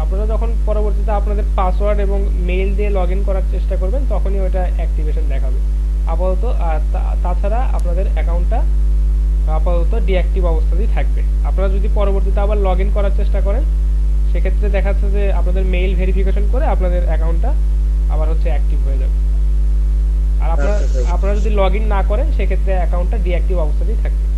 Speaker 1: আপনারা যখন পরবর্তীতে আপনাদের পাসওয়ার্ড এবং মেইল দিয়ে লগ ইন করার চেষ্টা করবেন তখনই ওটা অ্যাক্টিভেশন দেখাবে। আপাতত। আর তাছাড়া আপনাদের অ্যাকাউন্টটা আপাতত ডিঅ্যাক্টিভ অবস্থাতেই থাকবে। আপনারা যদি পরবর্তীতে আবার লগ ইন করার চেষ্টা করেন, সেক্ষেত্রে দেখা যাচ্ছে যে আপনাদের মেইল ভেরিফিকেশন করে আপনাদের অ্যাকাউন্টটা আবার হচ্ছে অ্যাক্টিভ হয়ে যাবে। আর আপনারা
Speaker 4: আচ্ছা, আচ্ছা।
Speaker 1: আপনারা যদি লগ ইন না করেন, সেক্ষেত্রে অ্যাকাউন্টটা ডিঅ্যাক্টিভ অবস্থাতেই থাকবে।